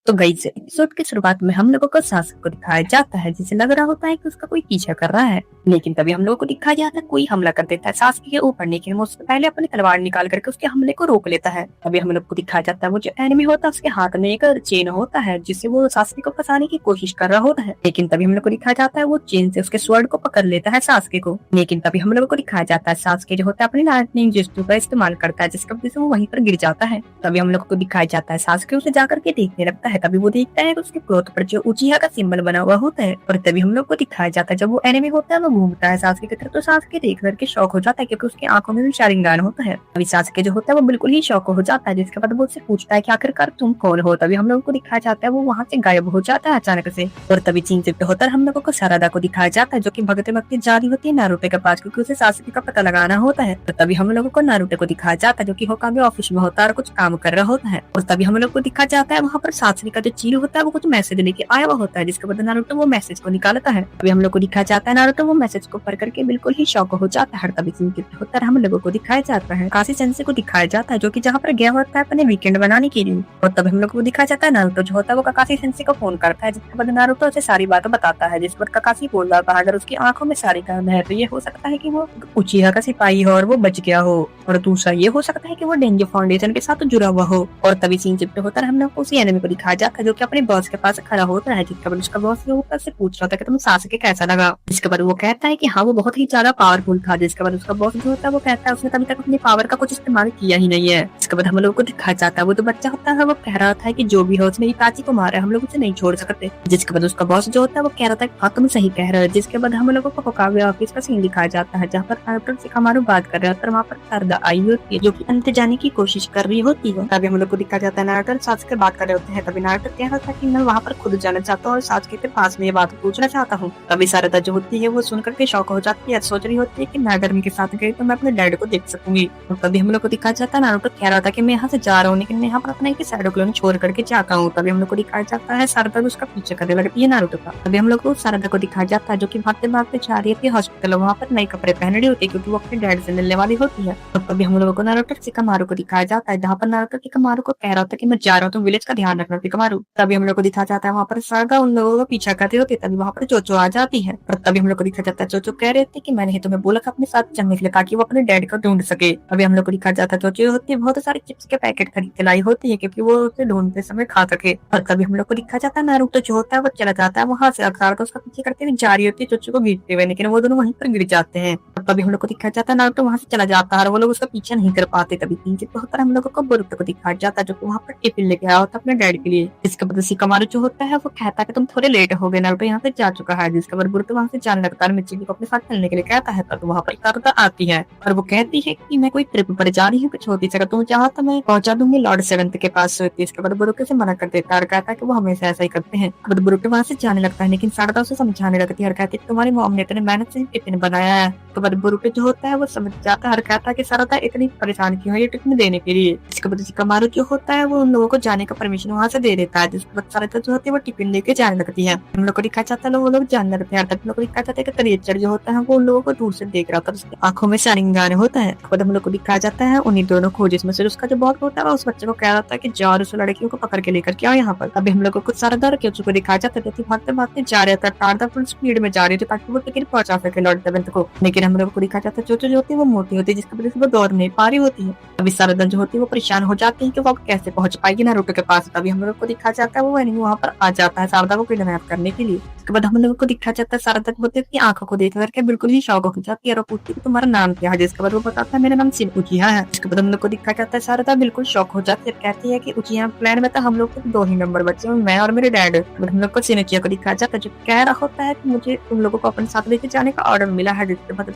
तो guys episode की शुरुआत में हम लोगों को सासू को दिखाया जाता है जिसे लग रहा होता है कि उसका कोई पीछा कर रहा है। लेकिन तभी हम लोगों को दिखाया जाता है कोई हमला कर देता है सासकी के ऊपर, लेकिन वो उससे पहले अपनी तलवार निकाल करके उसके हमले को रोक लेता है। तभी हम लोग को दिखाया जाता है वो जो एनिमी होता है उसके हाथ में एक चेन होता है जिससे वो सासकी को फंसाने की कोशिश कर रहा होता है। लेकिन तभी हम लोग को दिखाया जाता है वो चेन से उसके स्वर्ण को पकड़ लेता है सासकी को। लेकिन तभी हम लोगों को दिखाया जाता है सासकी जो होता है अपनी लाइटनिंग जिस्टू का इस्तेमाल करता है जिसकी वजह से वो वहीं पर गिर जाता है। तभी हम लोग को दिखाया जाता है सासकी उसे जाकर के देखने लगता है। तभी वो देखता है उसके क्लोथ पर जो उचिहा का सिंबल बना हुआ होता है। और तभी हम लोग को दिखाया जाता है जब वो एनिमी होता है वो घूमता है सासकी की तरफ, तो सासकी देख करके शौक हो जाता है क्योंकि उसकी आंखों में भी शारिंगान होता है। अभी सासकी जो होता है वो बिल्कुल ही शौक हो जाता है, जिसके बाद वो उससे पूछता है कि आखिरकार तुम कौन हो। तभी हम लोग को दिखाया जाता है वो वहाँ से गायब हो जाता है अचानक से। और तभी चीन से होता है हम लोगों को सारादा को दिखाया जाता है जो की भगते भगते जा रही होती है नारुतो के पास, क्योंकि उसे सासकी का पता लगाना होता है। तो तभी हम लोगों को नारुतो को दिखाया जाता है जो की होकागे ऑफिस में होता है और कुछ काम कर रहा होता है। और तभी हम लोग को दिखाया जाता है वहाँ पर सासकी का जो चील होता है वो कुछ मैसेज लेके आया हुआ होता है, जिसके बाद नारुतो वो मैसेज को निकालता है। अभी हम लोग को दिखाया जाता है नारुतो वो मैसेज को पढ़ करके बिल्कुल ही शौक हो जाता है। तभी होता है हम लोगों को दिखाया जाता है काशी सेंसे को दिखाया जाता है जो कि जहाँ पर गया होता है अपने वीकेंड बनाने के लिए। और तभी हम लोग को दिखाया जाता है नारुतो जो होता है वो काकाशी सेंसे को फोन करता है, जिसके बाद नारुतो उसे सारी बातें बताता है। जिस पर काकाशी बोल रहा था अगर उसकी आंखों में सारी काम है तो ये हो सकता है कि वो उचिहा का सिपाही हो और वो बच गया हो, और दूसरा ये हो सकता है कि वो डेंजर फाउंडेशन के साथ जुड़ा हुआ हो। और तभी सीन शिफ्ट होता है हम लोग को उसी एनिमे को दिखाया जाता है जो कि अपने बॉस के पास खड़ा होता है, जिसका बाद उसका बॉस ऊपर से पूछ रहा था कि तुम सासकी कैसा लगा। जिसके बाद वो कहता है कि हाँ वो बहुत ही ज्यादा पावरफुल था। जिसके बाद उसका बॉस जो होता है वो कहता है उसने कभी तक अपनी पावर का कुछ इस्तेमाल किया ही नहीं है। इसके बाद हम लोग को दिखाया जाता है वो तो बच्चा होता है वो कह रहा था कि जो भी हो उसने इताची को मारा है, हम लोग उसे नहीं छोड़ सकते। जिसके बाद उसका बॉस जो होता है वो कह रहा था हाँ तुम सही कह रहे हो। जिसके बाद हम लोगों को होकागे ऑफिस का सीन दिखाया जाता है जहाँ पर नारुतो शिकामारु बात कर रहा है और वहाँ पर सारदा आई होती है जो कि अंत जाने की कोशिश कर रही होती है। तभी हम लोग को दिखाया जाता है नारुतो सासकी बात कर रहे होते हैं। तभी नारुतो कह रहा था कि मैं वहाँ पर खुद जाना चाहता हूँ और सासकी के पास में ये बात पूछना चाहता हूँ। तभी सारदा जो होती है वो सुनकर के शौक हो जाती है, सोच रही होती है कि मैं अगर उनके साथ गई तो मैं अपने डैड को देख सकूंगी। और तभी हम लोग को दिखाया जाता है नारुतो कह रहा था कि मैं यहाँ से जा रहा हूँ लेकिन मैं यहाँ पर अपना एक शैडो क्लोन छोड़ करके जाता हूँ। तभी हम लोग को दिखाया जाता है सारदा उसका पीछे करने लगती है नारुतो का। तभी हम लोग को सारदा को दिखाया जाता है जो की भागते भागते जा रही थी हॉस्पिटल, वहाँ पर नए कपड़े पहन रही होती है क्योंकि वो अपने डैड से मिलने वाली होती है। और तभी हम लोगों को नारुतो शिकामारु को दिखाया जाता है जहाँ पर नारुतो शिकामारु को कह रहा था कि मैं जा रहा हूँ, तुम विलेज का ध्यान रखना शिकामारु। तभी हम लोग को दिखाया जाता है वहाँ पर सारदा उन लोगों का पीछा करती होती है। तभी वहाँ पर चोचो आ जाती है और तभी हम लोग को दिखाया जाता है चोचो कह रहे थे कि मैंने तुम्हें बोला था अपने साथ चलने के लिए ताकि वो अपने डैड को ढूंढ सके। अभी हम लोग को दिखाया जाता है चोचो होती है बहुत सारे चिप्स के पैकेट खरीद के लाई होती है क्योंकि वो उसे ढूंढते समय खा सके। और तभी हम लोग को दिखाया जाता है नारुतो जो होता है वो चला जाता है वहाँ से, सारदा उसका पीछे करते हुए जा रही होती है चोचो को गिरते हुए, लेकिन वो दोनों वहीं पर गिर जाते हैं। और तभी हम लोग को दिखाया जाता है नारुतो वहाँ से चला जाता है और वो लोग उसका पीछा नहीं कर पाते। तभी पीछे होता है हम लोगों को बोरुतो को दिखाया जाता है जो वहाँ पर टिफिन लेके आया होता है अपने डैड के लिए। इसके बाद शिकामारु जो होता है वो कहता है कि तुम थोड़े लेट हो गए, नारुतो यहाँ से जा चुका है। जिसके बाद बोरुतो वहाँ से जाने लगता है, मिचिकी को अपने साथ चलने के लिए कहता है। तो वहाँ पर सारदा आती है और वो कहती है कि मैं कोई ट्रिप पर जा रही हूँ कुछ छोटी जगह, तुम चाहो तो मैं पहुंचा दूंगी लॉर्ड सेवंथ के पास। इसके बाद बोरुतो से मना कर देता है और कहता है कि वो हमेशा ऐसा ही करते हैं। अब बोरुतो वहाँ से जाने लगता है लेकिन सारदा उसे समझाने लगती है और कहती है तुम्हारी मॉम ने इतने मेहनत से टिफिन बनाया है। तो बाद बोरुतो जो होता है वो समझ जाता है और कहता है कि सारदा इतनी परेशान क्यों है ये टिफिन देने के लिए। इसके बाद शिकामारु जो होता है वो उन लोगों को जाने का परमिशन वहाँ से दे देता है। जिसके बाद सारदा जो होती है वो टिफिन लेके जाने लगती है। हम लोग को दिखाया जाता है वो लोग जानने लगते हैं। तब लोग को दिखाया जाता है कि क्रिएचर जो होता है वो उन लोगों को दूर से देख रहा था, उसकी आंखों में शारिंगान होता है। हम लोग को दिखाया जाता है उन्हीं दोनों खोज में से उसका जो बहुत होता है उस बच्चे को कह रहा था कि जाओ उस लड़कियों को पकड़ के लेकर के आओ यहाँ पर। अभी हम लोग को कुछ सारदा और क्योचो को दिखाया जाता है भागते भागते जा रहा था, टारदा फुल स्पीड में जा रही थी ताकि वो टिकट पहुंचा सके लॉर्ड सेवंथ को। लेकिन हम लोग को दिखाया जाता है चोचो जो होती है वो मोटी होती है जिसकी वजह से वो दौड़ नहीं पा रही होती है। अभी सारदा जो होती है वो परेशान हो जाती है कि वो कैसे पहुंच पाएगी नारुतो के पास। तभी हम लोग को दिखाया जाता है वो एनिमी वहाँ पर आ जाता है सारदा को किडनैप करने के लिए। उसके बाद हम लोग को दिखाया जाता है सारदा की आंखों को देख करके बिल्कुल ही शौक हो जाती है और पूछती है तुम्हारा नाम क्या है। जिसके बाद वो बताता है मेरा नाम सिन उचिहा है। इसके बाद हम लोग को दिखाया जाता है सारदा बिल्कुल शौक हो जाती है, कहती है कि उचिहा प्लान में तो हम लोग को 2 ही नंबर बचे हैं, मैं और मेरे डैड। हम लोग को सिन उचिहा को दिखाया जाता है जो कह रहा होता है कि मुझे तुम लोगों को अपने साथ लेके जाने का ऑर्डर मिला है। जिसके बाद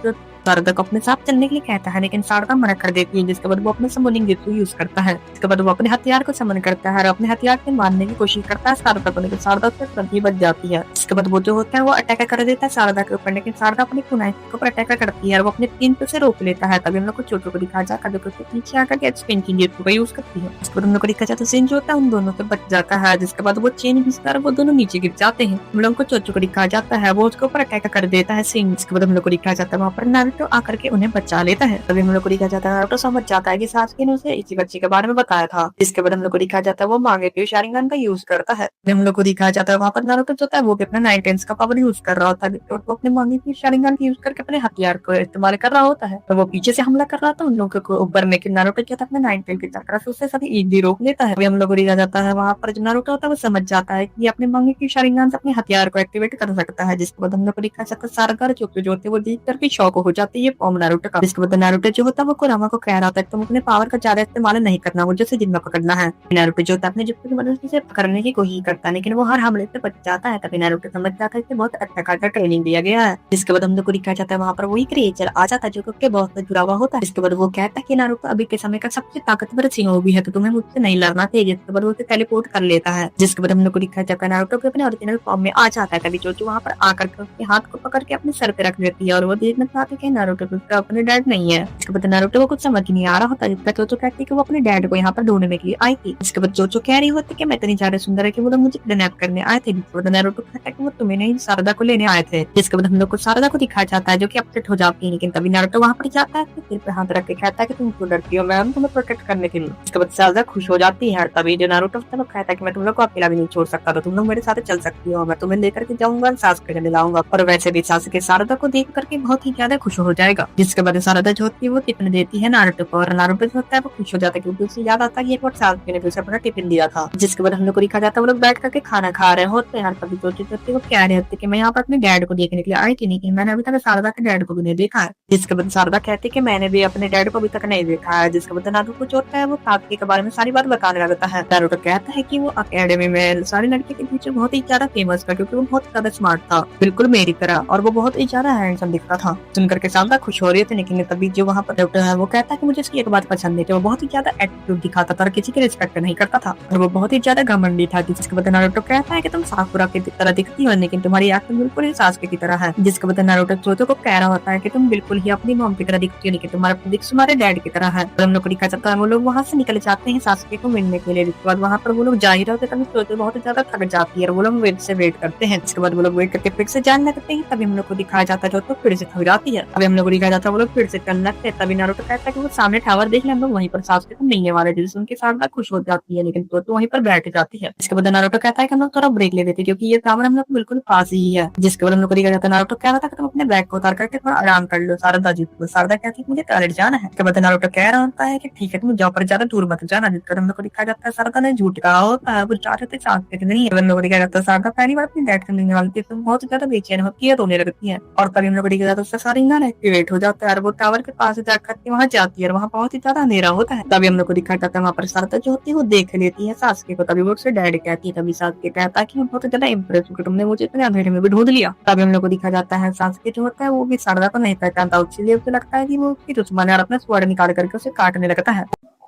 सारदा को अपने साथ चलने के लिए कहता है लेकिन सारदा मना कर देती है। जिसके बाद वो अपने समनिंग जेटू यूज करता है। इसके बाद वो अपने हथियार को समन करता है और अपने हथियार से मारने की कोशिश करता है सारदा को, लेकिन सारदा उससे तुरंत ही बच जाती है। इसके बाद वो जो होता है वो अटैक कर देता है सारदा के ऊपर, लेकिन सारदा अपनी कुनाई के ऊपर अटैक करती है और वो अपने तीन पे से रोक लेता है। तभी हम लोग को चोचो को दिखाया जाता है जो उसके पीछे आकर के स्पिन जेटू का यूज करती है। इसके बाद हम लोग को दिखाया जाता है सिन जो होता है उन दोनों से बच जाता है। जिसके बाद वो चेन घिसकर वो दोनों नीचे गिर जाते हैं। हम लोग को चोचो को दिखाया जाता है वो उसके ऊपर अटैक कर देता है सिन। इसके बाद हम लोग को दिखाया जाता है वहाँ पर नारुतो आकर के उन्हें बचा लेता है। तभी हम लोग को दिखाया जाता है नारुतो समझ जाता है कि सासुके ने उसे इसी बच्चे के बारे में बताया था। इसके बाद हम लोग को दिखाया जाता है वो मांगे शारिंगान का यूज करता है। हम लोग को दिखाया जाता है वहाँ पर नारुतो जो होता है वो भी अपना 9 टेंस का पावर यूज कर रहा होता है और वो अपने मांगी की शारिंगान यूज करके अपने हथियार को इस्तेमाल कर रहा होता है। तो वो पीछे से हमला कर रहा था उन लोगों के ऊपर, लेकिन नारुतो क्या था अपने 9 टेन की चक्कर से उससे सभी इजीली रोक लेता है। अभी हम लोग को दिखाया जाता है वहाँ पर जो नारुतो होता है वो समझ जाता है कि अपने मांगी की शारिंगान से अपने हथियार को एक्टिवेट कर सकता है, जिसके बाद हम लोग को दिखाया जाता है सारगार जो होते हैं वो देख कर भी शौक हो जाती है फॉर्म नारुतो का। जिसके बाद नारुतो जो होता है वो कुरामा को कह रहा था तुम अपने पावर का ज्यादा इस्तेमाल नहीं करना, मुझे से जिम्मा पकड़ना है। नारुतो जो होता है अपने जुत्तू की मदद से पकड़ने की कोशिश करता है लेकिन वो हर हमले से बच जाता है। तभी नारुतो समझ जाता है कि बहुत अच्छा खासा ट्रेनिंग दिया गया है। जिसके बाद हम लोग को दिखाया जाता है वहाँ पर वही क्रिएचर आ जाता है जो उसके बॉस से जुड़ा हुआ होता है। इसके बाद वो कहता है कि नारुतो अभी के समय का सबसे ताकतवर शिनोबी है तो तुम्हें मुझसे नहीं लड़ना चाहिए। जिसके बाद वो उसे टेलीपोर्ट कर लेता है। जिसके बाद हम लोग को दिखाया जाता है नारुतो के अपने ओरिजिनल फॉर्म में आ जाता है। तभी जोजो वहाँ पर आकर के उसके हाथ को पकड़ के अपने सर पे रख देती है और वो देखना चाहते हैं कि नारुतो उसका अपने डैड नहीं है। इसके बाद नारुतो को कुछ समझ नहीं आ रहा होता जिसका जोजो कहती है कि वो अपने डैड को यहाँ पर ढूंढने के लिए आई थी। इसके बाद जोजो कह रही होती है कि मैं इतनी ज्यादा सुंदर है कि वो लोग मुझे किडनैप करने आए थे। जिसके बाद नारुतो कहता है कि वो तुम्हें नहीं शारदा को लेने आए थे। जिसके बाद हम लोग को शारदा को दिखाया जाता है जो कि अपसेट हो जाती है, लेकिन तभी नारुतो वहाँ पर जाता है तो सिर पे हाथ रख के कहता है कि तुम क्यों डरती हो, मैं तुम्हें प्रोटेक्ट करने के लिए। इसके बाद शारदा खुश हो जाती है। तभी जो नारुतो कहता है कि मैं तुम लोग को अकेला भी नहीं छोड़ सकता तो तुम लोग मेरे साथ चल सकती हो, मैं तुम्हें लेकर के जाऊंगा, सासके के लाऊंगा। और वैसे भी सासके शारदा को देख करके बहुत ही ज्यादा खुश हो जाएगा। जिसके बाद शारदा जो होती है वो टिफिन देती है नारुतो को और नारुतो जो होता है वो खुश हो जाता है क्योंकि उसे याद आता है कि एक बार सासके ने उसे अपना टिफिन दिया था। जिसके बाद हम लोग को दिखा जाता है वो लोग बैठ करके खाना खा रहे होते हैं। तभी जोजो वो कह रहे होते कि मैं यहाँ पर अपने डैड को देखने के लिए आई थी, लेकिन मैंने अभी तक शारदा के डैड को भी नहीं देखा है। जिसके बाद शारदा कहती है कि मैंने भी अपने डैड को अभी तक नहीं देखा है। जिसके बाद नारुतो जो होता है वो सासके के बारे में सारी बात बताने लगता है। नारुतो कहता है कि वो अकेडमी में सारी लड़के के पीछे बहुत ही ज्यादा फेमस था क्योंकि वो बहुत ज्यादा स्मार्ट था, बिल्कुल मेरी तरह, और वो बहुत ही ज्यादा हैंडसम दिखता था। सुनकर के शारदा खुश हो रही थी, लेकिन तभी जो वहाँ पर डॉक्टर है वो कहता है कि मुझे इसकी एक बात पसंद नहीं थी, वो बहुत ही ज्यादा एटीट्यूड दिखाता था और किसी की रिस्पेक्ट नहीं करता था और वो बहुत ही ज्यादा घमंडी था। जिसके बाद नारुतो कहता है कि तुम साकुरा की तरह दिखती हो लेकिन तुम्हारी एक्टिंग बिल्कुल ही सासके की तरह है। जिसके बाद नारुतो जोजो को कह रहा होता है कि तुम बिल्कुल ही अपनी मॉम की तरह दिखती हो लेकिन तुम्हारा दिख तुम्हारे डैड की तरह है। और हम लोग को दिखा जाता है वो लोग वहाँ से निकल जाते हैं सासके को मिलने के लिए। जिसके बाद वहाँ पर वो लोग जा ही रहे होते जोजो बहुत ज्यादा थक जाती है और वो लोग वेट से वेट करते हैं। इसके बाद वो लोग वेट करके फिर से जाने लगते हैं। तभी हम लोग को दिखाया जाता है जो तो फिर से थक जाती है। अभी हम लोग को दिखाया जाता है वो लोग फिर से चलने लगते हैं। तभी नारुतो कहता है कि वो सामने टावर देख ले, हम लोग वहीं पर सासके को मिलने वाले, जिससे उनकी शारदा खुश हो जाती है लेकिन तो वहीं पर बैठ जाती है। इसके बाद नारुतो कहता है कि हम लोग थोड़ा ब्रेक ले लेते हैं क्योंकि ये टावर हम लोग बिल्कुल पास ही है। जिसके बाद हम लोग को दिखाया जाता है नारुतो कह रहा था कि तुम अपने बैग को उतार करके थोड़ा आराम कर लो शारदा जी। शारदा कहती है मुझे टॉयलेट जाना है। इसके बाद नारुतो कह रहा होता है कि ठीक है तुम जाओ पर ज्यादा दूर मत जाना। जिसके बाद हम लोग को दिखाया जाता है शारदा ने झूठ कहा होता है, वो चाहते थे सासके नहीं है। हम लोग को दिखाया जाता है शारदा पहली बार अपनी डैड से मिलने वाली थी तो बहुत ज्यादा बेचैन होती है, रोने लगती है। और तभी हम लोग को दिखाया जाता है उसका शारिंगान एक्टिवेट हो जाता है और वो टावर के पास जाकर के वहाँ जाती है और वहाँ बहुत ही ज्यादा अंधेरा होता है। तभी हम लोग को दिखाया जाता है वहाँ पर शारदा जो होती है वो देख लेती है सासके को। तभी वो उससे डैड कहती है। तभी सासके कहता है कि मैं बहुत ज्यादा इम्प्रेस हूँ कि तुमने मुझे इतने अंधेरे में भी ढूंढ लिया। तभी हम लोग को दिखा जाता है सासके जो होता है वो भी शारदा को नहीं पहचानता, इसलिए उसे लगता है कि वो उसकी दुश्मन है और अपना स्वर्ण निकाल करके उसे काटने लगता है।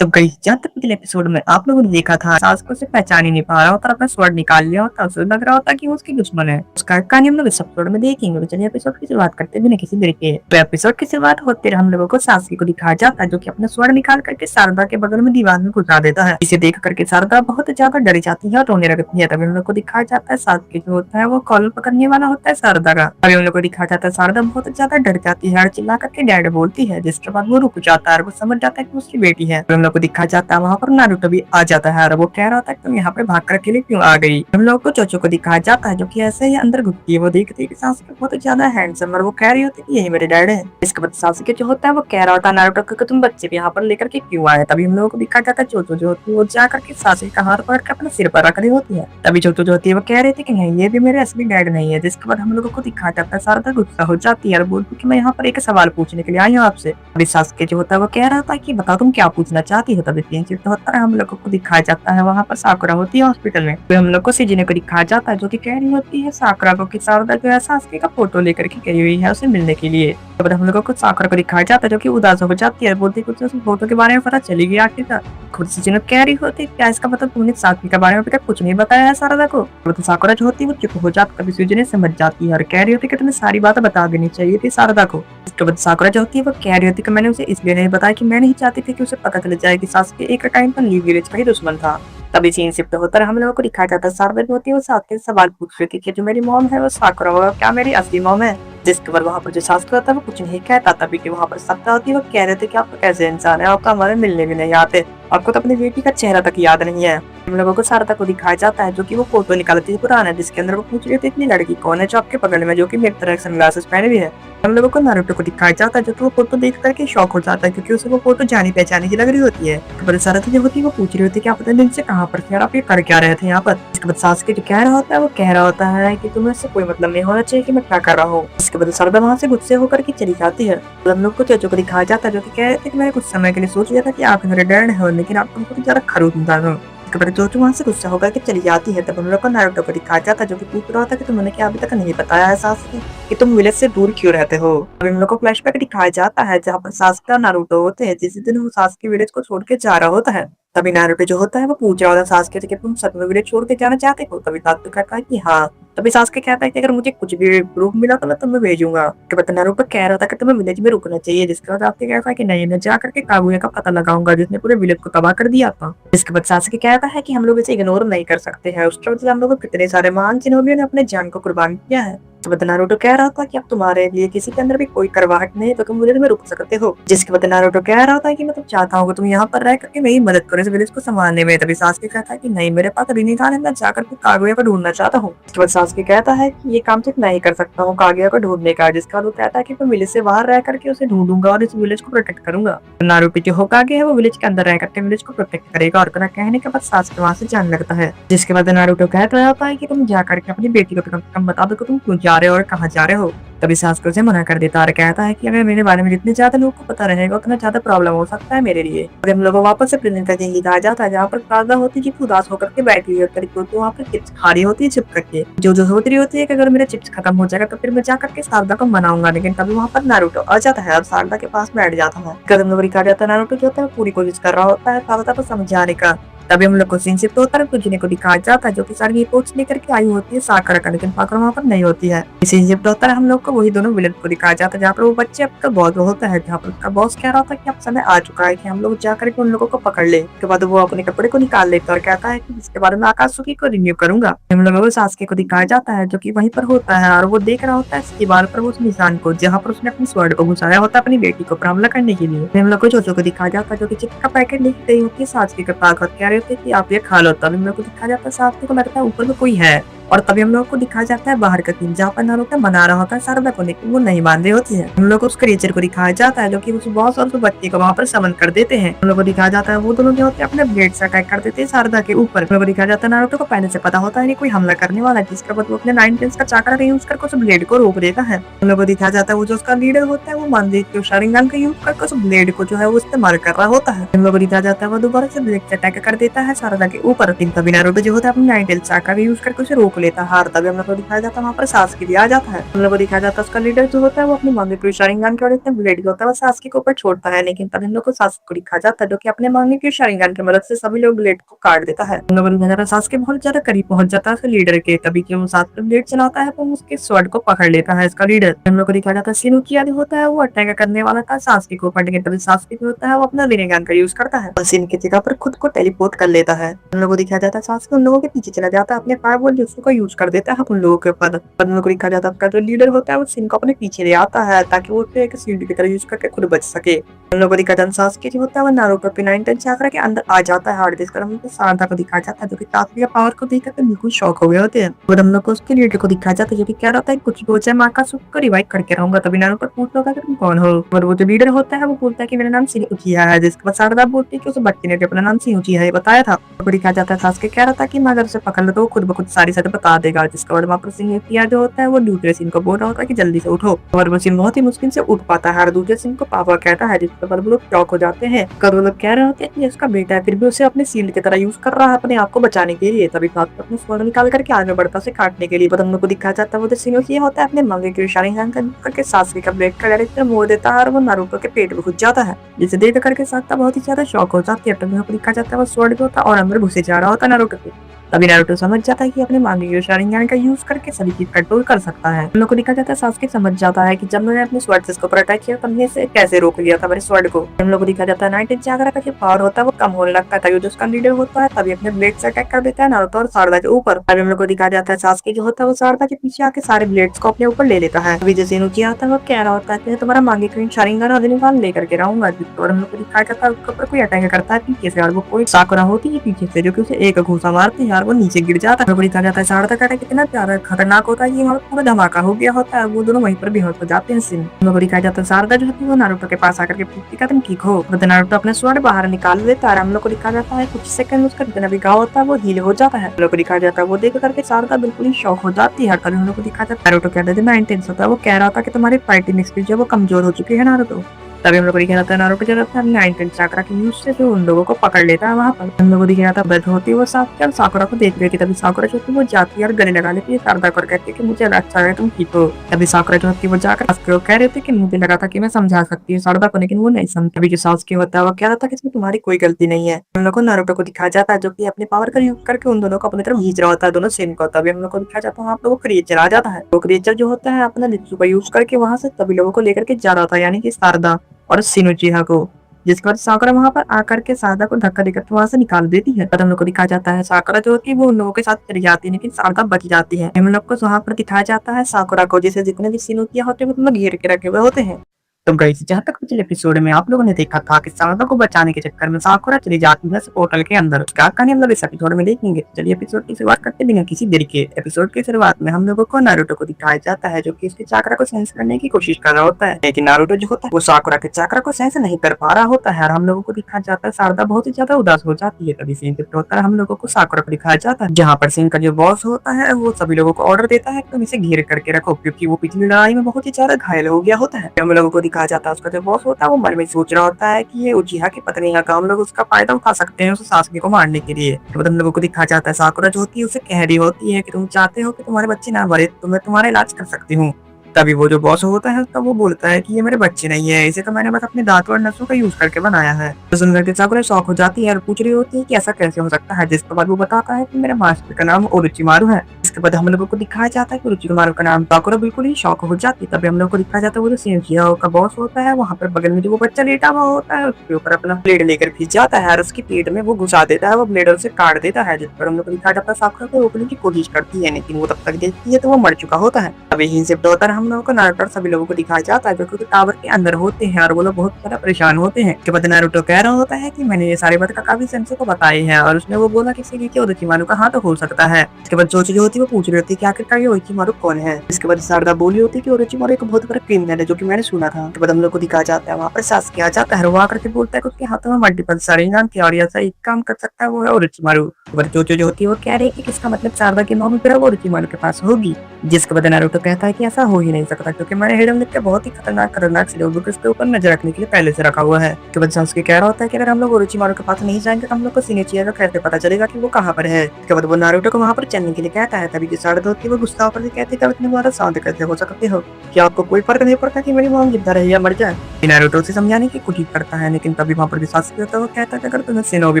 तो गई जहाँ तक पिछले एपिसोड में आप लोगों ने देखा था सास को उसे पहचान ही नहीं पा रहा होता, अपना स्वर्ण निकाल लिया होता, उसे लग रहा होता कि वो उसकी दुश्मन है। उसका कहानी हम लोग इस एपिसोड में देखेंगे। तो चलिए एपिसोड की शुरुआत करते बिना किसी देरी के। तो एपिसोड की शुरुआत होते हम लोगों को सासकी को दिखाया जाता है जो कि अपना स्वर्ण निकाल करके शारदा के बगल में दीवार में घुसा देता है। इसे देख करके शारदा बहुत ज्यादा डर जाती है और रोने लगती है। तभी हम लोग को दिखाया जाता है सासकी जो होता है वो कॉल पकड़ने वाला होता है शारदा का। अभी हम लोग को दिखाया जाता है शारदा बहुत ज्यादा डर जाती है और चिल्ला करके डैड बोलती है, जिसके बाद वो रुक जाता है और वो समझ जाता है कि उसकी बेटी है। हम लोग को दिखाया जाता है वहाँ पर नारुतो भी आ जाता है और वो कह रहा था कि तुम यहाँ पे भाग कर अकेले क्यों आ गई। हम लोग को जोजो को दिखाया जाता है जो कि ऐसे ही अंदर घुसती है। वो देखती है कि सासुके बहुत ज्यादा हैंडसम और वो कह रही होती है यही मेरे डैड है। इसके बाद सासुके जो होता है वो कह रहा होता है नारुतो को तुम बच्चे भी यहाँ पर लेकर के क्यों आए। तभी हम लोगों को दिखाया जाता है जोजो जो होती है वो जा करके सासुके का हाथ पकड़ के अपने सिर पर रख रही होती है। तभी जोजो जो होती है वो कह रही थी कि नहीं ये भी मेरे असली डैड नहीं है। जिसके बाद हम लोगों को दिखाया जाता है शारदा गुस्सा हो जाती है और बोलती है कि मैं यहाँ पर एक सवाल पूछने के लिए आई हूँ आपसे। अभी सासुके जो होता है वो कह रहा था कि बताओ तुम क्या पूछना चाहती हो। तभी सीन शिफ्ट होता है, हम लोगों को दिखाया जाता है वहाँ पर साकुरा होती है हॉस्पिटल में। तो हम लोग को सिजिने को दिखाया जाता है जो कि कह रही होती है साकुरा को कि शारदा जो है सासुके का फोटो लेकर के गई हुई है उसे मिलने के लिए। तो हम लोगों को साकुरा को दिखाया जाता है जो कि उदास हो जाती है, बोलती कुछ उस फोटो के बारे में पता चली गई आखिरकार। खुद सिजिने कह रही होती क्या इसका मतलब तुमने सासुके के बारे में अभी तक कुछ नहीं बताया है शारदा को। तो साकुरा जो होती है वो चुप हो जाती, कभी सिजिने समझ जाती है और कह रही होती कि तुम्हें सारी बात बता देनी चाहिए थी शारदा को। इसके बाद साकुरा जो होती है वो कह रही होती कि मैंने उसे इसलिए नहीं बताया कि मैं नहीं चाहती थी कि उसे पता चल जाए कि सासुके एक टाइम पर लीव विलेज का ही दुश्मन था। तभी सीन शिफ्ट होता है, हम लोगों को दिखाया जाता है शारदा जो होती है वो सासुके से सवाल पूछ रही थी कि जो मेरी मॉम है वो साकुरा होगा, क्या मेरी असली मॉम है। जिसके बाद वहाँ पर जो सासुके होता है वो कुछ नहीं कहता, तभी कि वहाँ पर सत्ता होती है, वो कह रहे थे कि आप कैसे इंसान है, आप तो हमारे मिलने भी नहीं आते, आपको तो अपनी बेटी का चेहरा तक याद नहीं है। हम लोगों को सारदा को दिखाया जाता है जो कि वो फोटो निकालती है पुराना, जिसके अंदर वो पूछ रही थी इतनी लड़की कौन है जो आपके बगल में, जो कि मेरी तरह सनग्लासेस पहने हुई है। हम लोगों को नारुतो को दिखाया जाता है जो कि वो फोटो देख करके शॉक हो जाता है, क्योंकि उसे वो फोटो जानी पहचानी की लग रही होती है। इसके बाद सारदा जो होती है वो पूछ रही होती है कि आप इतने दिन से कहाँ पर थे और आप ये कर क्या रहे थे यहाँ पर। इसके बाद सासुके जो कह रहा होता है वो कह रहा होता है कि तुम्हें इससे कोई मतलब नहीं होना चाहिए कि मैं क्या कर रहा हूँ। इसके बाद सारदा वहाँ से गुस्से होकर के चली जाती है। हम लोग को चोचो को दिखाया जाता है जो कि कह रहे थे कि मैंने कुछ समय के लिए सोच लिया था कि आप मेरे डैड हो, लेकिन आप तुमको ज्यादा खरूद इंसान हो। इसके बाद चोचो वहाँ से गुस्सा होकर के चली जाती है। तब हम लोग को नारुतो को दिखाया जाता है जो कि पूछ रहा होता है कि तुमने क्या अभी तक नहीं बताया है सासुके कि तुम विलेज से दूर क्यों रहते हो। अभी हम लोग को फ्लैशबैक दिखाया जाता है जहाँ पर सासुके और नारुतो होते हैं, जिस दिन वो सासुके विलेज को छोड़ के जा रहा होता है। तभी नारुतो जो होता है वो पूछ रहा होता है सासुके से कि तुम सच में विलेज छोड़ के जाना चाहते हो। तभी सासुके कहता है कि हाँ। तभी सासुके कहता है कि अगर मुझे कुछ भी प्रूफ मिला तो मैं तुम्हें भेजूंगा। तो बता नारुतो कह रहा था कि तुम्हें विलेज में रुकना चाहिए, जिसके बाद सासुके कहता है कि नहीं, मैं जा करके कागुया का पता लगाऊंगा जिसने पूरे विलेज को तबाह कर दिया था। इसके बाद सासुके कहता है कि हम लोग इसे इग्नोर नहीं कर सकते हैं, उस वक्त हम लोग को कितने सारे महान जिन्होंने अपने जान को कुर्बान किया है। तो बाद नारुतो कह रहा था कि अब तुम्हारे लिए किसी के अंदर भी कोई करवाहट नहीं है तो तुम विलेज में रुक सकते हो। जिसके बाद नारुतो कह रहा था कि मैं तो चाहता हूँ कि तुम यहाँ पर रह करके मेरी मदद करो इस विलेज को संभालने में। तभी सासुके कहता है कि नहीं, मेरे पास रिनिगान है, मैं जाकर के कागुया को ढूंढना चाहता हूँ। उसके बाद सासुके कहता है कि ये काम सिर्फ मैं ही कर सकता हूँ कागुया को ढूंढने का। जिसका वो कहता है कि मैं विलेज से बाहर रह करके उसे ढूंढूंगा और इस विलेज को प्रोटेक्ट करूंगा। नारुतो जो होकागे है वो विलेज के अंदर रह करके विलेज को प्रोटेक्ट करेगा। और बिना कहने के बाद सासुके वहाँ से जाने लगता है। जिसके बाद नारुतो कहता होता है कि तुम जा करके अपनी बेटी को कम से कम बता दो कि तुम क्यों जा रहे हो और कहाँ जा रहे हो। तभी सासुके उसे मना कर देता और कहता है कि अगर मेरे बारे में जितने ज्यादा लोगों को पता रहेगा उतना ज्यादा प्रॉब्लम हो सकता है मेरे लिए। और हम लोग वापस से प्रेजेंट का जंगली आ जाता है जहाँ पर सारदा होती है जो उदास होकर के बैठी हुई होती है, तो वहाँ पर चिप्स खा रही होती है छुप करके, जो सोच रही होती है कि अगर मेरा चिप्स खत्म हो जाएगा तो फिर मैं जा करके सारदा को मनाऊंगा। लेकिन तभी वहाँ पर नारुतो आ जाता है और सारदा के पास बैठ जाता है। कदम लोग दिखा जाता है नारुतो जो होता है पूरी कोशिश कर रहा होता है सारदा को समझाने का। तभी हम लोग को सीन शिफ्ट होता है तो जिन्हें को दिखाया जाता है जो कि सारी रिपोर्ट्स लेकर के आई होती है साकरा का, लेकिन साकरा वहाँ पर नहीं होती है। सीन शिफ्ट होता है हम लोग को वही दोनों विलेन को दिखाया जाता है जहाँ पर वो बच्चे आपका बॉस होता है, जहाँ पर उसका बॉस कह रहा था कि अब समय आ चुका है कि हम लोग जाकर के उन लोगों को पकड़ ले। उसके बाद वो अपने कपड़े को निकाल लेता है और कहता है कि इसके बारे में आकाशुकी को रिन्यू करूंगा। हम लोगों को सासुके को दिखाया जाता है जो कि वहीं पर होता है और वो देख रहा होता है इस दीवार पर उस निशान को जहाँ पर उसने अपनी स्वर्ण को घुसाया होता है अपनी बेटी को हमला करने के लिए। हम लोग को चोचो को दिखाया जाता है जो कि चिप्स का पैकेट लेके गई होती है सासुके के पास और कह रहे होते कि आप ये खा लो। तभी हम लोग को दिखाया जाता है सासुके को लगता है ऊपर में कोई है और तभी हम लोग को दिखाया जाता है बाहर का सीन जहाँ पर नारुतो मना रहा होता है सारदा को, लेकिन वो नहीं मान रही होती है। हम लोग को उस क्रिएचर को दिखाया जाता है जो कि उस बॉस और उस बच्चे को वहाँ पर समन कर देते हैं। हम लोग को दिखाया जाता है वो दोनों जो होते हैं अपने ब्लेड से अटैक कर देते हैं सारदा के ऊपर। हम लोग को दिखाया जाता है नारुतो को पहले से पता होता है कोई हमला करने वाला है, जिसके बाद वो अपने 9 पेंस का चाकरा का यूज करके उस ब्लेड को रोक देता है। हम लोग को दिखाया जाता है वो जो उसका लीडर होता है वो मंदिर शारिंगन का यूज करके उस ब्लेड को जो है वो इस्तेमाल कर रहा होता है। हम लोग को दिखाया जाता है वो दोबारा से ब्लेड से अटैक कर देता है सारदा के ऊपर। तभी नारुतो जो होता है अपने 9 पेंस चाकरा का यूज करके उसे रोक लेता है। तभी हम लोग को दिखाया जाता है वहाँ पर सासुके भी आ जाता है। हम लोग को दिखाया जाता है उसका लीडर जो होता है वो अपनी मांगे शारिंगन की वजह से ब्लेड होता है वो सासुके के ऊपर छोड़ता है, लेकिन तभी हम लोग को सासुके को दिखाया जाता है जो कि अपने मांगे की शारिंगन की मदद से सभी लोग ब्लेड को काट देता है। हम लोग को दिखाया जाता है सासुके बहुत ज्यादा करीब पहुंच जाता है लीडर के, तभी कि वो सासुके ब्लेड चलाता है तो उसके स्वord को पकड़ लेता है इसका लीडर। हम लोग को दिखाया जाता है शिन उचिया जो होता है वो अटैक करने वाला था सासुके को ऊपर, लेकिन तभी सासुके जो होता है वो अपना रिनिगन का यूज करता है और शिन की जगह पर खुद को टेलीपोर्ट कर लेता है। हम लोग को दिखाया जाता है सासुके उन लोगों के पीछे चला जाता है अपने फायरबॉल jutsu का यूज कर देता है उन लोगों के ऊपर। को दिखाया जाता है जो लीडर होता है वो शिन को अपने पीछे ले आता है ताकि वो एक शील्ड की तरह यूज करके खुद बच सके। हम लोग को दिखाया जाता है सासुके जो होता है वो नारुतो पे 9 टेंस चाकरा के अंदर आ जाता है हार्ड डिस्क। हम सारदा को दिखाया जाता है जो कि सासुके के पावर को देख करके बिल्कुल शॉक हो गए होते हैं। और हम लोग को उसके लीडर को दिखाया जाता है जो कि कह रहा था कुछ हो जाए मैं आकाशुकी को रिवाइव करके रहूंगा। तभी नारुतो पूछ रहा था कि तुम कौन हो, और वो जो लीडर होता है वो बोलता है कि मेरा नाम शिन उचिया है, जिसके बाद सारदा बोलती है कि उस बच्चे ने अपना नाम शिन उचिया है बताया था। तो दिखाया जाता है सासुके कह रहा था कि मैं अगर उसे पकड़ लो तो खुद ब खुद सारी सच बता देगा। जिसके बाद वहाँ पर शिन उचिया जो होता है वो दूसरे शिन को बोल रहा होता है कि जल्दी से उठो, और वो शिन बहुत ही मुश्किल से उठ पाता है और दूसरे शिन को पापा कहता है, जिसके बाद वो लोग शॉक हो जाते हैं। कर वो लोग कह रहे होते हैं कि इसका बेटा है फिर भी उसे अपने शील्ड की तरह यूज कर रहा है अपने आप को बचाने के लिए। तभी सासुके अपने स्वर्ण निकाल करके आगे बढ़ता उसे काटने के लिए। पर हम लोग को दिखाया जाता है वो जो शिन उचिया होता है अपने मांगे की शारिंगन करके सासुके का ब्लेड का डायरेक्टर मोड़ देता है और वो नारुतो के पेट में घुस जाता है, जिसे देख करके सासुके बहुत ही ज्यादा शॉक हो जाती है। तो दिखाया जाता है वो स्वर्ण होता है और अंदर घुसे जा रहा होता है नारुतो के। तभी नारुतो समझ जाता है कि अपने मांगे हुए शारिंगान का यूज करके सभी चीज कंट्रोल कर सकता है। हम लोग को देखा जाता है सासुके समझ जाता है कि जब मैंने अपने स्वॉर्ड से इसको ऊपर अटैक किया, तब से कैसे रोक लिया था मेरे स्वॉर्ड को। हम लोग को देखा जाता है नाइट जागरा का जो पावर होता है वो कम होने लगता है, तभी जो उसका लीडर होता है तभी अपने ब्लेड से अटैक कर देता है नारुतो और शारदा के ऊपर। तभी हम लोग को दिखाया जाता है सासुके जो होता है वो शारदा के पीछे आके सारे ब्लेड्स को अपने ऊपर ले लेता है। अभी जैसे इनुची आता है वो कह रहा होता है तुम्हारा मांगे क्वीन शारिंगान अभी निकाल लेकर के रहूंगा, और हम लोग को दिखाया जाता है उसके ऊपर कोई अटैक करता है पीछे से, और वो कोई साकुरा होती है पीछे से जो कि उसे एक घूसा मारते हैं और वो नीचे गिर जाता है। दिखाया जाता है शारदा का अटैक कितना प्यारा खतरनाक होता है, ये वहाँ पूरा धमाका हो गया होता है, वो दोनों वहीं पर बेहोश हो जाते हैं। सीन हम लोग को दिखाया जाता है शारदा जो है वो नारुतो के पास आकर के पूछती है तुम ठीक हो, तो नारुतो अपने स्वॉर्ड बाहर निकाल लेता है। हम लोग को दिखाया जाता है कुछ सेकंड उसका जितना भी घाव होता है वो हील हो जाता है। हम लोग को दिखाया जाता है वो देख करके शारदा बिल्कुल ही शॉक हो जाती है। हम लोग को दिखाया जाता है नारुतो कहता है मैं इंटेंस होता है, वो कह रहा था कि तुम्हारी फाइटिंग स्किल जो वो कमजोर हो चुकी है नारुतो। तभी हम लोग को दिखाया जाता है नारुतो जो रहता है अपने नाइन चाक्रा के यूज से जो उन लोगों को पकड़ लेता है। वहाँ पर हम लोग को दिखाया जाता है बद होती है वो साथ साकुरा को देख रही थी। तभी साकुरा जो थी वो जाती है और गले लगा लेती है शारदा को, कहती है कि मुझे अच्छा है तुम ठीक हो। तभी साकुरा जो थी वो जाकर कह रहे थे कि मुझे लगा था कि मैं समझा सकती हूँ शारदा को, लेकिन वो नहीं समझ। अभी जो सासुके होता है वो कह रहा था कि इसमें तुम्हारी कोई गलती नहीं है। हम लोग को नारुतो को दिखाया जाता है जो कि अपने पावर का यूज करके उन दोनों को अपनी तरफ खींच रहा होता है, दोनों सेम को। तभी हम लोग को दिखाया जाता है वहाँ पर वो क्रिएचर आ जाता है। वो क्रिएचर जो होता है अपना लिप्सू का यूज करके वहां से सभी लोगों को लेकर के जा रहा था, यानी कि शारदा और सिनुचिहा को, जिसके बाद साकुरा वहां पर आकर के शारदा को धक्का देकर वहां से निकाल देती है। हम लोग को दिखाया जाता है साकुरा जो होती है वो उन लोगों के साथ चली जाती है, लेकिन शारदा बच जाती है। हम लोग को वहां पर दिखाया जाता है साकुरा को जिसे जितने भी सिनुचिया होते हैं वो घेर के रखे हुए होते हैं। तो गाइस जहाँ तक पिछले एपिसोड में आप लोगों ने देखा था कि शारदा को बचाने के चक्कर में साकुरा चली जाती है पोर्टल के अंदर, क्या कहानी हम लोग इस एपिसोड में देखेंगे। चलिए एपिसोड की शुरुआत करते बिना किसी देरी के। एपिसोड की शुरुआत में हम लोगों को नारुतो को दिखाया जाता है जो कि इसके चाक्रा को सेंस करने की कोशिश कर रहा होता है, लेकिन नारुतो जो होता है वो साकुरा के चाक्रा को सेंस नहीं कर पा रहा होता है। और हम लोगों को दिखाया जाता है शारदा बहुत ही ज्यादा उदास हो जाती है। तभी सीन शिफ्ट होता है हम लोगों को साकुरा को दिखाया जाता है जहाँ पर सीन का जो बॉस होता है वो सभी लोगों को ऑर्डर देता है तुम इसे घेर करके रखो, क्योंकि वो पिछली लड़ाई में बहुत ही ज्यादा घायल हो गया होता है। हम लोगों को दिखाया जाता है उसका जो बॉस होता है वो मन में सोच रहा होता है कि ये उचिहा की पत्नी है, हम लोग उसका फायदा उठा सकते हैं उसे सासुके को मारने के लिए। तो हम लोगों को दिखाया जाता है साकुरा जो होती है उसे कह रही होती है कि तुम चाहते हो कि तुम्हारे बच्चे ना मरे तो मैं तुम्हारा इलाज कर सकती हूँ। तभी वो जो बॉस होता है तब वो बोलता है कि ये मेरे बच्चे नहीं है, इसे तो मैंने बस अपने दांतों और नसों का यूज करके बनाया है। तो सुनकर के साकुरा शॉक हो जाती है और पूछ रही होती है कि ऐसा कैसे हो सकता है, जिसके बाद वो बताता है कि मेरे मास्टर का नाम ओरोचिमारू है। इसके बाद हम लोगों को दिखाया जाता है कि ओरोचिमारू का नाम। साकुरा बिल्कुल ही शॉक हो जाती है। तभी हम लोग को दिखाया जाता है वो जो सिनुचिया का बॉस होता है वहाँ पर बगल में जो वो बच्चा लेटा हुआ होता है उसके ऊपर अपना ब्लेड लेकर खींच जाता है और उसकी पेट में वो घुसा देता है, वो ब्लेड उसे काट देता है। जिस पर हम लोग को दिखाया जाता है साकुरा को रोकने की कोशिश करती है, लेकिन वो तब तक देखती है तो वो मर चुका होता है। अभी यहीं से हम लोगों को नारुतो सभी लोगों को दिखाया जाता है जो कि टावर के अंदर होते हैं और वो लोग बहुत ज्यादा परेशान होते हैं। उसके बाद नारुतो कह रहा होता है कि मैंने ये सारी बात काफी सेंसे को बताई है और उसने वो बोला कि सीधी ओरोचिमारू का हाथ हो सकता है। इसके बाद जोची जो होती है वो पूछ रही होती है कि आखिरकार ये ओरोचिमारू कौन है। इसके बाद शारदा बोली होती है कि ओरोचिमारू एक बहुत बड़ा क्रिमिनल है जो कि मैंने सुना था। उसके बाद हम लोग को दिखाया जाता है वहाँ पर सासुके आ जाता है, वो आकर के बोलता है कि उसके हाथों में मल्टीपल शारिंगान थी और ऐसा एक काम कर सकता है वो है ओरोचिमारू। जोची जो होती है वो कह रही है कि इसका मतलब शारदा की मॉम फिर ओरोचिमारू के पास होगी। जिसके बाद नारुतो कहता है कि ऐसा हो ही नहीं सकता क्योंकि मैंने हिडन लिख के बहुत ही खतरनाक लोग उसके ऊपर नजर रखने के लिए पहले से रखा हुआ है। उसके बाद सासुके कह रहा होता है कि अगर हम लोग ओरोचिमारू के पास नहीं जाएंगे तो हम लोग को सिनुचिया का कैसे पता चलेगा कि वो कहाँ पर है। उसके बाद वो नारुतो को वहाँ पर चलने के लिए कहता है। तभी जो शारदा होती है वो गुस्सा होकर कहती है इतने ज्यादा शांत कैसे हो सकते हो, क्या आपको कोई फर्क नहीं पड़ता कि मेरी मॉम जिंदा रहे या मर जाए। नारुतो से समझाने की कोशिश करता है, लेकिन तभी वहाँ पर जो सासुके होता है वो कहता है कि अगर तुम्हें शिनोबी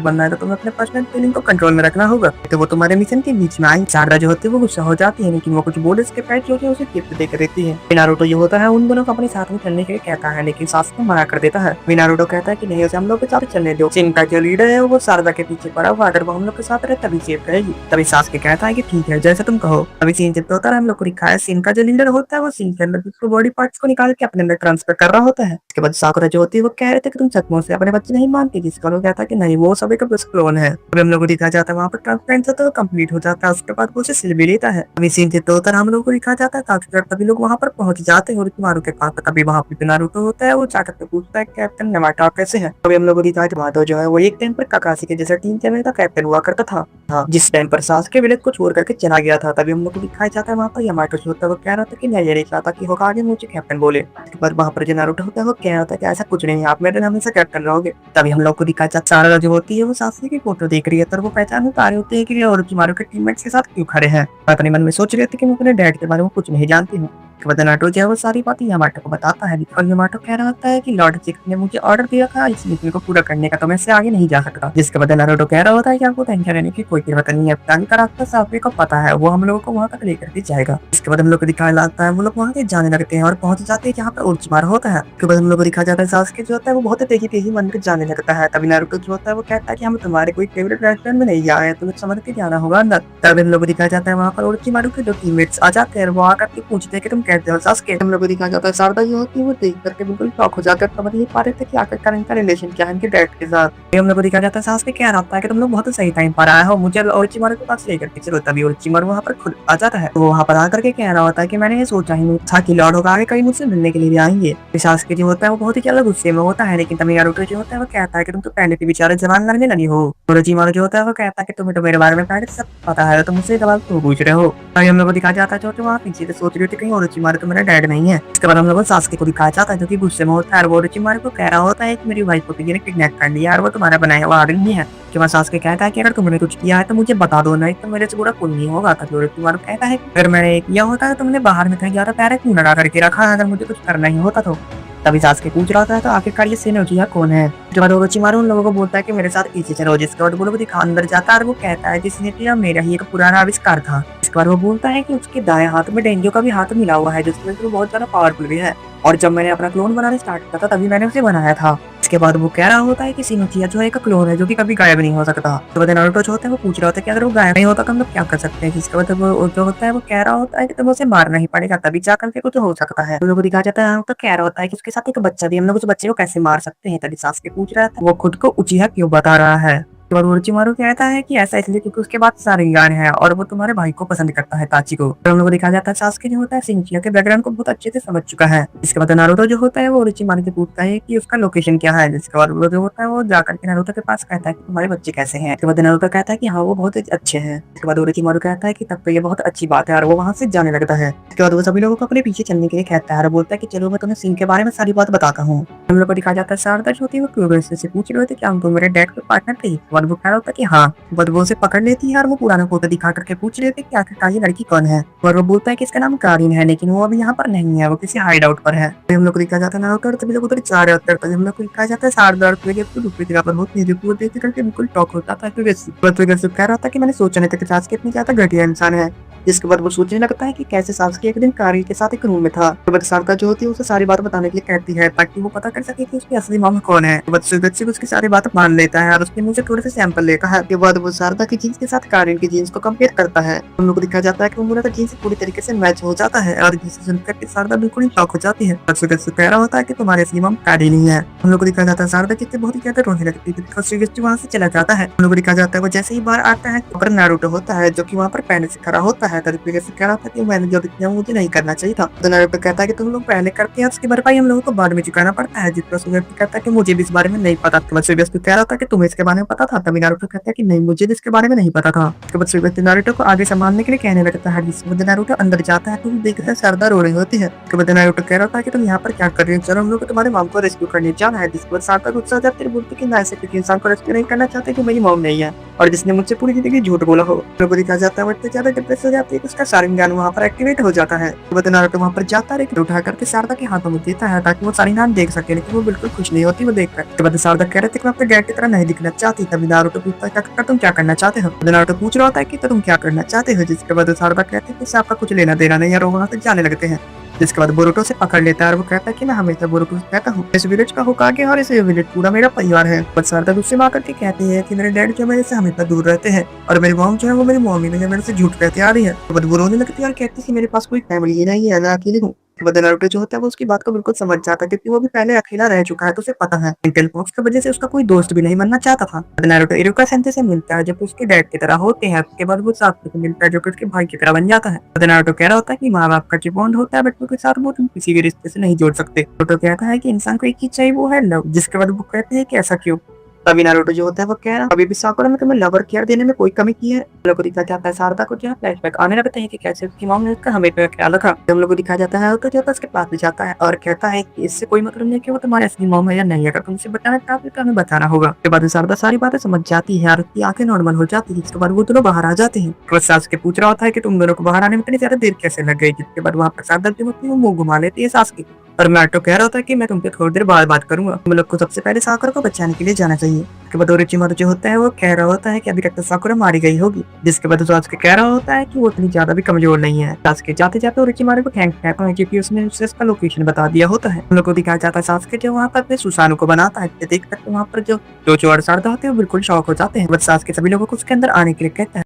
बनना है तो तुम्हें अपने पर्सनल फीलिंग को कंट्रोल में रखना होगा, तो वो तुम्हारे मिशन के बीच में आई। शारदा जो होती है वो गुस्सा हो जाती है, लेकिन वो कुछ बोले इसके पैर जो उसे गिफ्ट देकर देती है। नारुतो ये होता है उन दोनों को अपने साथ में चलने के लिए कहता है, लेकिन सासुके मना कर देता है। नारुतो कहता है कि नहीं उसे हम लोग के साथ चलने दो, जिनका जो लीडर है वो शारदा के पीछे पड़ा हुआ, अगर वो हम लोग के साथ रहे तभी सेफ रहेगी। तभी सासुके कहता है कि ठीक है जैसे तुम कहो। तभी सीन जब होता है हम लोग को दिखाया सीन का जो लीडर होता है वो सीन के अंदर उसको बॉडी पार्ट्स को निकाल के अपने अंदर ट्रांसफर कर रहा होता है। उसके बाद साकुरा जो होती है वो कह रहे थे कि तुम सचमुच से अपने बच्चे नहीं मानती, जिसका वो कहता है कि नहीं वो सभी का बस क्लोन है। अभी हम लोग को दिखाया जाता है वहाँ पर ट्रांसपेरेंस होता है कंप्लीट हो जाता है। उसके बाद वो उसे सिल भी लेता है। अभी सीन जब होता है हम लोग को दिखाया जाता है तभी लोग वहाँ पर पहुंच जाते हैं ओरोचिमारू के पास। तभी वहाँ पे नारुतो होता है वो जाकर के पूछता है कैप्टन नमाटा कैसे है। अभी हम लोग को दिखाया जाता जो है वो एक टाइम पर काकाशी के जैसा टीम चैनल का कैप्टन हुआ करता था, जिस टाइम पर सासुके विलेज को छोड़ करके चला गया था। तभी हम लोग को दिखाया जाता है वहाँ पर यामाटो होता है वो कह रहा था कि मैं ये नहीं चाहता कि होकागे मुझे कैप्टन बोले। उसके बाद वहाँ पर जो नारुतो होता है वो कह रहा था कि ऐसा कुछ नहीं, आप मेरे हमेशा कैप्टन रहोगे। तभी हम लोग को दिखाया जाता है सारा जो होती है वो सासुके की फोटो देख रही है, तो वो पहचान पा रहे होते हैं कि ओरोचिमारू के टीममेट्स के साथ क्यों खड़े हैं। अपने मन में सोच रहे थे कि मैं अपने डैड के बारे में कुछ नहीं जानती हूँ। उसके बाद नारुतो जो है वो सारी बातें यामाटो को बताता है और यामाटो कह रहा होता है कि लॉर्ड सिक्स ने मुझे ऑर्डर दिया था इस मिशन को पूरा करने का, तो मैं इससे आगे नहीं जा सकता। जिसके बाद नारुतो कह रहा होता है कि आपको टेंशन लेने की कोई जरूरत नहीं है, प्लान का रास्ता साफे को पता है, वो हम लोगों को वहां तक लेकर के जाएगा। इसके बाद हम लोग को दिखाया जाता है वो लोग वहां से जाने लगते हैं और पहुंच जाते हैं जहाँ पे उल्चिमार होता है। उसके बाद हम लोग को दिखाया जाता है सासुके जो होता है वो बहुत तेजी तेजी मंदिर जाने लगता है। तभी नारुतो जो होता है वो कहता है कि हम तुम्हारे कोई फेवरेट रेस्टोरेंट में नहीं आए हैं, तुम्हें समझ के जाना होगा अंदर। तभी हम लोग को दिखाया जाता है वहाँ पर उल्चिमारू के दो टीममेट्स आ जाते हैं, वो आकर के पूछते हैं कि तुम कैसे हो सासुके। हम लोग को दिखाया जाता है शारदा जो होती है वो देख करके बिल्कुल शॉक हो जाकर समझ नहीं पा रहे थे कि आखिरकार इनका रिलेशन क्या है इनके डैड के साथ। हम लोग को दिखाया जाता है सासुके कह रहा है कि तुम लोग बहुत सही टाइम पर आए हो, मुझे ओरोचिमारू के पास लेकर के चलो। तभी ओरोचिमारू वहाँ पर खुद आ जाता है, तो वहाँ पर आकर के कह रहा होता है कि मैंने ये सोचा ही नहीं था कि लॉर्ड होगा आगे कहीं मुझसे मिलने के लिए भी आएंगे। सासुके जो होता है वो बहुत ही ज्यादा गुस्से में होता है, लेकिन तभी नारुतो जो होता है वो कहता है कि तुम तो पहले से बेचारे जवान लगने लगी हो। ओरोचिमारू जो होता है वो कहता है कि तुम्हें तो मेरे बारे में पहले से सब पता है, तो मुझसे सवाल क्यों पूछ रहे हो। तभी हम लोग को दिखाया जाता है जो वहाँ पीछे से सोच रहे थे कहीं ओरोचिमारू तो मेरा डैड नहीं है। इसके बाद हम लोग को सासुके को दिखाया जाता है जो कि गुस्से में होता है और वो ओरोचिमारू को कह रहा होता है कि मेरी वाइफ को किसी ने किडनैप कर लिया और वो तुम्हारा बनाया हुआ आदमी है। उसके बाद सासुके कहता है कि अगर तुमने कुछ किया है तो मुझे बता दो, नहीं तो मेरे से बुरा कोई नहीं होगा। तभी ओरोचिमारू कहता है अगर मैंने किया होता है तो तुमने बाहर में कहीं ज्यादा पैर क्यों लगा करके रखा है, अगर मुझे कुछ करना ही होता तो। तभी सासुके पूछ रहा था तो आखिरकार ये सेनोचिया कौन है। उसके बाद ओरोचिमारू उन लोगों को बोलता है कि मेरे साथ पीछे चलो। जिसके बाद वो लोग दिखा अंदर जाता है और वो कहता है कि सेनोचिया मेरा ही एक पुराना आविष्कार था। इसके बाद वो बोलता है कि उसके दाएं हाथ में डेंजो का भी हाथ मिला हुआ है, जिसमें वो बहुत ज्यादा पावरफुल भी है, और जब मैंने अपना क्लोन बनाना स्टार्ट किया था तभी मैंने उसे बनाया था। इसके बाद वो कह रहा होता है कि सेनोचिया जो है एक क्लोन है जो कि कभी गायब नहीं हो सकता। तो बाद नारुतो जो होता है वो पूछ रहा होता है कि अगर वो गायब नहीं होता तो हम लोग क्या कर सकते हैं। जिसके बाद वो जो होता है वो कह रहा होता है कि तुम्हें उसे मारना ही पड़ेगा तभी जाकर के कुछ हो सकता है। तो लोगों को दिखाया जाता है तो कह रहा होता है कि उसके साथ एक बच्चा भी, हम लोग उस बच्चे को कैसे मार सकते हैं। तभी सासुके पूछ रहा था वो खुद को उचिहा क्यों बता रहा है। तो ओरोचिमारू कहता है कि ऐसा इसलिए क्योंकि उसके पास सारे ज्ञान है और वो तुम्हारे भाई को पसंद करता है ताची को। तो हम लोग को दिखाया जाता है सासुके जो होता है सेनोचिया के बैकग्राउंड को बहुत अच्छे से समझ चुका है। इसके बाद नारुतो जो होता है वो ओरोचिमारू से पूछता है कि उसका लोकेशन क्या है। जिसके बाद वो जो होता है वो जाकर के नारुतो के पास कहता है कि तुम्हारे बच्चे कैसे हैं। इसके बाद नारुतो कहता है कि हाँ वो बहुत अच्छे हैं। इसके बाद ओरोचिमारू कहता है कि तब तो ये बहुत अच्छी बात है और वो वहां से जाने लगता है। इसके बाद वो सभी लोगों को अपने पीछे चलने के लिए कहता है और बोलता है कि चलो मैं तुम्हें सिंह के बारे में सारी बात बताता हूँ। हम लोग को दिखाया जाता है शारदा जो होती है वो क्यूरियस से पूछ रहे थे क्या तुम मेरे डैड के पार्टनर थे। बाद वो कह रहा होता है कि हाँ। बाद वो उसे पकड़ लेती है और वो पुराना फोटो दिखा करके पूछ रहे थे कि आखिरकार ये लड़की कौन है। और वो बोलता है कि इसका नाम कारिन है, लेकिन वो अभी यहाँ पर नहीं है, वो किसी हाइड आउट पर है। तो हम लोग को दिखाया जाता है नारुतो और तभी लोग उधर जा रहे होते हैं। हम लोग को दिखाया जाता है शारदा और दूसरी जगह पर होती है वो देख करके बिल्कुल टॉक होता है। कह रहा था कि मैंने सोचा नहीं था कि सासुके इतनी ज्यादा घटिया इंसान है। जिसके बाद वो सोचने लगता है कि कैसे सासुके एक दिन कारिन के साथ एक रूम में था। तो बाद शारदा जो होती है उसे सारी बात बताने के लिए कहती है ताकि वो पता कर सके कि उसकी असली मामा कौन है। तो बच्चे उसकी सारी बात मान लेता है और उसके मुंह से थोड़े से सैंपल लेता है। उसके बाद वो शारदा की जीन्स के साथ कारिन की जीन्स को कंपेयर करता है। हम लोग को दिखाया जाता है कि वो पूरा जीन्स पूरी तरीके से मैच हो जाता है और जिसे सुनकर के शारदा बिल्कुल शॉक हो जाती है। बच्चे कह रहा होता है कि तुम्हारी असली मामा कारिन ही है। हम लोग को दिखाया जाता है शारदा जिससे बहुत ही ज्यादा रोने लगती है, वहाँ से चला जाता है। हम लोग को दिखाया जाता है वो जैसे ही बाहर आता है पर नारुतो होता है जो कि वहाँ पर पहले से खड़ा होता है। तरीके से कह रहा था कि मैंने जो किया मुझे नहीं करना चाहिए था। तो नारुतो कहता है कि तुम लोग पहले करते हैं उसकी भरपाई हम लोगों को बाद में चुकाना पड़ता है। जिस पर व्यक्ति कहता है कि मुझे भी इस बारे में नहीं पता। तो बच्चे व्यक्ति कह रहा था कि तुम्हें इसके बारे में पता था। तभी नारुतो कहता है कि नहीं मुझे इसके बारे में नहीं पता था। उसके बाद व्यक्ति नारुतो को आगे संभालने के लिए कहने लगता है। जिसके बाद नारुतो अंदर जाता है तो देखता है शारदा रो रही होती है। उसके बाद नारुतो कह रहा था कि तुम यहाँ पर क्या कर रहे हो, चलो हम लोग तुम्हारे मॉम को रेस्क्यू करने जाना है। जिसके बाद शारदा गुस्सा हो जाती है, बोलती कि मैं ऐसे किसी इंसान को रेस्क्यू नहीं करना चाहती कि मेरी मॉम नहीं है और जिसने मुझसे पूरी जिंदगी झूठ बोला हो। लोगों दिखा जाता है बढ़ते ज्यादा डिप्रेस हो जाती है, उसका शारिंगान वहाँ पर एक्टिवेट हो जाता है। तो नारुतो वहाँ पर जाता है उठा करके शारदा के हाथों में देता है ताकि वो शारिंगान देख सके, लेकिन वो बिल्कुल खुश नहीं होती वो देखकर। तो बाद शारदा कह रहे थे कि मैं अपने डैड की तरह नहीं दिखना चाहती। तभी नारुतो पूछता है कि तुम क्या करना चाहते हो। नारुतो पूछ रहा होता है कि तुम क्या करना चाहते हो। जिसके बाद शारदा कहते हैं कि आपका कुछ लेना देना नहीं है और वहाँ से जाने लगते हैं। जिसके बाद बोरुतो से पकड़ लेता है और वो कहता है कि मैं हमेशा बोरुतो से कहता हूँ इस विलेज का होकागे और इस विलेज पूरा मेरा परिवार है। बट शारदा गुस्से में आकर के कहती है कि मेरे डैड जो मेरे से हमेशा दूर रहते हैं और मेरी मॉम जो है वो मेरी मॉमी नहीं है, मेरे से झूठ कहते आ रही है। तो वो रोने लगती है और कहती है कि मेरे पास कोई फैमिली ही नहीं है, मैं अकेली हूँ। नारुतो जो होता है वो उसकी बात को बिल्कुल समझ जाता है क्योंकि वो भी पहले अकेला रह चुका है, तो उसे पता है मेंटल बॉक्स की वजह से उसका कोई दोस्त भी नहीं बनना चाहता था। नारुतो इरुका सेंसे से मिलता है जब उसके डैड की तरह होते हैं। उसके बाद वो सासुके से मिलता है जो कि उसके भाई की तरह बन जाता है। नारुतो कह रहा होता है कि माँ बाप का जो बॉन्ड होता है बच्चों के साथ वो तुम किसी भी रिश्ते से नहीं जोड़ सकते। नारुतो कहता है कि इंसान को एक चीज चाहिए वो है लव। जिसके बाद वो कहते हैं कि ऐसा क्यों। तभी नारुतो जो होता है वो कह रहा अभी भी साकुरा ने तुम्हें लवर केयर देने में कोई कमी की है। हम लोग को दिखाया जाता है शारदा को जहाँ फ्लैशबैक आने लगता है कि कैसे उसकी मॉम ने उसका हमेशा ख्याल रखा। हम लोग को दिखाया जाता है तो जो उसके पास भी जाता है और कहता है कि इससे कोई मतलब नहीं कि वो तुम्हारी असली मॉम है या नहीं, अगर तुमसे बताना चाहते तो हमें बताना होगा। उसके बाद शारदा सारी बातें समझ जाती है और उसकी आंखें नॉर्मल हो जाती है। इसके बाद वो दोनों बाहर आ जाते हैं। सास के पूछ रहा होता है कि तुम दोनों को बाहर आने में इतनी ज्यादा देर कैसे लग गई। जिसके बाद वहाँ पर शारदा जो होती है वो मुंह घुमा लेती है सास की और नारुतो कह रहा होता है कि मैं तुमसे थोड़ी देर बाद बात करूंगा, तुम लोग को सबसे पहले साकुरा को बचाने के लिए जाना चाहिए। उसके बाद ओरोचिमारू जो होता है वो कह रहा होता है कि अभी तक तो साकुरा मारी गई होगी। जिसके बाद सासुके कह रहा होता है कि वो इतनी ज्यादा भी कमजोर नहीं है। सासुके जाते जाते ओरोचिमारू को थैंक कहता है क्योंकि उसने उसे इसका लोकेशन बता दिया होता है। हम लोग को दिखाया जाता है सासुके जो वहाँ पर अपने सुसानु को बनाता है। देख कर वहाँ पर जो जोजो और शारदा होते हैं वो बिल्कुल शॉक हो जाते हैं। बट सासुके सभी लोगों को उसके अंदर आने के लिए कहता है।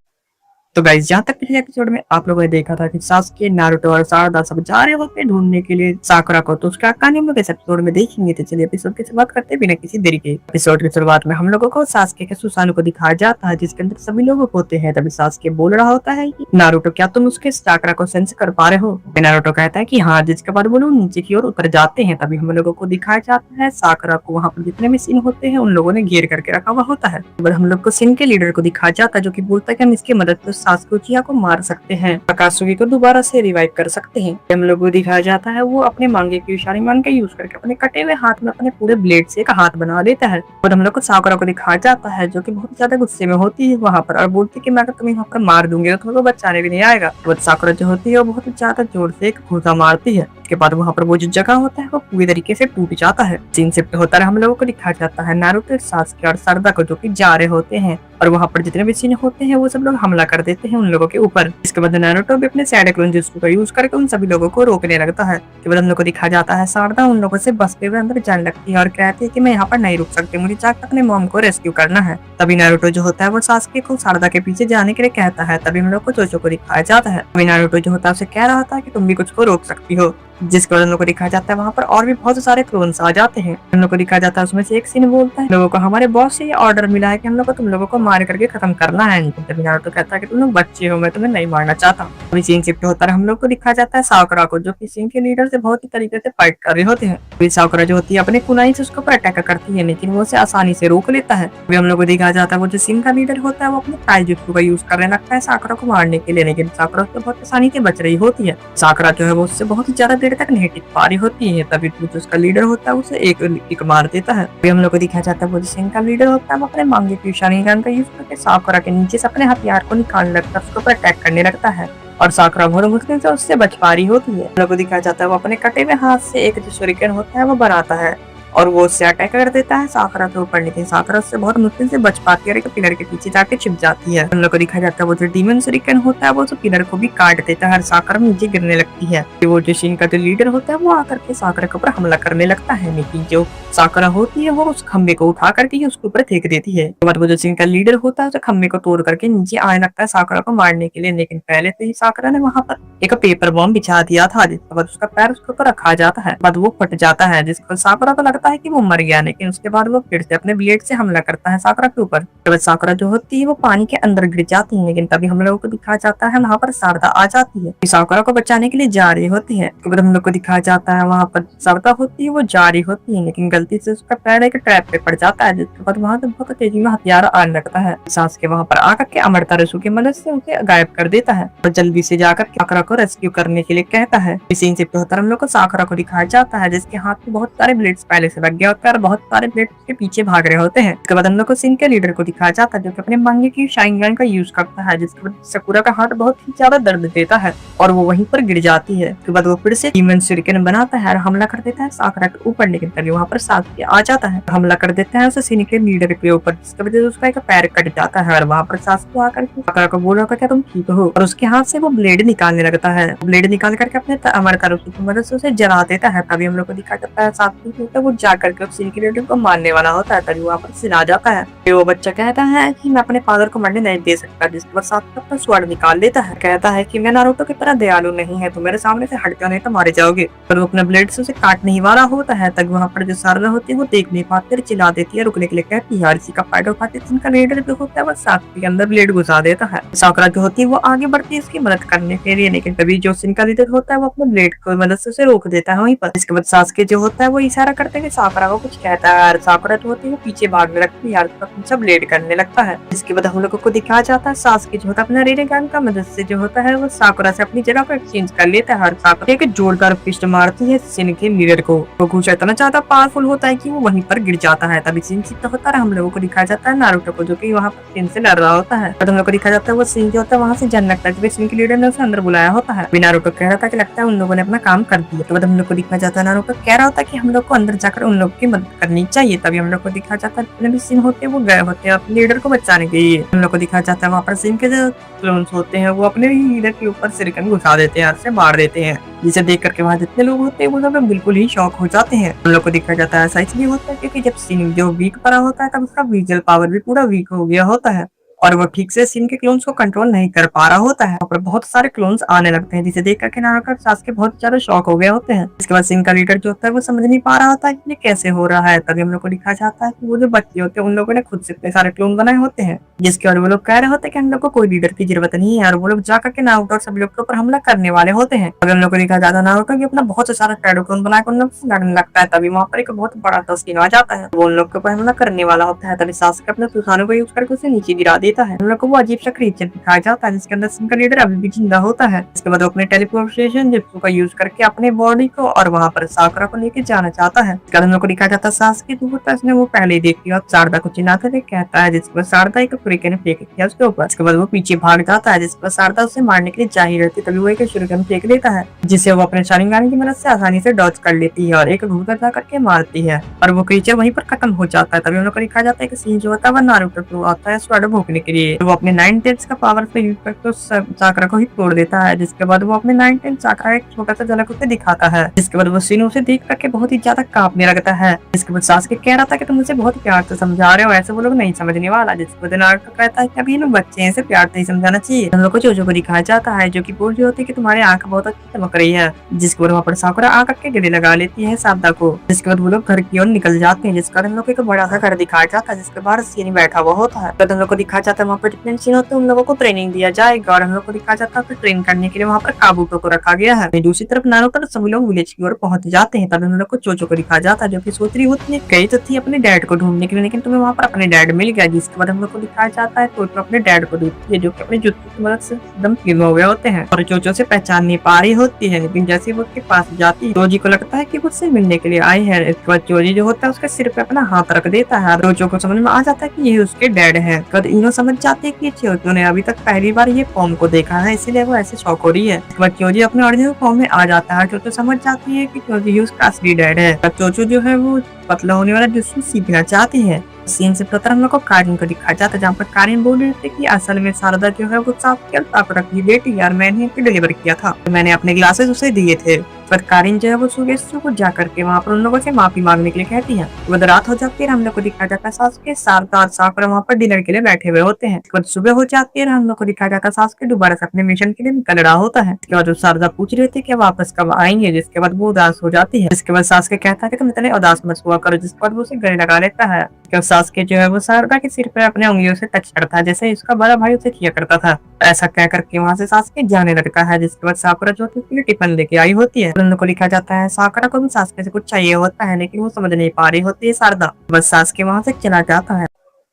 तो गाइस जहाँ तक पिछले एपिसोड में आप लोगों ने देखा था कि सासुके, नारुतो और शारदा सब जा रहे होते हैं ढूंढने के लिए साकुरा को, तो उसका कहानी हम लोग इस एपिसोड में देखेंगे। तो चलिए एपिसोड की शुरुआत करते हैं बिना किसी देरी के। एपिसोड की शुरुआत में हम लोगों को सासुके के सुसानु को दिखाया जाता है जिसके अंदर सभी लोग होते हैं। तभी सासुके बोल रहा होता है कि नारुतो क्या तुम उसके साकुरा को सेंस कर पा रहे हो। नारुतो कहता है कि हाँ, जिसके बाद वो लोग नीचे की ओर उतर जाते हैं। तभी हम लोगों को दिखाया जाता है साकुरा को वहाँ पर जितने भी सीन होते हैं उन लोगों ने घेर करके रखा हुआ होता है। हम लोग को सीन के लीडर को दिखाया जाता है जो की बोलता है कि हम इसकी मदद से सासुके को मार सकते हैं, अकात्सुकी को दोबारा से रिवाइव कर सकते हैं। हम लोग को दिखाया जाता है वो अपने मांगे की शारीमान का यूज करके अपने कटे हुए हाथ में अपने पूरे ब्लेड से एक हाथ बना देता है। और हम लोग को साकुरा को दिखाया जाता है जो कि बहुत ज्यादा गुस्से में होती है वहाँ पर और बोलती है कि मैं अगर तुम्हें वहाँ पर मार दूंगी तो तुमको बचाने भी नहीं आएगा। तो साकुरा जो होती है वो बहुत ज्यादा जोर से एक घूसा मारती है। उसके बाद वहाँ पर वो जो जगह होता है वो पूरी तरीके से टूट जाता है। सीन शिफ्ट होता है। हम लोगों को दिखाया जाता है नारुतो, सासुके और शारदा को जो कि जा रहे होते हैं और वहाँ पर जितने भी सीन होते हैं वो सब लोग हमला कर देते हैं उन लोगों के ऊपर। इसके बाद नारुतो भी अपने साइडक्लोन जिस्कू का यूज करके उन सभी लोगों को रोकने लगता है। इसके बाद हम लोग को दिखाया जाता है शारदा उन लोगों से बसते हुए अंदर जाने लगती है और कहती है कि मैं यहाँ पर नहीं रुक सकती, मुझे जाकर अपने मॉम को रेस्क्यू करना है। तभी नारुतो जो होता है वो सासुके को शारदा के पीछे जाने के लिए कहता है। तभी हम लोग को जोजो को दिखाया जाता है। तभी नारुतो जो होता है उसे कह रहा था कि तुम भी कुछ को रोक सकती हो। जिसके बाद हम लोग को दिखाया जाता है वहाँ पर और भी बहुत सारे क्लोन्स आ जाते हैं। हम लोग को दिखाया जाता है उसमें से एक सीन बोलता है लोगों को हमारे बॉस से ये ऑर्डर मिला है कि हम लोग को तुम लोगों को मार करके खत्म करना है। तभी नारुतो कहता है कि तुम लोग बच्चे हो, मैं तुम्हें नहीं मारना चाहता। अभी सीन शिफ्ट होता है। हम लोग को दिखाया जाता है साकुरा को जो कि सीन के लीडर से बहुत ही तरीके से फाइट कर रहे होते हैं। अभी साकुरा जो होती है अपने कुनाई से उसके ऊपर अटैक करती है लेकिन वो उसे आसानी से रोक लेता है। अभी हम लोग को दिखाया जाता है वो जो सीन का लीडर होता है वो अपने ताइजुत्सु का यूज करने लगता है साकुरा को मारने के लिए, लेकिन साकुरा उससे बहुत आसानी से बच रही होती है। साकुरा जो है वो उससे बहुत ही ज्यादा देर तक नहीं टिक पा रही होती है। तभी जो उसका लीडर होता है उसे एक मार देता है। अभी हम लोग को दिखाया जाता है वो जिस का लीडर होता है वो अपने मांगे की शारीगन का यूज करके साकुरा के नीचे से अपने हथियार को निकालने लगता है, उसके ऊपर अटैक करने लगता है और साकुरा बहुत मुश्किल से उससे बच पा रही होती है। हम लोग को दिखाया जाता है वो अपने कटे हुए हाथ से एक जो शूरिकेन होता है वो बनाता है और वो उससे अटैक कर देता है साकुरा के ऊपर, लेकिन साकुरा उससे बहुत मुश्किल से बच पाती है और एक पिलर के पीछे जाके छिप जाती है। हम लोग को दिखाया जाता है वो जो डीमन शूरिकेन होता है वो तो पिलर को भी काट देता है और साकुरा नीचे गिरने लगती है। वो जो शीन का जो लीडर होता है वो आकर के साकुरा के ऊपर हमला करने लगता है, लेकिन जो साकुरा होती है वो उस खम्बे को उठा करके उसके ऊपर फेंक देती है। उसके बाद वो जो शीन का लीडर होता है उस खम्बे को तोड़ करके नीचे आने लगता है साकुरा को मारने के लिए, लेकिन पहले से ही साकुरा ने वहाँ पर एक पेपर बॉम्ब बिछा दिया था जिसके बाद उसका पैर उसके ऊपर रखा जाता है। बाद वो फट जाता है जिसको साकुरा को लगता है कि वो मर गया, लेकिन उसके बाद वो फिर से अपने ब्लेड से हमला करता है साकुरा के ऊपर। तो साकुरा जो होती है वो पानी के अंदर गिर जाती है, लेकिन तभी हम लोगों को दिखाया जाता है वहाँ पर शारदा आ जाती है, साकुरा को बचाने के लिए जा रही होती है। तो हम लोग को दिखाया जाता है वहाँ पर शारदा होती है वो जा रही होती है, लेकिन गलती से उसका पैर एक ट्रैप पे पड़ जाता है जिसके बाद वहाँ से बहुत तेजी में हथियार आने लगता है। सास के वहाँ पर आकर के अमृता रसू की मदद से उसे गायब कर देता है और जल्दी से जाकर साकुरा को रेस्क्यू करने के लिए कहता है। सीन से हम लोग को साकुरा को दिखाया जाता है जिसके हाथ में बहुत सारे ब्लेड्स पहले से लग गया होता है और बहुत सारे ब्लेड के पीछे भाग रहे होते हैं। इसके बाद हम लोग को सीन के लीडर को दिखाया जाता है जो कि अपने मांगे की शाइंगन का यूज करता है, जिसके बाद साकुरा का हाथ बहुत ही ज्यादा दर्द देता है और वो वहीं पर गिर जाती है। उसके बाद वो फिर से डीमन शूरिकेन बनाता है और हमला कर देता है साकुरा के ऊपर, लेकिन तभी वहाँ पर सासुके आ जाता है, हमला कर देता है उसे सीन के लीडर के ऊपर, जिसकी वजह से उसका एक पैर कट जाता है और वहाँ पर सासुके आकर साकुरा को बोला क्या तुम ठीक हो, और उसके हाथ से वो ब्लेड निकालने लगता है। ब्लेड निकाल करके अपने अमृता रसू की मदद से उसे जला देता है। तभी हम लोग को दिखाया जाता है सासुके वो जाकर के सीन के लीडर को मारने वाला होता है। तभी वहाँ पर सिला जाता है। वो बच्चा कहता है कि मैं अपने फादर को मरने नहीं दे सकता, जिसके बाद सासुके अपना स्वॉर्ड निकाल लेता है, कहता है कि मैं नारुतो के तरह दयालु नहीं है, तो मेरे सामने से हट जाओ नहीं तो मारे जाओगे। पर वो अपने ब्लेड से उसे काटने ही वाला होता है, तब वहाँ पर जो शारदा होती है वो देख नहीं पाती, चिल्ला देती है, रुकने के लिए कहती है। इसी का फायदा उठाते जिनका लीडर जो होता है वो साकुरा के अंदर ब्लेड घुसा देता है। साकुरा जो होती है वो आगे बढ़ती है इसकी मदद करने के लिए, लेकिन तभी जो जिनका लीडर होता है वो अपने ब्लेड की मदद से उसे रोक देता है वहीं पर। इसके बाद सासुके जो होता है वो इशारा करते हुए साकुरा को कुछ कहता है और साकुरा जो होती है वो पीछे भागने लगती है, सब ब्लेड करने लगता है। इसके बाद हम लोगों को दिखाया जाता है सासुके जो होता है अपना रेनेगन का मदद से जो होता है वो साकुरा से अपनी जगह पर एक्सचेंज कर लेता है और साकुरा एक जोरदार फिस्ट मारती है सिन के मिरर को। वो घूसा इतना ज्यादा पावरफुल होता है कि वो वहीं पर गिर जाता है। तभी सिन सीधा होता है, हम लोगों को दिखाया जाता है नारुतो को जो कि वहाँ पर सिन से लड़ रहा होता है। तो हम लोग को दिखाया जाता है वो सिन जो होता है वहाँ से जाने लगता है, सिन के लीडर ने उसे अंदर बुलाया होता है। नारुतो कह रहा था कि लगता है उन लोगों ने अपना काम कर दिया। तो हम लोग को दिखाया जाता है नारुतो कह रहा होता है कि हम लोग को अंदर जाकर उन लोग की मदद करनी चाहिए। तभी हम लोग को दिखाया जाता है जितने भी सिन होते हैं वो गए होते हैं अपने लीडर को बचाने के लिए। हम लोग को दिखाया जाता है वहाँ पर सिन के जो क्लोन्स होते हैं वो अपने लीडर के ऊपर सिरकन घुसा देते हैं और से मार देते हैं, जिसे देख करके वहाँ जितने लोग होते हैं वो सब बिल्कुल ही शॉक हो जाते हैं। हम लोग को दिखाया जाता है ऐसा इसलिए होता है क्योंकि जब सिन जो वीक पड़ा होता है तब उसका विजुअल पावर भी पूरा वीक हो गया होता है और वो ठीक से सिन के क्लोन्स को कंट्रोल नहीं कर पा रहा होता है। और बहुत सारे क्लोन्स आने लगते हैं जिसे देख करके नारुतो और सासुके बहुत ज्यादा शॉक हो गए होते हैं। इसके बाद सिन का लीडर जो होता है वो समझ नहीं पा रहा होता है कि ये कैसे हो रहा है। तभी हम लोग को दिखाया जाता है कि वो जो बच्चे होते हैं उन लोगों ने खुद से इतने सारे क्लोन बनाए होते हैं, जिसके बाद वो लोग कह रहे होते हैं कि हम लोग को कोई लीडर की जरूरत नहीं है और वो लोग जाकर के नारुतो और सभी लोग के ऊपर हमला करने वाले होते हैं। अगर हम लोग को दिखाया जाता है नारुतो अपना बहुत सारा शैडो क्लोन बनाकर उन लोग से लड़ने लगता है। तभी वहाँ पर एक बहुत बड़ा सा सीन आ जाता है, वो उन लोग के ऊपर हमला करने वाला होता है। तभी सासुके अपने सुसानु को यूज करके उसे नीचे गिरा देता है। हम लोग को वो अजीब सा क्रीचर दिखाया जाता है जिसके अंदर सिन का लीडर अभी भी जिंदा होता है। इसके बाद वो अपने टेलीपोर्टेशन जिप्सू का यूज करके अपने बॉडी को और वहाँ पर साकुरा को लेके जाना चाहता है। इसके बाद हम लोग को दिखाया जाता है सासुके जो होता है उसने वो पहले ही देख लिया और शारदा को चिल्लाते हुए कहता है, जिसके बाद शारदा एक शुरिकेन फेंक दिया उसके ऊपर। इसके बाद वो पीछे भाग जाता है, जिसके बाद शारदा उसे मारने के लिए जा ही रहती तभी वो एक शुरिकेन फेंक देता है, जिसे वो अपने शारिंगान की मदद से आसानी से डॉज कर लेती है और एक घूमकर जा करके मारती है और वो क्रीचर वहीं पर खत्म हो जाता है। तभी हम लोग को दिखाया जाता है कि सीन जो होता है वो नारुतो को आता है स्वाडो भोंकने के लिए। वो अपने 9 टेंस का पावर से यूज करके उस साकुरा को ही तोड़ देता है, जिसके बाद वो अपने 9 टेंस साकुरा एक छोटा सा झलक उसे दिखाता है। जिसके बाद वो सीन उसे देख करके बहुत ही ज्यादा कांपने लगता है। जिसके बाद सासुके कह रहा था कि तुम मुझे बहुत प्यार से समझा रहे हो, ऐसे वो लोग नहीं समझने वाला। जिसके बाद नारुतो कहता है कि अभी लोग बच्चे हैं, इसे प्यार से ही समझाना चाहिए। हम लोग को जोजो को दिखाया जाता है जो कि बोल रही होती है कि तुम्हारी आंख बहुत अच्छी चमक रही है। जिसके बाद वहाँ पर साकुरा आकर के गले लगा लेती है शारदा को। जिसके बाद वो लोग घर की ओर निकल जाते हैं, जिस कारण हम लोग को एक बड़ा सा घर दिखाया जाता है जिसके बाहर सीन बैठा हुआ होता है। तो हम लोग को दिखाया जाता है वहाँ पर डिफरेंट सीन होते हैं, उन लोगों को ट्रेनिंग दिया जाएगा और हम लोग को दिखाया जाता है ट्रेन करने के लिए वहाँ पर काबूतो को रखा गया है। दूसरी तरफ नारुतो और सभी लोग विलेज की ओर पहुंच जाते हैं। तभी हम लोग को जोजो को दिखाया जाता है जो कि सोच रही होती है गई तो थी अपने डैड को ढूंढने के लिए, लेकिन तुम्हें वहाँ पर अपने डैड मिल गया। जिसके बाद हम लोग को दिखाया जाता है जोजो अपने डैड को देखती है जो कि अपने जुत्तू की मदद से एकदम क्लीन हो गए होते हैं और जोजो से पहचान नहीं पा रही होती है, लेकिन जैसे वो उसके पास जाती है जोजी को लगता है कि वो उससे मिलने के लिए आई है। इसके बाद जोजी जो होता है उसके सिर पे अपना हाथ रख देता है। जोजो को समझ में आ जाता है कि ये उसके डैड है। कद इनो समझ जाते हैं कि जोजो ने अभी तक पहली बार ये फॉर्म को देखा है, इसीलिए वो ऐसे शौक हो रही है। इसके बाद जोजी अपने ओरिजिनल फॉर्म में आ जाता है। जोजो समझ जाती है कि जोजी उसका असली डैड है। जोजो जो है वो पतला होने वाला जिसको सीखना चाहती है। सीन से पता हम लोग को कारिन को दिखाया जाता है जहाँ पर कारिन बोल रही थी कि असल में शारदा जो है वो साकुरा की बेटी यार मैंने डिलीवर किया था, मैंने अपने ग्लासेस उसे दिए थे। पर कारिन जो है वो सुगेत्सु को जा करके वहाँ पर उन लोगों से माफी मांगने के लिए कहती है। वो रात हो जाती है, हम लोग को दिखाया जाता है सासुके शारदा और साकुरा वहाँ पर डिनर के लिए बैठे हुए होते हैं। उसके बाद सुबह हो जाती है, हम लोग को दिखाया जाता है सासुके दोबारा से अपने मिशन के लिए निकल रहा होता है। इसके बाद शारदा पूछ रही थी कि वापस कब आएंगे, जिसके बाद वो उदास हो जाती है। इसके बाद सासुके कहता है कि तुम इतने उदास मत हुआ करो, जिसके बाद वो उसे गले लगा लेता है। सासुके जो है वो शारदा के सिर पे अपने उंगलियों से टच करता है जैसे इसका बड़ा भाई उसे किया करता था। ऐसा कह करके वहाँ से सासुके जाने लगता है। जिसके बाद साकुरा जो उसके लिए टिफिन लेके आई होती है। उन को लिखा जाता है साकुरा को भी सासुके से कुछ चाहिए होता है, लेकिन वो समझ नहीं पा रही होती है शारदा। बस सासुके वहाँ से चला जाता है।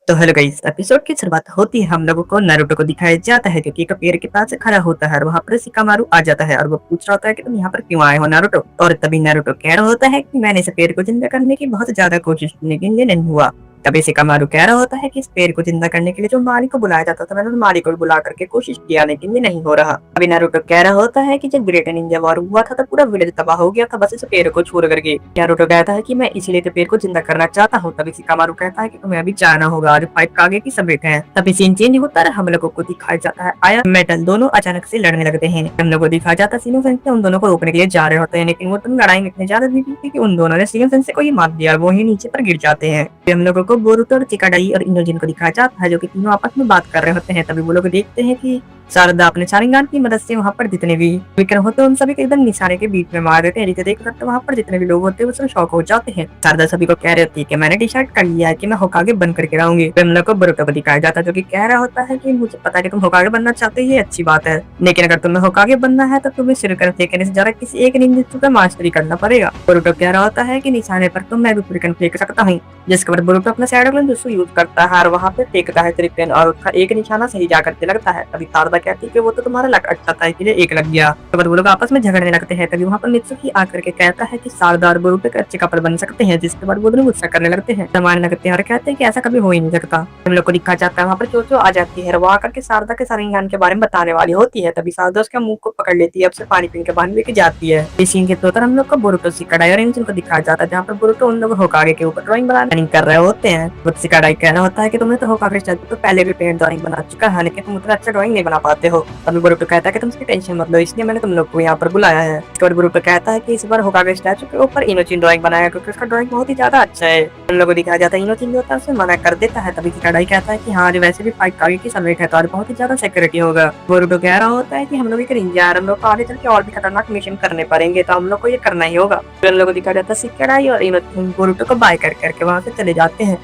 तो हेलो गाइस, एपिसोड की शुरुआत होती है हम लोगों को नारुतो को दिखाया जाता है जो कि एक पेड़ के पास खड़ा होता है और वहाँ पर शिकामारु आ जाता है और वो पूछ रहा होता है कि तुम यहाँ पर क्यों आए हो नारुतो। और तभी नारुतो कह रहा होता है कि मैंने इस पेड़ को जिंदा करने की बहुत ज्यादा कोशिश की लेकिन ये नहीं हुआ। तभी शिकामारु कह रहा होता है कि इस पेड़ को जिंदा करने के लिए जो माली को बुलाया जाता था मैंने उस माली को बुला करके कोशिश किया लेकिन ये नहीं हो रहा। अभी नारुतो कह रहा होता है कि जब ग्रेट निंजा वॉर हुआ था तो पूरा विलेज तबाह हो गया था बस इस पेड़ को छोड़ करके। नारुतो कहता है कि मैं इसलिए तो पेड़ को जिंदा करना चाहता हूँ। तभी शिकामारु कहता है कि तुम्हें अभी जाना होगा आज फाइट आगे की सब है। तभी सीन चेंज होता है, हम लोगों को दिखाया जाता है आया मेटल दोनों अचानक से लड़ने लगते हैं। हम लोग को दिखाया जाता है सीनो सेंसे उन दोनों को रोकने के लिए जा रहे होते हैं, लेकिन वो तुम लड़ाई में इतने ज्यादा बिजी थे कि उन दोनों ने सीनो सेंसे को ही मार दिया और वो ही नीचे पर गिर जाते हैं। हम लोगों को बोरुतो और चिकाडाई और इनोजिन को दिखाया जाता है जो कि तीनों आपस में बात कर रहे होते हैं। तभी वो लोग देखते हैं कि शारदा अपने शारिंगान की मदद से वहाँ पर जितने भी विक्रम होते हैं उन सभी को एकदम निशाने के बीच में मार देते हैं। जिसे देखकर तो वहाँ पर जितने भी लोग होते हैं वो सब शौक हो जाते हैं। शारदा सभी को कह रही होती है कि मैंने डिसाइड कर लिया है कि मैं होकागे बन करके रहूंगी। फिर हम लोग को बोरुतो को दिखाया जाता है जो कि कह रहा होता है कि मुझे पता है कि तुम होकागे बनना चाहते हो, ये अच्छी बात है, लेकिन अगर तुम्हें होकागे बनना है तो तुम्हें शिरकन फेंकने से ज्यादा किसी एक निंजेत्सु का मास्टरी करना पड़ेगा। बोरुतो कह रहा होता है कि निशाने पर तो मैं भी शिरकन फेंक सकता हूँ। जिसके बाद बोरुतो अपना शैडो क्लेंस यूज करता है और वहाँ पे फेंकता है शिरकन और उसका एक निशाना सही जाकर के लगता है। तभी शारदा कहती है कि वो तो तुम्हारा लक अच्छा था इसलिए एक लग गया। तो बाद वो लोग आपस में झगड़ने लगते हैं। तभी वहाँ पर मित्सुकी आकर के कहता है कि शारदा और बोरुतो एक अच्छे कपल बन सकते हैं। जिसके बाद वो दोनों गुस्सा करने लगते हैं, मारने लगते हैं और कहते हैं कि ऐसा कभी हो ही नहीं सकता। हम लोग को दिखा जाता है वहाँ पर चोचो आ जाती है, वो आकर के शारदा के शारिंगान के बारे में बताने वाली होती है। तभी शारदा उसके मुंह को पकड़ लेती है, अब से पानी पीने के बाहर लेके जाती है। इस सीन के तौर हम लोग को बोरुतो सिकाडाई और इनजिन को दिखाया जाता है, जहाँ पर बोरुतो उन लोग होकागे के ऊपर ड्राइंग बनाने कर रहे होते हैं। सिकाडाई कहना होता है कि तुम्हें तो होकागे तो पहले भी पेंट ड्राइंग बना चुका है, लेकिन तुम उतना अच्छा ड्राइंग नहीं बना पाते हो। तभी बोरुतो कहता है कि तुम इसकी टेंशन मत लो, इसलिए मैंने तुम लोग को यहाँ पर बुलाया है। इसके बाद बोरुतो कहता है कि इस बार होकागे स्टैचू के ऊपर इनोचिन ड्राइंग बनाया क्योंकि उसका ड्राइंग बहुत ही ज्यादा अच्छा है। उन लोगों को दिखाया जाता है इनोचिन जो होता है उसे मना कर देता है। तभी सिकाडाई कहता है कि हाँ आज वैसे भी फाइट कागे की समेट है तो आज बहुत ही ज्यादा सिक्योरिटी होगा। बोरुतो कह रहा होता है कि हम लोग एक निंजा है, हम लोग को आगे चल के और भी खतरनाक मिशन करने पड़ेंगे तो हम लोग को ये करना ही होगा। फिर उन लोगों को दिखाया जाता है सिकाडाई और इनोचिन बोरुतो को बाय करके वहाँ से चले जाते हैं।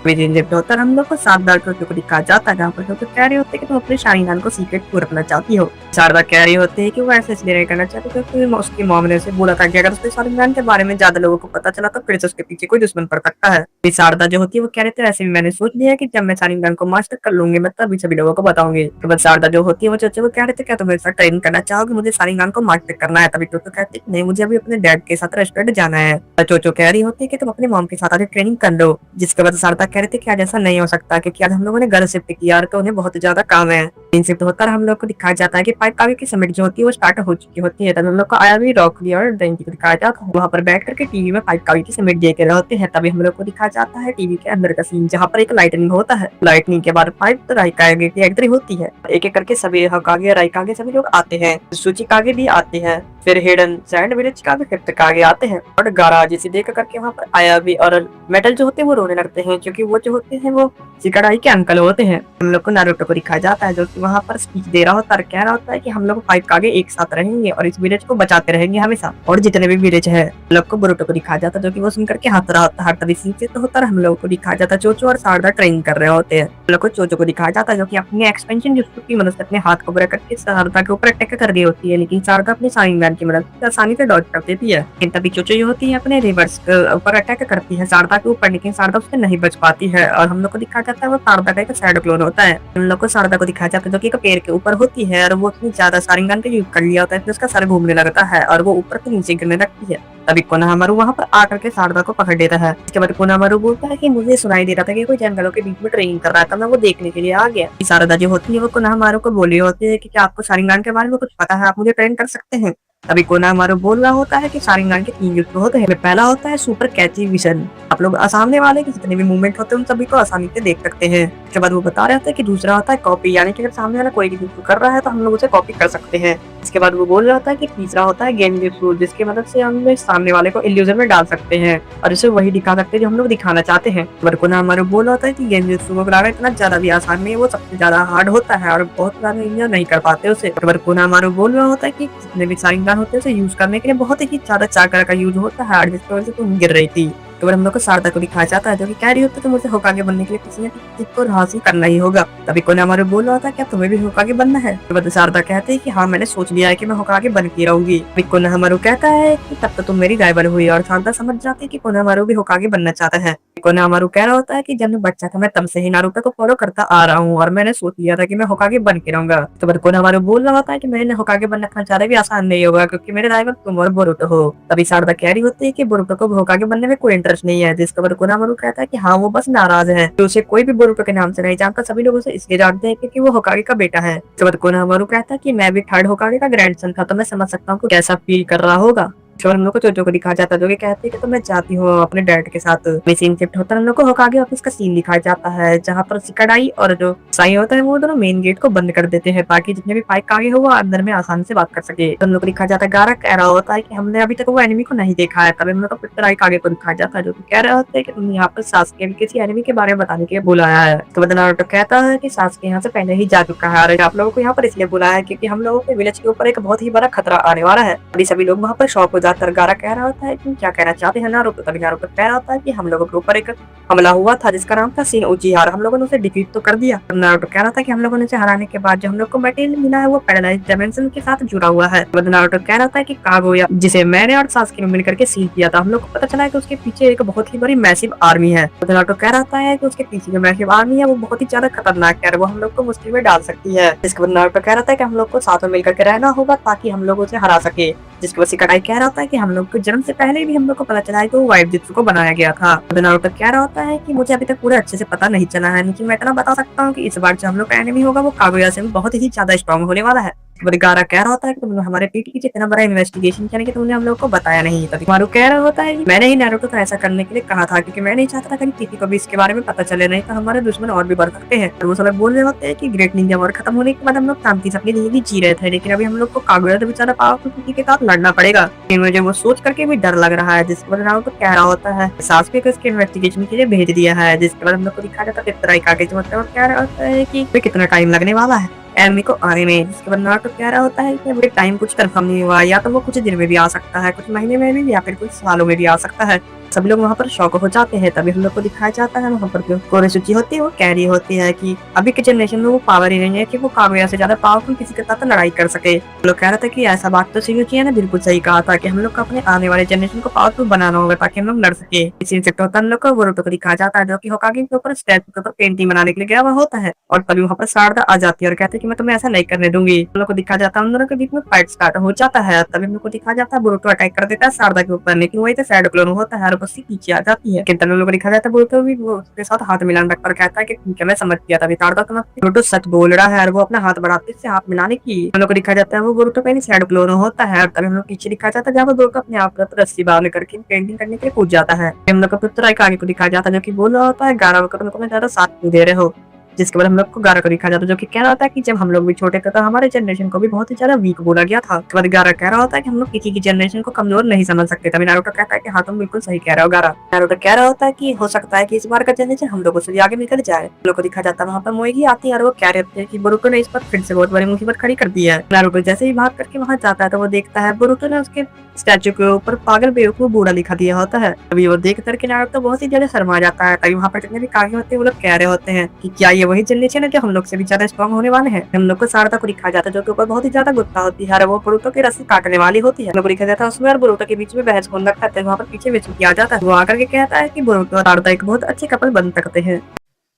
होता है हम लोग को शारदा को दिखाया जाता है, जहाँ पर कह रहे होते हैं कि तुम अपने शारिंगान को सीक्रेट पूरा रखना चाहती हो। शारदा कह रही होती है कि वो ऐसे इसलिए नहीं करना चाहती क्योंकि उसकी मॉम ने उसे बोला था कि अगर उसके शारिंगान के बारे में ज्यादा लोगों को पता चला तो फिर से उसके पीछे कोई दुश्मन पड़ सकता है। फिर शारदा जो होती है वो कह रहे थे ऐसे भी मैंने सोच लिया है कि जब मैं शारिंगान को मास्टर कर लूंगी मैं तभी सभी लोगों को बताऊंगी। तो बस शारदा जो होती है वो चाचा वो कह रहे थे क्या तुम मेरे साथ ट्रेनिंग करना चाहोगे, मुझे शारिंगान को मास्टर करना है। तभी चोचो कहती नहीं मुझे अभी अपने डैड के साथ रेस्टोरेंट जाना है। चोचो कह रही होती है कि तुम अपने मॉम के साथ आगे ट्रेनिंग कर लो। जिसके बाद शारदा कह रहे थे कि आज ऐसा नहीं हो सकता क्योंकि आज हम लोगों ने घर शिफ्ट किया तो उन्हें बहुत ज्यादा काम है। दिन शिफ्ट होता है हम लोग को दिखाया जाता है कि पाइप कागे की समिट जो होती है वो स्टार्ट हो चुकी होती है। तब हम लोग को आया भी रॉकली और ड्रेंकी को दिखाया जाता है, वहाँ पर बैठ करके टीवी में पाइप कागे की समिट देख रहे होते हैं। तभी हम लोग को दिखाया जाता है टीवी के अंदर का सीन जहाँ पर एक लाइटनिंग होता है। लाइटनिंग के बाद पाइप तो राइकागे की एंट्री होती है। एक एक करके सभी होकागे राइकागे सभी लोग आते हैं, सूचिकागे भी आते हैं, फिर हिडन सैंड विलेज का भी कागे आते हैं और गारा जिसे देख करके वहाँ पर आया भी और मेटल जो होते हैं वो रोने लगते हैं क्योंकि वो जो होते हैं वो सिकाडाई के अंकल होते हैं। हम लोग को नारुतो को दिखाया जाता है जो कि वहाँ पर स्पीच दे रहा होता है, कह रहा होता है कि हम लोग 5 कागे एक साथ रहेंगे और इस विलेज को बचाते रहेंगे हमेशा और जितने भी विलेज है। हम लोग को बोरुतो को दिखाया जाता है जो कि वो सुनकर के हंस रहा होता है। तभी सीन से तो होता है हम लोग को दिखाया जाता है चोचो और शारदा ट्रेनिंग कर रहे होते हैं। हम लोग को चोचो को दिखाया जाता है जो कि अपनी एक्सपेंशन जिसको की मदद से अपने हाथ को बड़ा करके शारदा के ऊपर अटैक कर रही होती है, लेकिन शारदा अपने शारिंगान की मदद से आसानी से डॉज कर देती है। लेकिन तभी चोचो जो होती है अपने रिवर्स ऊपर अटैक करती है शारदा के ऊपर, लेकिन शारदा उससे नहीं बच पाती है और हम लोग को दिखाया जाता है वो शारदा का एक शैडो क्लोन होता है। हम लोग को शारदा को दिखाया जाता है जो कि एक पेड़ के ऊपर होती है और वो उतनी ज्यादा शारिंगान का यूज कर लिया होता है कि उसका सर घूमने लगता है और वो ऊपर से नीचे गिरने लगती है। तभी कोनाहमारू वहाँ पर आकर के शारदा को पकड़ लेता है। इसके बाद कोनाहमारू बोलता है कि मुझे सुनाई दे रहा था कि कोई जंगलों के बीच में ट्रेनिंग कर रहा था, मैं वो देखने के लिए आ गया। शारदा जो होती है वो कोनाहमारू को बोली होती है कि क्या आपको शारिंगान के बारे में कुछ पता है, आप मुझे ट्रेन कर सकते हैं। तभी कोनाहमारू बोल रहा होता है कि शारिंगान के 3 यूज होते हैं। पहला होता है सुपर कैची विजन, आप लोग सामने वाले के जितने भी मूवमेंट होते हैं उन सभी को आसानी से देख सकते हैं। उसके बाद वो बता रहे थे कि दूसरा होता है कॉपी, यानी कि अगर सामने वाला कोई भी यूज कर रहा है तो हम लोग उसे कॉपी कर सकते हैं। इसके बाद वो बोल रहा था कि तीसरा होता है गेम यूज, जिसकी मदद से हम सामने वाले को इल्यूजन में डाल सकते हैं और इसे वही दिखा सकते हैं जो हम लोग दिखाना चाहते हैं। कोनाहमारू बोल रहा था कि गेम यूज को बनाना इतना ज्यादा भी आसान नहीं है, वो सबसे ज्यादा हार्ड होता है और बहुत ज्यादा इंजीनियर नहीं कर पाते उसे। कोनाहमारू बोल रहा होता है कि जितने भी शारिंगान होते हैं उसे यूज करने के लिए बहुत ही ज्यादा चाकर का यूज होता है, जिसकी वजह से तुम गिर रही थी। तो हम लोग को शारदा को दिखाया जाता है जो कि कह रही होती है तो मुझे होकागे बनने के लिए किसी न किसी को हासिल करना ही होगा। तभी कोनाहमारू बोल रहा था क्या तुम्हें भी होकागे बनना है। तो शारदा कहते हैं कि हाँ मैंने सोच लिया है कि मैं होकागे बन के रहूंगी। तभी कोनाहमारू कहता है कि तब तो तुम मेरी राइवल हुई और शारदा समझ जाती है कि कोनाहमारू भी होकागे बनना चाहता है। कोनाहमारू कह रहा होता है कि जब मैं बच्चा था मैं तब से ही नारुतो को फॉलो करता आ रहा हूँ और मैंने सोच लिया था कि मैं होकागे बन के रहूंगा। तो बाद कोनाहमारू बोल रहा होता है कि मैंने होकागे बनना इतना ज्यादा भी आसान नहीं होगा क्योंकि मेरे राइवल तुम और बोरुतो हो। तभी शारदा कह रही होती है कि बोरुतो को होकागे बनने में कोई इंटरेस्ट नहीं है, जिसके बाद कोनाहमारू कहता है कि हाँ वो बस नाराज है, तो उसे कोई भी बोरुतो के नाम से नहीं जानता, सभी लोग उसे इसलिए जानते हैं क्योंकि वो होकागे का बेटा है। तो बाद कोनाहमारू कहता है कि मैं भी 3rd होकागे का ग्रैंडसन था तो मैं समझ सकता हूँ कैसा फील कर रहा होगा। और हम लोग को चोचो को दिखाया जाता है जो कि कहते हैं कि तो मैं जाती हूँ अपने डैड के साथ। सीन शिफ्ट होता है, हम लोग को होकागे ऑफिस का सीन दिखाया जाता है जहाँ पर शिकाडाई और जो साई होता है वो दोनों मेन गेट को बंद कर देते हैं ताकि जितने भी पाइक आगे हो वो अंदर में आसानी से बात कर सके। तो हम लोग को दिखाया जाता है गारा कह रहा होता है कि हमने अभी तक वो एनिमी को नहीं देखा है। तभी हम लोग को पितराई आगे को दिखाया जाता है जो कि कह रहा होता है कि तुम यहाँ पर सासुके के किसी एनिमी के बारे में बताने के लिए बुलाया है। तो नारुतो कहता है कि सासुके यहाँ से पहले ही जा चुका है और आप लोगों को यहाँ पर इसलिए बुलाया है क्योंकि हम लोगों के विलेज के ऊपर एक बहुत ही बड़ा खतरा आने वाला है। अभी सभी लोग वहाँ पर शौक हो जाकर गारा कह रहा होता है कि क्या कहना चाहते हैं नारुतो। तभी नारुतो कह रहा होता है कि हम लोगों के ऊपर एक हमला हुआ था जिसका नाम था शिन उचिहा और हम लोगों ने उसे डिफीट तो कर दिया। नारुतो कह रहा था कि हम लोगों ने उसे हराने के बाद जो हम लोग को मटेरियल मिला है वो पैराडाइज डायमेंशन के साथ जुड़ा हुआ है। नारुतो कह रहा था कि कागुया जिसे मैंने और सासुके ने मिलकर के सील किया था, हम लोग को पता चला है कि उसके पीछे एक बहुत ही बड़ी मैसिव आर्मी है। नारुतो कह रहा है कि उसके पीछे जो मैसिव आर्मी है वो बहुत ही ज्यादा खतरनाक है, वो हम लोग को मुश्किल में डाल सकती है। इसके बाद नारुतो कह रहा था कि हम लोग को साथ में मिलकर के रहना होगा ताकि हम लोग उसे हरा सके। जिसके बाद शिकाडाई कह रहा था कि हम लोग को जन्म से पहले भी हम लोग को पता चला है कि वो वाइट जित्सु को बनाया गया था। नारुतो कह रहा होता है कि मुझे अभी तक पूरे अच्छे से पता नहीं चला है, लेकिन मैं इतना बता सकता हूँ कि इस बार जो हम लोग का एनिमी होगा वो कागुया से बहुत ही ज्यादा स्ट्रॉन्ग होने वाला है। गारा कह रहा होता है कि तुमने हमारे पीठ के पीछे इतना बड़ा इन्वेस्टिगेशन किया कि तुमने हम लोग को बताया नहीं। तभी मारू कह रहा होता है मैंने ही नारुतो को ऐसा करने के लिए कहा था क्योंकि मैं नहीं चाहता था कि किसी को भी इसके बारे में पता चले, नहीं तो हमारे दुश्मन और भी बढ़ सकते हैं। वो सब बोल रहे होते हैं कि ग्रेट निंजा वॉर खत्म होने के बाद हम लोग शांति से अपनी जिंदगी जी रहे थे, लेकिन अभी हम लोग को कागुया से बेचारा पावरफुल किसी के साथ लड़ना पड़ेगा। मुझे वो सोच करके भी डर लग रहा है। जिसके बाद नारुतो कह रहा होता है सासुके को इसके इन्वेस्टिगेशन के लिए भेज दिया है। जिसके बाद हम लोग को दिखाया जाता है पितराई कागे जो मतलब कह रहा होता है कि कितना टाइम लगने वाला है एनिमी को आने में। जिसके बाद नारुतो कह रहा होता है कि अभी टाइम कुछ कंफर्म नहीं हुआ, या तो वो कुछ दिन में भी आ सकता है, कुछ महीने में भी, या फिर कुछ सालों में भी आ सकता है। सभी लोग वहाँ पर शौक हो जाते हैं। तभी हम लोग को दिखाया जाता है वहाँ पर कोरेसुची होती है वो कह रही होती है कि अभी के जनरेशन में वो पावर ही नहीं है कि वो कागुया से ज्यादा पावरफुल किसी के साथ लड़ाई कर सके। लोग कह रहे थे कि ऐसा बात तो शिनोचिया ने बिल्कुल सही कहा था कि हम लोग को अपने आने वाले जनरेशन को पावरफुल बनाना होगा ताकि हम लोग लड़ सके। इसी से हम लोग को बोरुतो को दिखाया जाता है जो कि होकागे के ऊपर स्टैचू के ऊपर पेंटिंग बनाने के लिए गया हुआ होता है और तभी वहाँ पर शारदा आ जाती है और कहते हैं कि मैं तुम्हें ऐसा नहीं करने दूंगी। हम लोग को दिखाया जाता है उन दोनों के बीच में फाइट स्टार्ट हो जाता है। तभी हम लोग को दिखाया जाता है बोरुतो अटैक कर देता है शारदा के ऊपर, लेकिन वही तो सैड क्लोन होता है और उससे पीछे आ जाती है। किंतु लोग दिखा जाता है बोरुतो भी वो उसके साथ हाथ मिलाने रखकर कहता है कि ठीक है मैं समझ गया था शारदा तो बोरुतो सच बोल रहा है और वो अपना हाथ बढ़ाते से हाथ मिलाने की। हम लोग को दिखा जाता है वो बोरुतो पहले सैड क्लोन होता है। तभी हम लोग पीछे दिखा जाता है जहाँ पर बोरुतो अपने आप पर रस्सी बांध करके पेंटिंग करने के लिए कूद जाता है। हम लोग को पितराई कागे को दिखाया जाता है जो कि बोल रहा होता है गारा तुम ज्यादा साथ नहीं दे रहे हो। जिसके बाद हम लोग को गारा को दिखा जाता है जो कि कह रहा होता है कि जब हम लोग भी छोटे थे तो हमारे जनरेशन को भी बहुत ही ज्यादा वीक बोला गया था। उसके बाद गारा कह रहा होता है कि हम लोग किसी की जनरेशन को कमजोर नहीं समझ सकते। तभी नारुतो कहता है कि हाँ तुम बिल्कुल सही कह रहे हो गारा। नारुतो कह रहा होता है कि हो सकता है कि इस बार का जनरेशन हम लोगों से भी आगे निकल जाए। हम लोग को दिखा जाता है वहाँ पर मोएगी आती है और वो कह रहे थे कि बोरुतो ने इस पर फिर से बहुत बड़ी मुसीबत खड़ी कर दी है। नारुतो जैसे ही भाग करके वहाँ जाता है तो वो देखता है बोरुतो ने उसके स्टैचू के ऊपर पागल बेवकूफ बूढ़ा लिखा दिया होता है। अभी वो देख करके नारुतो बहुत ही ज्यादा शर्मा जाता है। तभी वहाँ पर जितने भी कागे होते हैं वो लोग कह रहे होते हैं कि क्या ये वही जनरेशन है जो हम लोग से भी ज्यादा स्ट्रॉन्ग होने वाले हैं। हम लोग को शारदा को दिखाया जाता है जो कि ऊपर बहुत ही ज्यादा गुस्सा होती है और वो बोरुतो की रस्सी काटने वाली होती है। हम लोग को दिखाया जाता है उसमें और बोरुतो के बीच में बहस होने लगता है। वहाँ पर पीछे विचुकी आ जाता है, वो आकर के कहता है कि बोरुतो और शारदा एक बहुत अच्छे कपल बन सकते हैं।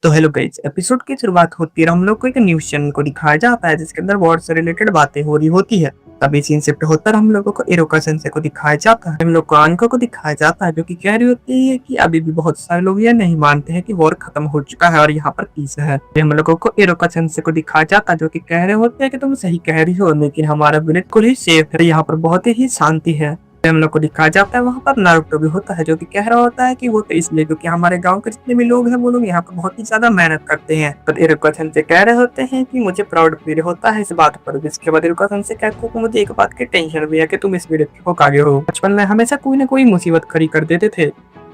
तो हेलो गाइस, एपिसोड की शुरुआत होती है हम लोग को एक न्यूज चैनल को दिखाया जाता है जिसके अंदर वॉर से रिलेटेड बातें हो रही होती है। तभी सीन शिफ्ट होकर हम लोगों को इरुका सेंसेई को दिखाया जाता है। हम लोग को आनको को दिखाया जाता है जो कि कह रही होती है कि अभी भी बहुत सारे लोग ये नहीं मानते हैं कि वॉर खत्म हो चुका है और यहाँ पर पीस है। हम लोगों को इरुका सेंसेई को दिखाया जाता है जो कि कह रहे होते हैं कि तुम सही कह रही हो, लेकिन हमारा बिल्कुल ही सेफ है, यहाँ पर बहुत ही शांति है। हम लोग को दिखाया जाता है वहाँ पर नारुतो भी होता है जो कि कह रहा होता है कि वो तो इसलिए क्योंकि हमारे गांव के जितने भी लोग हैं वो लोग यहाँ पर बहुत ही ज्यादा मेहनत करते हैं। पर इरुका सेंसेई कह रहे होते हैं कि मुझे प्राउड फील होता है इस बात पर। जिसके बाद इरुका सेंसेई कहते हैं कि मुझे एक बात की टेंशन भी है कि तुम इस वीडियो के होकागे हो। बचपन में हमेशा कोई ना कोई मुसीबत खड़ी कर देते थे।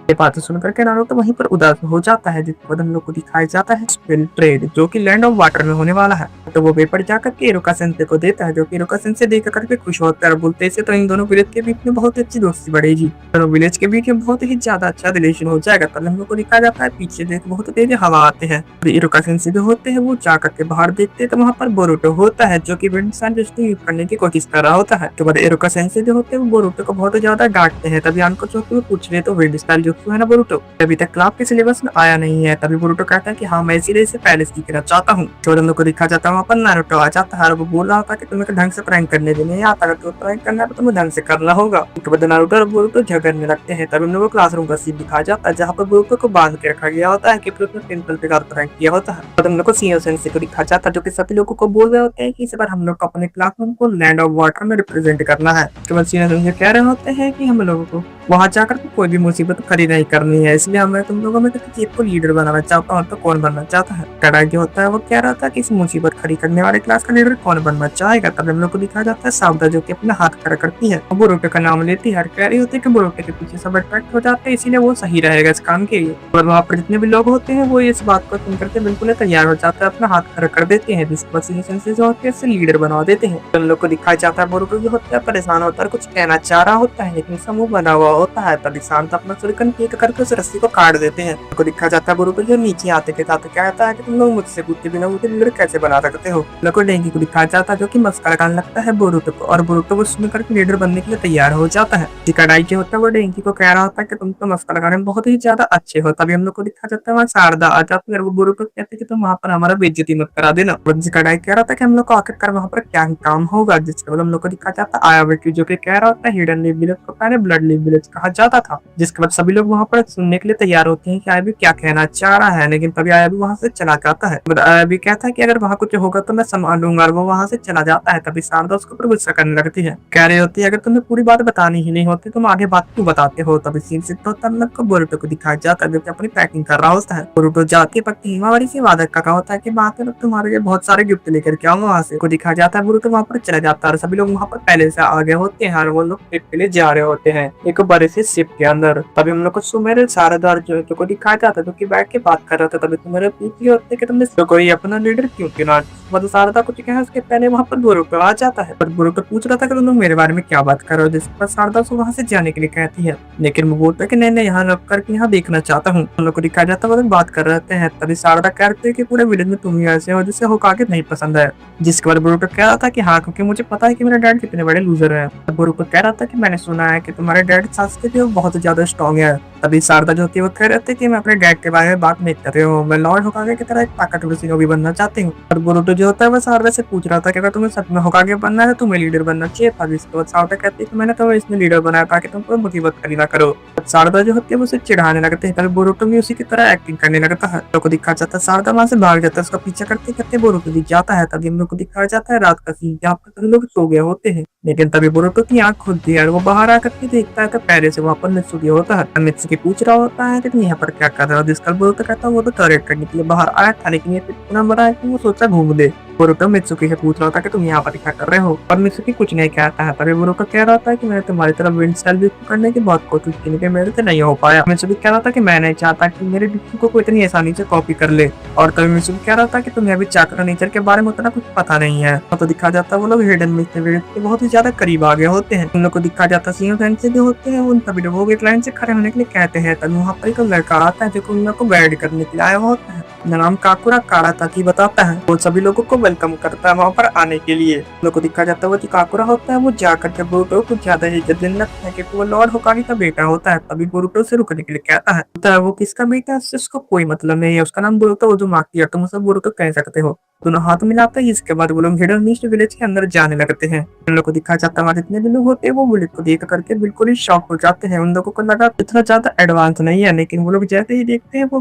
ये बातें सुनकर के नारुतो वहीं पर उदास हो जाता है। जिसके बाद हम लोग को दिखाया जाता है स्पिल ट्रेड जो कि लैंड ऑफ वाटर में होने वाला है। तो वो पेपर जाकर के इरुका सेंसेई को देता है जो कि इरुका सेंसेई देख करके खुश होता है और बोलते हैं तो इन दोनों विलेज के बीच में बहुत अच्छी दोस्ती बढ़ेगी, दोनों विलेज के बीच में बहुत ही ज्यादा अच्छा रिलेशन हो जाएगा। तब हम लोग को दिखाया जाता है पीछे देख बहुत तेज हवा आते हैं। इरुका सेंसेई जो होते हैं वो जाकर के बाहर देखते हैं तो वहाँ पर बोरुतो होता है जो की विंड साइन यूज करने की कोशिश कर रहा होता है। तो बाद इरुका सेंसेई जो होते हैं वो बोरुतो को बहुत ज्यादा डांटते हैं। तभी आनको जो पूछ रहे तो विंड स्टाइल जो नारुतो है ना बोरुतो, अभी तक क्लास के सिलेबस में आया नहीं है। तभी बोरुतो कहता है कि हाँ मैं इसीलिए इसे पहले सीखना चाहता हूँ। तो हम लोग को दिखा जाता है वहाँ पर नारुतो आ जाता है और वो बोल रहा होता है कि तुम्हें ढंग से प्रैंक करने देने नहीं आता, अगर तुम्हें प्रैंक करना है तो तुम्हें ढंग से करना होगा। उसके बाद नारुतो और बोरुतो झगड़ने लगते हैं। तभी हम लोग को क्लासरूम का सीन दिखाया जाता है जहाँ पर बोरुतो को बांध के रखा गया होता है कि फिर उसने प्रिंसिपल पे प्रैंक किया होता है। और हम लोग को सीनियर सेंसेई को दिखाया जाता है जो कि सभी लोगों को बोल रहे होते हैं कि इस बार हम लोग को अपने क्लासरूम को लैंड ऑफ वाटर में रिप्रेजेंट करना है। उसके बाद सीनियर सेंसेई कह रहे होते हैं कि हम लोगों को वहां जाकर कोई भी मुसीबत खड़ी नहीं करनी है, इसलिए हमें तुम लोगों में किसी चीज को लीडर बनाना चाहता हूँ। तो कौन बनना चाहता है? कड़ाई जो होता है वो कह रहा था कि इस मुसीबत खड़ी करने वाले क्लास का लीडर कौन बनना चाहेगा। तब हम लोग को दिखाया जाता है सावदा जो कि अपना हाथ खड़ा करती है, बोरुतो का नाम लेती है और कह रही होती है कि बोरुतो के पीछे सब अट्रैक्ट हो जाते हैं, इसीलिए वो सही रहेगा इस काम के लिए। और वहाँ पर जितने भी लोग होते हैं वो इस बात को सुन करके बिल्कुल तैयार हो जाता है, अपना हाथ खड़ा कर देते हैं, जिसके बाद सीनियर सेंसेई जो होते हैं इसे लीडर बना देते हैं। हम लोग को दिखाया जाता है बोरुतो जो होता है परेशान होता है, कुछ कहना चाह रहा होता है लेकिन समूह बना हुआ होता है। तभी शांत अपना सुरकन फेंक करके उस रस्सी को काट देते हैं। को दिखा जाता है बोरुतो जो नीचे आते के साथ कहता है कि तुम लोग मुझसे पूछे बिना मुझे लीडर कैसे बना सकते हो। लोग डेंगी को दिखाया जाता है जो कि मस्का लगाने लगता है बोरुतो को, और बोरुतो वो सुन करके लीडर बनने के लिए तैयार हो जाता है। कड़ाई जो होता है वो डेंगी को कह रहा होता है कि तुम तो मस्का लगाने में बहुत ही ज्यादा अच्छे हो। तभी हम लोग को दिखा जाता है वहाँ शारदा आ जाती है, वो बोरुतो कहते हैं कि तुम वहाँ पर हमारा बेइज्जती मत करा देना। कड़ाई कह रहा था कि हम लोग को आखिरकार वहाँ पर क्या ही काम होगा, जिसके बाद हम लोग को दिखा जाता है आयाबेटी जो कि कह रहा होता है हिडन लीफ विलेज को पहले ब्लड लीफ विलेज कहा जाता था। जिसके बाद सभी लोग वहाँ पर सुनने के लिए तैयार होते हैं कि आयाबी क्या कहना चाह रहा है, लेकिन तभी आयाबी वहाँ से चला जाता है। आयाबी कहता है कि अगर वहाँ कुछ होगा तो मैं संभाल लूंगा, और वो वहाँ से चला जाता है। तभी शारदा उसके ऊपर गुस्सा करने लगती है, कह रही होती है अगर तुम्हें पूरी बात बतानी ही नहीं होती तुम आगे बात क्यों बताते हो। तभी सीन सिद्ध होता है को बोरुतो को दिखाया जाता है जो कि अपनी पैकिंग कर रहा होता है। बोरुतो जाके पक्की हिमावरी से वादा का होता है कि बात में तुम्हारे लिए बहुत सारे गिफ्ट लेकर के आऊंगा। वहाँ से को दिखाया जाता है बोरुतो वहाँ पर चला जाता है और सभी लोग वहाँ पर पहले से आ गए होते हैं और वो लोग ट्रिप के लिए जा रहे होते हैं एक बड़े से शिप के अंदर। तभी हम लोग को सुमेर शारदा जो को दिखाया जाता है जो कि बैठ के बात कर रहा था। तभी तुम्हारे पूछी होते कि तुमने तो कोई अपना लीडर क्यों चुना। मतलब शारदा कुछ कहा उसके पहले वहाँ पर बोरुतो आ जाता है, पर बोरुतो पूछ रहा था कि तुम लोग मेरे बारे में क्या बात कर रहे हो, जिसके बाद शारदा उसको वहाँ से जाने के लिए कहती है, लेकिन वो बोलता है कि नहीं यहाँ रख करके यहाँ देखना चाहता हूँ। हम लोग को दिखाया जाता है वो लोग बात कर रहे हैं। तभी शारदा कहते हैं कि पूरे विलेज में तुम ही ऐसे हो जिससे होकागे नहीं पसंद है। जिसके बाद बोरुतो कह रहा था कि हाँ क्योंकि मुझे पता है कि मेरा डैड कितने बड़े लूजर है। बोरुतो कह रहा था कि मैंने सुना है कि तुम्हारे डैड सासुके जो बहुत ज्यादा स्ट्रॉन्ग है। तभी शारदा जो थी वो कह रहे थे कि मैं अपने डैड के बारे में बात नहीं कर रही हूँ, मैं लॉर्ड होकागे की तरह एक ताकतवर सिनोबी बनना चाहती हूँ। और बोरुतो जो होता है वो शारदा से पूछ रहा था कि अगर तुम्हें सच में होकागे बनना है तो तुम्हें लीडर बनना चाहिए था। जिसके बाद शारदा कहती है कि मैंने तुम्हें इसमें लीडर बनाया ताकि तुम कोई मुसीबत खड़ी ना करो। शारदा जो होती है उसे चिढ़ाने लगते हैं, तभी बोरुतो भी उसी की तरह एक्टिंग करने लगता है। तो को दिखा जाता है शारदा वहां से भाग जाता है, उसका पीछा करते करते बोरुतो भी जाता है। तभी हम लोग को दिखाया जाता है रात का सीन जहाँ पर सभी लोग सो गए होते हैं, लेकिन तभी बोरुतो की आंख खुलती है और वो बाहर आकर के देखता है तो पहले से वहाँ पर मित्सुकी होता है। मित्सुकी पूछ रहा होता है कि तुम यहाँ पर क्या कर रहे हो, जिसका बोरुतो कहता है वो तो टॉयलेट करने के लिए बाहर आया था, लेकिन ये इतना बड़ा है कि वो सोचा घूम ले। बोरुतो मित्सुकी से पूछ रहा था कि तुम यहाँ पर क्या कर रहे हो, और मित्सुकी कुछ नहीं कहता है। तभी बोरुतो कह रहा था कि मैंने तुम्हारी तरफ विंड सेल बिल्कुल करने की बहुत कोशिश की लेकिन मेरे से नहीं हो पाया। मित्सुकी कह रहा था कि मैं नहीं चाहता कि मेरे डिक्की को कोई इतनी आसानी से कॉपी कर ले। और तभी मित्सुकी कह रहा था कि तुम्हें अभी चाकरा नेचर के बारे में उतना कुछ पता नहीं है। तो दिखा जाता है वो लोग हिडन मिस्टर के बहुत ही ज्यादा करीब आ गए होते हैं। उन लोग को दिखा जाता है सीनियर सेंसेई जो होते हैं उन सभी लोगों एक लाइन से खड़े होने के लिए कहते हैं। तभी वहाँ पर एक लड़का आता है जो उन लोग को गाइड करने के लिए आया होता है, नाम काकुरा काराताकी बताता है। वो सभी लोगों को वेलकम करता है वहाँ पर आने के लिए। लोगों को दिखा जाता है वो जो काकुरा होता है वो जाकर के बोरुतो को ज्यादा ही इज्जत देने लगता है क्योंकि वो लॉर्ड होकागे का बेटा होता है। तभी बोरुतो से रुकने के लिए कहता है वो किसका बेटा है उससे उसको कोई मतलब नहीं है, उसका नाम बोरुतो उजुमाकी है, तुम उसे बोरुतो कह सकते हो। दोनों हाथ मिलाते हैं, इसके बाद वो लोग हिडन मिस्ट विलेज के अंदर जाने लगते हैं। उन लोगों को दिखा जाता है जितने भी लोग होते हैं वो विलेज को देख करके बिल्कुल ही शॉक हो जाते हैं। उन लोगों को लगा इतना ज्यादा एडवांस नहीं है, लेकिन वो लोग जैसे ही देखते हैं वो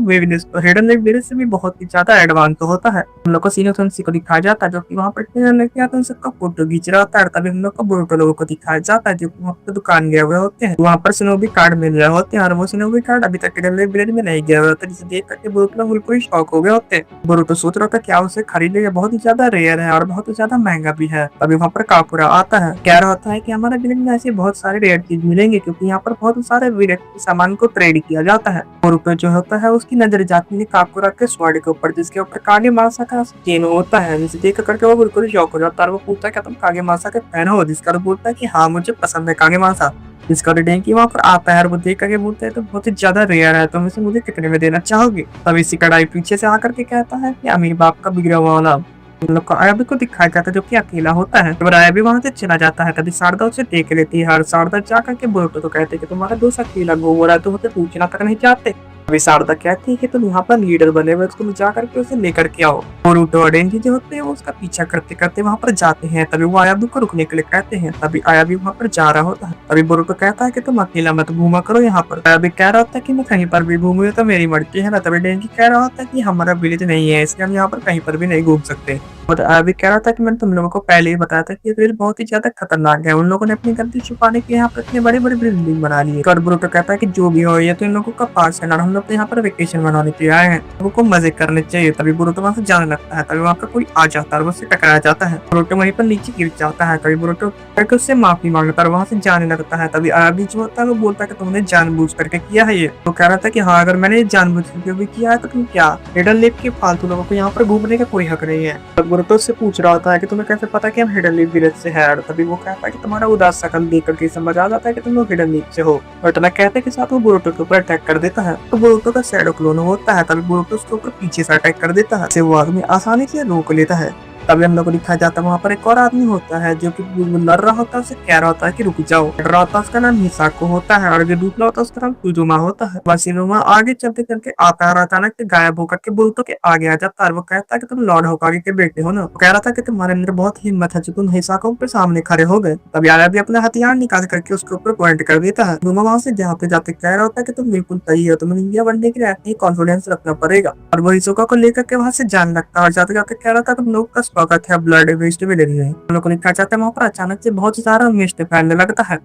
हिडन विलेज से भी बहुत ही ज्यादा एडवांस होता है। हम लोग को सीनियर सेंसेई को दिखाया जाता है जो कि वहाँ पर उन सबका फोटो खींच रहा होता है। तभी हम लोग को बोरुतो लोगों को दिखाया जाता है जो वहाँ पर दुकान गए हुए होते हैं, वहाँ पर सिनोबी कार्ड मिल रहे होते हैं और वो सिनोबी कार्ड अभी तक हिडन विलेज में नहीं गया होता, जिसे देख करके बोरुतो लोग बिल्कुल शॉक हो गए होते हैं। बोरुतो सोच रहा था क्या उसे खरीदे, बहुत ही ज्यादा रेयर है और बहुत ही ज्यादा महंगा भी है। तभी वहाँ पर काकुरा आता है, कह रहा होता है कि हमारे विलेज में ऐसे बहुत सारे रेयर चीज मिलेंगे क्योंकि यहाँ पर बहुत सारे विलेज के सामान को ट्रेड किया जाता है। बोरुतो जो होता है उसकी नजर जाती है काकुरा के स्वर्ण के ऊपर जिसके ऊपर कागे मासा का चेन होता है, जिसे देख करके वो बिल्कुल शॉक हो जाता है। वो पूछता है क्या तुम कागे मासा के फैन हो, जिसका बोलता है कि हाँ मुझे पसंद है कागे मासा। जिसका डेंकी वहाँ पर आता है और वो देख करके बोलता है तो बहुत ही ज्यादा रेयर है, तुम इसे मुझे कितने में देना चाहोगे। तब इसी कढ़ाई पीछे से आकर के कहता है कि अमीर बाप का बिगड़ा हुआ औलाद उन लोग को आयाबी को दिखाया जाता है जो कि अकेला होता है। जब आयाबी वहां से चला जाता है तभी शारदा उसे देख लेती है और शारदा जाकर के बोरुतो को कहते हैं कि तुम्हारा दोस्त अकेला घूम रहा है, तो उसे पूछना तक नहीं चाहते। अभी शारदा कहती है कि तुम यहाँ पर लीडर बने हुए, तुम जाकर के उसे लेकर के आओ। बोरुतो और डेंजी जो होते हैं वो उसका पीछा करते करते वहाँ पर जाते हैं। तभी वो आयाबी को रुकने के लिए कहते हैं। तभी आयाबी वहाँ पर जा रहा होता है। तभी बोरुतो कहता है कि तुम अकेला मत घूमा करो यहाँ पर। आयाबी कह रहा होता है कि मैं कहीं पर भी घूमूं तो मेरी मर्जी है ना। तभी डेंजी कह रहा होता है कि हमारा विलेज नहीं है, इसलिए हम यहाँ पर कहीं पर भी नहीं घूम सकते। और आयाबी कह रहा था कि मैंने तुम लोगों को पहले ही बताया था कि ये विलेज बहुत ही ज्यादा खतरनाक है। उन लोगों ने अपनी गलती छुपाने के यहाँ पर इतने बड़े बड़े बिल्डिंग बना लिए। और बोरुतो कहता है कि जो भी हो ये तो इन लोगों का पास है ना, हम लोग तो यहाँ पर वेकेशन मनाने के लिए आए हैं, लोगों को मजे करने चाहिए। तभी बोरुतो वहां से जाने लगता है। तभी वहाँ पर कोई आ जाता है और उससे टकरा जाता है। बोरुतो वहीं पर नीचे गिर जाता है। तभी बोरुतो करके उससे माफी मांगता है और वहां से जाने लगता है। तभी आयाबी जो होता है वो बोलता है कि तुमने जानबूझ करके किया है ये। तो कह रहा था कि हाँ, अगर मैंने जानबूझ करके भी किया है तो तुम क्या, हिडन लीफ के फालतू लोगों को यहाँ पर घूमने का कोई हक नहीं है। तब बोरुतो से पूछ रहा होता है कि तुम्हें कैसे पता कि हम हिडन लीफ विलेज से है। तभी वो कहता है कि तुम्हारा उदास शकल देख करके समझ आ जाता है कि तुम लोग हिडन लीफ से हो। और इतना कहते के साथ वो बोरुतो के ऊपर अटैक कर देता है। तो बोरुतो का शैडो क्लोन होता है। तभी बोरुतो उसके ऊपर पीछे से अटैक कर देता है। वो आदमी आसानी से रोक लेता है। तभी हम लोग को दिखाया जाता है वहाँ पर एक और आदमी होता है जो कि लड़ रहा होता है। उसे कह रहा होता है कि रुक जाओ। लड़ रहा होता है, उसका नाम हिसाको होता है और जो दूसरा होता है उसका नाम सुजुमा होता है। बस इनोमा आगे चलते चलते आता है, अचानक से गायब होकर के बोरुतो के आगे आ जाता है। वो कहता है कि तुम लॉर्ड होकागे के बेटे हो ना। वो कह रहा था कि तुम्हारे अंदर बहुत हिम्मत है जो तुम हिसाको के सामने खड़े हो गए। तभी आया भी अपना हथियार निकाल करके उसके ऊपर पॉइंट कर देता है। सुजुमा वहां से जाते जाते कह रहा होता है कि तुम बिल्कुल सही हो, तुम्हें इंडिया बनने के लिए ऐसे ही कॉन्फिडेंस रखना पड़ेगा। और वो हिसोका को लेकर के वहां से जाने लगता है और जाते जाते कह रहा था तुम लोग का स्वागत है ब्लड वेस्ट भी ले रही है। हम लोग को लिखा जाता है वहाँ पर अचानक से बहुत सारा मिस्ट फैलने लगता है।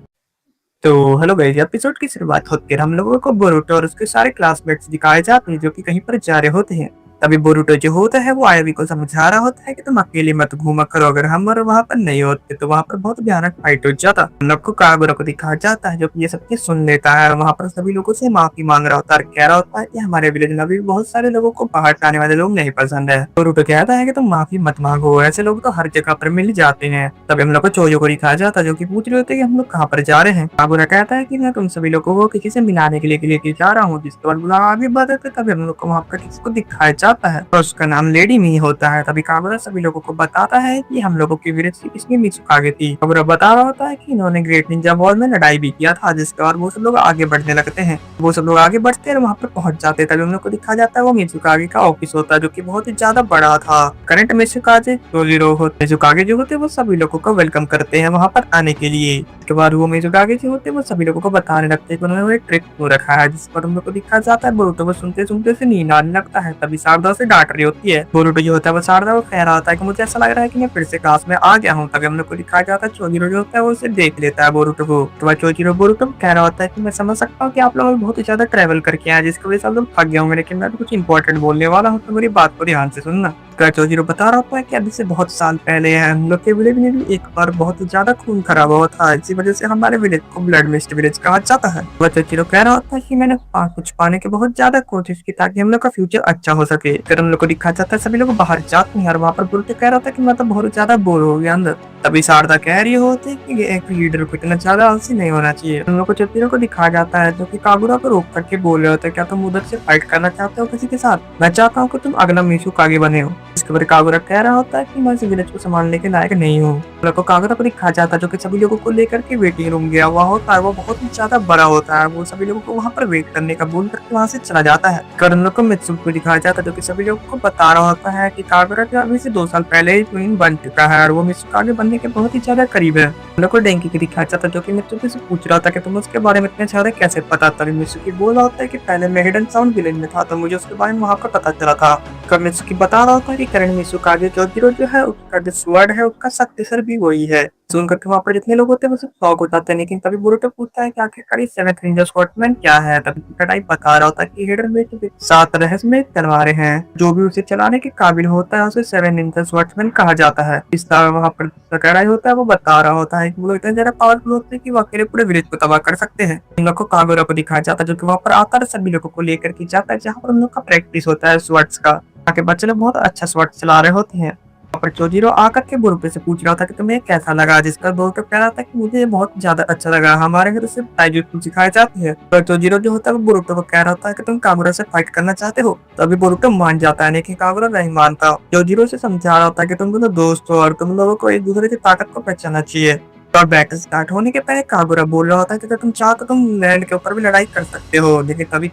तो हेलो गाइस, एपिसोड की शुरुआत होती है हम लोगों को बोरुतो और उसके सारे क्लासमेट्स दिखाए जाते हैं जो कि कहीं पर जा रहे होते हैं। तभी बोरुतो जो होता है वो आयाबी को समझा रहा होता है कि तुम अकेले मत घूमा करो, अगर हम और वहाँ पर नहीं होते तो वहाँ पर बहुत भयानक फाइट हो जाता। हम लोग को कागुरा को दिखाया जाता है जो कि ये सब चीज सुन लेता है और वहाँ पर सभी लोगों से माफी मांग रहा होता है। कह रहा होता है कि हमारे विलेज में अभी बहुत सारे लोगों को बाहर से आने वाले लोग नहीं पसंद है। बोरुतो कहता है कि तुम माफी मत मांगो, ऐसे लोग तो हर जगह पर मिल जाते हैं। तभी हम लोग को चोयो को दिखाया जाता है जो कि पूछ रहे होते हैं कि हम लोग कहाँ पर जा रहे हैं। कागुरा कहता है कि मैं तुम सभी लोगों को किसी से मिलाने के लिए जा रहा हूँ, जिसके बाद बुलावा आगे बढ़ते तभी हम लोग को वहाँ पर किसी को दिखाया जाता है और उसका नाम लेडी मी होता है। तभी कागुरा सभी लोगों को बताता है कि हम लोगों की विलेज इसमें मित्सुकागे थी। कागुरा बता रहा होता है कि इन्होंने ग्रेट निंजा वॉर में लड़ाई भी किया था, जिसके बाद वो सब लोग आगे बढ़ने लगते हैं। वो सब लोग आगे बढ़ते हैं और वहाँ पर पहुंच जाते हैं। तभी उन लोग को दिखा जाता है वो मित्सुकागे का ऑफिस होता है जो कि बहुत ही ज्यादा बड़ा था। करंट मित्सुकागे मित्सुकागे जो होते हैं वो सभी लोगों को वेलकम करते हैं वहाँ पर आने के लिए। उसके बाद वो मित्सुकागे जो होते हैं वो सभी लोगों को बताने लगते हैं कि उन्होंने एक ट्रिक को रखा है, जिस पर हम लोग को दिखा जाता है। बोरुतो को सुनते सुनते से नींद आने लगता है। तभी शारदा से डांट रही होती है। बोरुतो जो होता है वो शारदा को कह रहा होता है कि मुझे ऐसा लग रहा है कि मैं फिर से क्लास में आ गया हूँ। तभी हम लोग को दिखाया जाता है चोजिरो जो होता है वो उसे देख लेता है बोरुतो को। तो चोजिरो बोरुतो को कह रहा होता है कि मैं समझ सकता हूँ कि आप लोग बहुत ही ज्यादा ट्रैवल करके आए, जिसकी वजह से आप लोग थक गए होंगे, लेकिन मैं कुछ इंपॉर्टेंट बोलने वाला हूँ तो मेरी बात को ध्यान से सुनना। चोजिरो बता रहा होता है कि अभी से बहुत साल पहले हम लोग के विलेज में भी एक बार बहुत ही ज्यादा खून खराब हुआ था, इसी वजह से हमारे विलेज को ब्लड मिस्ट विलेज कहा जाता है। वह चोजिरो कह रहा होता है कि मैंने कुछ पाने की बहुत ज्यादा कोशिश की ताकि हम लोग का फ्यूचर अच्छा हो सके। फिर हम लोग को दिखा जाता है सभी लोग बाहर जाते हैं और वहाँ पर बोरुतो कह रहा होता है कि मैं तो बहुत ज्यादा बोर हो गया अंदर। तभी शारदा कह रही होती है कि एक लीडर को इतना ज्यादा आलसी नहीं होना चाहिए। हम लोग को चोजिरो को दिखाया जाता है जो कि कागुरा को रोक करके बोल रहे होते हैं, क्या तुम उधर से फाइट करना चाहते हो किसी के साथ? मैं चाहता हूँ कि तुम अगला मित्सुकागे बने हो। इसके बाद कागुरा कह रहा होता है कि मैं इस विलेज को संभालने के लायक नहीं हूँ। हम लोग को कागुरा को दिखाया जाता है जो कि सभी लोगों को लेकर के वेटिंग रूम गया हुआ होता है। वो बहुत ही ज्यादा बड़ा होता है। वो सभी लोगों को वहाँ पर वेट करने का बोल करके वहाँ से चला जाता है। हम लोग को मित्सुको को दिखाया जाता है जो कि सभी लोगों को बता रहा होता है कि कागुरा जो अभी से 2 साल पहले ही क्वीन बन चुका है और वो मित्सुकागे बनने के बहुत ही ज्यादा करीब है। हम लोग को डेंकी को दिखाया जाता है जो कि मित्सुको से पूछ रहा था कि तुम उसके बारे में इतने ज्यादा कैसे पता। तभी मित्सुकी बोल रहा होता है कि पहले मैं हिडन साउंड विलेज में था तो मुझे उसके बारे में वहाँ का पता चला था। मित्सुकी बता रहा होता है कि करंट मित्सुकागे चोजिरो जो है उसका जो स्वर्ड है उसका सक्सेसर भी वही है। सुन करके वहाँ पर जितने लोग होते हैं वो सब शॉक हो जाते हैं। लेकिन तभी बोरुतो पूछता है कि आखिरकार ये 7th निंजा स्वॉर्ड्समैन क्या है। तभी कटाई बता रहा होता है कि हिडन में 7 रहस्यमय तलवारें हैं, जो भी उसे चलाने के काबिल होता है उसे 7 निंजा स्वॉर्ड्समैन कहा जाता है। इस तरह वहाँ पर कटाई होता है वो बता रहा होता है कि वो इतने ज्यादा पावरफुल होते हैं कि वो अकेले पूरे विलेज को तबाह कर सकते हैं। इन लोग को कागुरा को दिखाया जाता है जो कि वहाँ पर आता है सभी लोगों को लेकर के जाता है जहाँ पर उन लोग का प्रैक्टिस होता है स्वॉर्ड्स का। आके बच्चे लोग बहुत अच्छा स्वॉर्ड चला रहे होते हैं। पर चोजीरो आकर के बोरुतो से पूछ रहा था कि तुम्हें कैसा लगा, जिसका बोरुतो कह रहा था कि मुझे बहुत ज्यादा अच्छा लगा, हमारे घर से ताइजुत्सु सिखाए जाते हैं। पर चोजीरो जो होता है वो बोरुतो को कह रहा था कि तुम कागुरा से फाइट करना चाहते हो। तभी बोरुतो मान जाता है, लेकिन कागुरा नहीं मानता। चोजीरो से समझा रहा था कि तुम दोनों दोस्त हो और तुम लोगों को एक दूसरे की ताकत को पहचानना चाहिए। और बैटल स्टार्ट होने के पहले कागुरा बोल रहा होता है कि अगर तुम चाहो तो तुम लैंड के ऊपर भी लड़ाई कर सकते हो, लेकिन तभी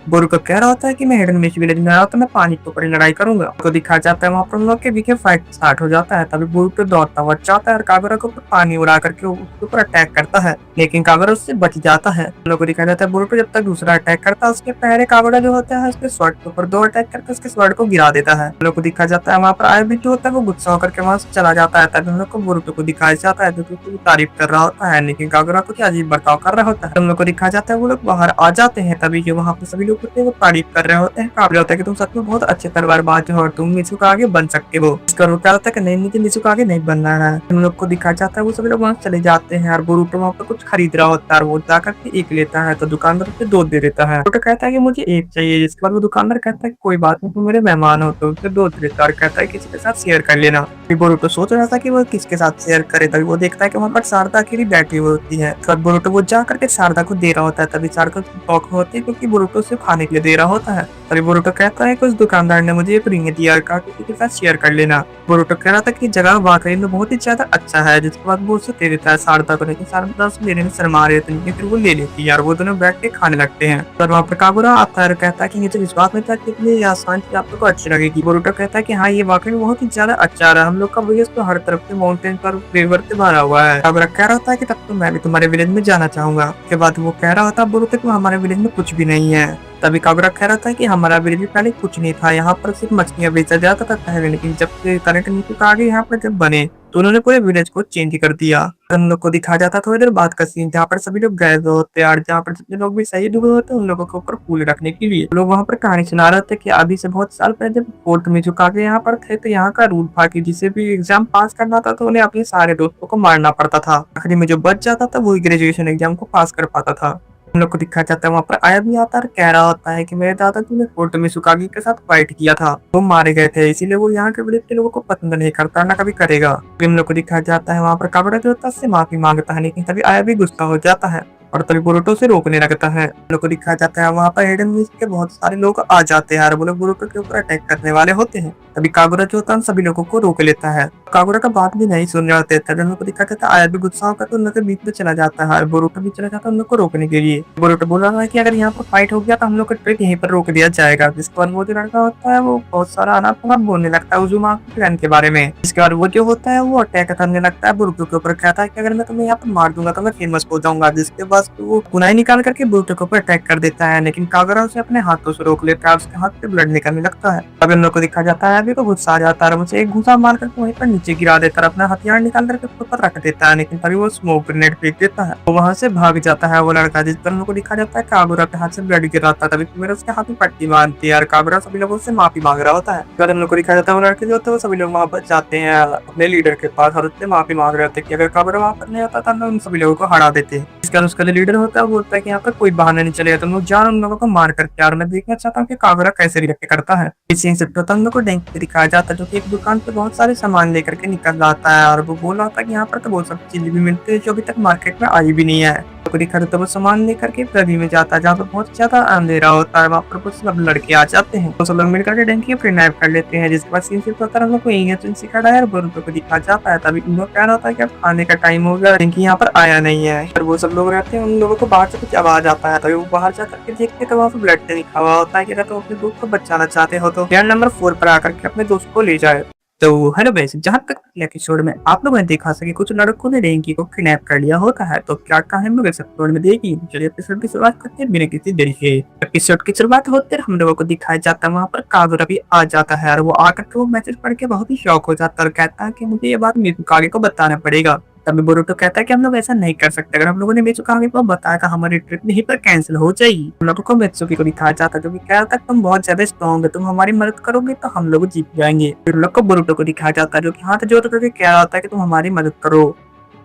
बोरुतो कह रहा होता है कि मैं हिडन मिच विलेज में आया तो मैं पानी के ऊपर ही लड़ाई करूंगा। को दिखा जाता है वहाँ पर उन लोग के बीच में फाइट स्टार्ट हो जाता है। तभी बोरुतो दौड़ता हुआ जाता है और कागुरा के ऊपर पानी उड़ा करके उसके ऊपर अटैक करता है, लेकिन कागुरा उससे बच जाता है। उन लोग को दिखाया जाता है बोरुतो जब तक दूसरा अटैक करता है उसके पहले कागुरा जो होता है उसके स्वॉर्ड के ऊपर 2 अटैक करके उसके स्वॉर्ड को गिरा देता है। उन लोग को दिखाया जाता है वहाँ पर आया भी जो होता है वो गुस्सा होकर के वहाँ से चला जाता है। तभी उन लोग को बोरुतो को दिखाया जाता है जो कि उसकी तारीफ कर रहा होता है, लेकिन कागुरा कुछ अजीब बर्ताव कर रहा होता है। उन लोग को दिखाया जाता है वो लोग बाहर आ जाते हैं। तभी जो वहाँ पे सभी लोग होते हैं वो तारीफ कर रहे होते हैं, काबिल होता है कि तुम सच में बहुत अच्छे तलवारबाज हो और तुम मित्सुका आगे बन सकते हो। इसका वो क्या होता है कि नहीं, मुझे मित्सुका आगे नहीं बनना है। उन लोग को दिखाया जाता है वो सभी लोग वहाँ चले जाते हैं और बोरुतो वहाँ पर कुछ खरीद रहा होता है और वो जाकर के एक लेता है तो दुकानदार उसे 2 दे देता है। बोरुतो कहता है कि मुझे 1 चाहिए, जिसके बाद वो दुकानदार कहता है कि कोई बात नहीं, तुम मेरे मेहमान हो, तो उसे 2 दे देता है और कहता है किसी के साथ शेयर कर लेना। बोरुतो सोच रहा था कि वो किसके साथ शेयर करे, तभी वो देखता है कि वहाँ पर शारदा अकेली बैठी हुई होती है। बोरुतो वो जा करके शारदा को दे रहा होता है। तभी शारदा शौक होती है क्योंकि बोरुतो उसे खाने के लिए दे रहा होता है। तभी बोरुतो कहता है कि उस दुकानदार ने मुझे एक रिंग दिया, कहा कि किसी के साथ शेयर कर लेना। बोरुतो कह रहा था कि जगह वाकई में बहुत ही ज्यादा अच्छा है, जिसके बाद वो उसे दे देता है शारदा को, लेकिन शारदा उसे लेने में शर्मा रही होती है, फिर वो ले लेती है और वो दोनों बैठ के खाने लगते हैं। और वहाँ पर कागुरा आता है और कहता है कि ये तो विश्वास में था कि इतनी आसान चीज आप लोग को अच्छी लगेगी। बोरुतो कहता है कि हाँ ये वाकई में बहुत ही ज्यादा अच्छा रहा, हम लोग का विलेज तो हर तरफ से माउंटेन पर रिवर से भरा हुआ है। कागुरा कह रहा होता है कि तब तो मैं भी तुम्हारे विलेज में जाना चाहूंगा। उसके बाद वो कह रहा होता है बोरुतो कि हमारे विलेज में कुछ भी नहीं है। तभी कागुरा कह रहा था कि हमारा विलेज में पहले कुछ नहीं था, यहाँ पर सिर्फ मछलियां बेचा जाता था पहले, लेकिन जब से करंट मित्सुका आगे यहाँ पर जब बने तो उन्होंने पूरे विलेज को चेंज कर दिया। उन लोग को दिखाया जाता थोड़ी देर बाद का सीन जहाँ पर सभी लोग गए होते हैं और जहाँ पर जितने लोग भी शहीद हुए होते हैं उन लोगों के ऊपर फूल रखने के लिए लोग वहाँ पर कहानी सुना रहे थे कि अभी से बहुत साल पहले जब फोर्ट मित्सुका के यहाँ पर थे तो यहाँ का रूल था कि जिसे भी एग्जाम पास करना था तो उन्हें अपने सारे दोस्तों को मारना पड़ता था, आखिरी में जो बच जाता था वही ग्रेजुएशन एग्जाम को पास कर पाता था। हम लोग को दिखाया जाता है वहाँ पर आया भी आता है और कह रहा होता है कि मेरे दादाजी ने फोर्ट मित्सुकागी के साथ फाइट किया था, वो मारे गए थे, इसीलिए वो यहाँ के विलेज के लोगों को पसंद नहीं करता, ना कभी करेगा। हम लोग को दिखाया जाता है वहाँ पर कागुरा जो होता है उससे माफी मांगता है, लेकिन तभी आया भी गुस्सा हो जाता है और तभी बोरुतो से रोकने लगता है। हम लोग को दिखाया जाता है वहाँ पर हिडन मिच के बहुत सारे लोग आ जाते हैं और वो लोग बोरुतो के ऊपर अटैक करने वाले होते हैं। तभी कागुरा जो होता है सभी लोगों को रोक लेता है। कागुरा का बात भी नहीं सुन रहे होते, तभी हम लोग को दिखाया जाता है आया भी गुस्सा होकर तो उन लोग के बीच में चला जाता है और बोरुतो भी चला जाता है उन लोग को रोकने के लिए। बोरुतो बोल रहा है कि अगर यहाँ पर फाइट हो गया तो हम लोग का ट्रिप यहीं पर रोक दिया जाएगा। जिसके बाद वो जो लड़का होता है वो बहुत सारा अनाप बोलने लगता है उजुमा प्लान के बारे में। इसके बाद वो जो होता है वो अटैक करने लगता है बोरुतो के ऊपर, कहता है कि अगर मैं तुम्हें यहाँ पर मार दूंगा तो मैं फेमस हो जाऊंगा। जिसके बाद वो कुनाई निकाल करके बोरुतो के ऊपर अटैक कर देता है, लेकिन कागुरा उसे अपने हाथों से रोक लेता है, उसके हाथ से ब्लड निकलने लगता है। तब हम लोग को दिखा जाता है अभी को गुस्सा आ जाता है, उसे एक घूसा मार करके वहीं पर नीचे गिरा देता है, अपना हथियार निकाल करके उसके ऊपर रख देता है, लेकिन तभी वो स्मोक ग्रेनेड फेंक देता है, वो वहां से भाग जाता है वो लड़का। जिस पर हम लोग को दिखा जाता है कागुरा के हाथ से ब्लड गिराता है, तभी मेरे उसके हाथ में पट्टी मारती है और कागुरा सभी लोगों से माफी मांग रहा होता है। फिर हम लोग को दिखा जाता है वो लड़के जो होते हैं वो सभी लोग वहां पर जाते हैं अपने लीडर के पास और उससे माफी मांग रहे होते हैं कि अगर कागुरा वहां पर नहीं आता तो हम उन सभी लोगों को हरा देते हैं। इसका उसका जो लीडर होता है वो बोलता है कि यहाँ पर कोई बहाना नहीं चलेगा, तुम लोग जान उन लोगों को मार करके, और मैं देखना चाहता हूँ कि कागुरा कैसे रिएक्ट करता है। इसी से हम लोग को डेंक पे दिखाया जाता है जो कि एक दुकान पे बहुत सारे सामान लेकर के निकल जाता है और वो बोल रहा था कि यहाँ पर तो बहुत सारी चीजें भी मिलती है जो अभी तक मार्केट में आई भी नहीं है। तो दिखा तो वो सामान लेकर के प्रभी में जाता है जहाँ पर बहुत ज्यादा अंधेरा होता है, वहाँ पर कुछ सब लड़के आ जाते हैं, तो सब लोग मिलकर के डेंकी फिर नैप कर लेते हैं। जिसके बाद सीन से पता हम लोग को यही सिखाया है और बोरुतो को दिखा जाता है। तभी उन लोग कह रहा था कि अब खाने का टाइम हो गया, डेंकी यहाँ पर आया नहीं है, और वो सब लोग रहते हैं उन लोगों को बाहर से कुछ आवाज आता है, तभी वो बाहर जाकर के देखते हैं तो वहाँ पर ब्लड से लिखा हुआ होता है कि अगर तुम अपने दोस्त को बचाना चाहते हो तो प्लेयर नंबर 4 पर आकर के अपने दोस्त को ले जाए। तो हेलो गाइस, जहाँ तक एपिसोड में आप लोगों ने देखा सके कुछ लड़कों ने रिंकी को किडनैप कर लिया होता है, तो क्या कहा हम लोग इस एपिसोड में देखी। चलिए एपिसोड की शुरुआत करते हैं बिना किसी देरी के। एपिसोड की शुरुआत होते हम लोगों को दिखाया जाता है वहाँ पर कागुरा भी आ जाता है और वो आकर के वो मैसेज पढ़ के बहुत ही शौक हो जाता है और कहता है कि मुझे ये बात मित्सुकागे को बताना पड़ेगा। तभी बोरुतो कहता है कि हम लोग ऐसा नहीं कर सकते, अगर हम लोगों ने मित्सुकागे को बताया तो हमारी ट्रिप यहीं पर कैंसिल हो जाएगी। हम लोगों को मित्सुकी को दिखाया जाता है जो कि कह रहा था तुम बहुत ज्यादा स्ट्रॉन्ग हो, तुम हमारी मदद करोगे तो हम लोग जीत जाएंगे। फिर लोग को बोरुतो को दिखाया जाता है जो कि हाथ जोड़ करके कह रहा था कि तुम हमारी मदद करो।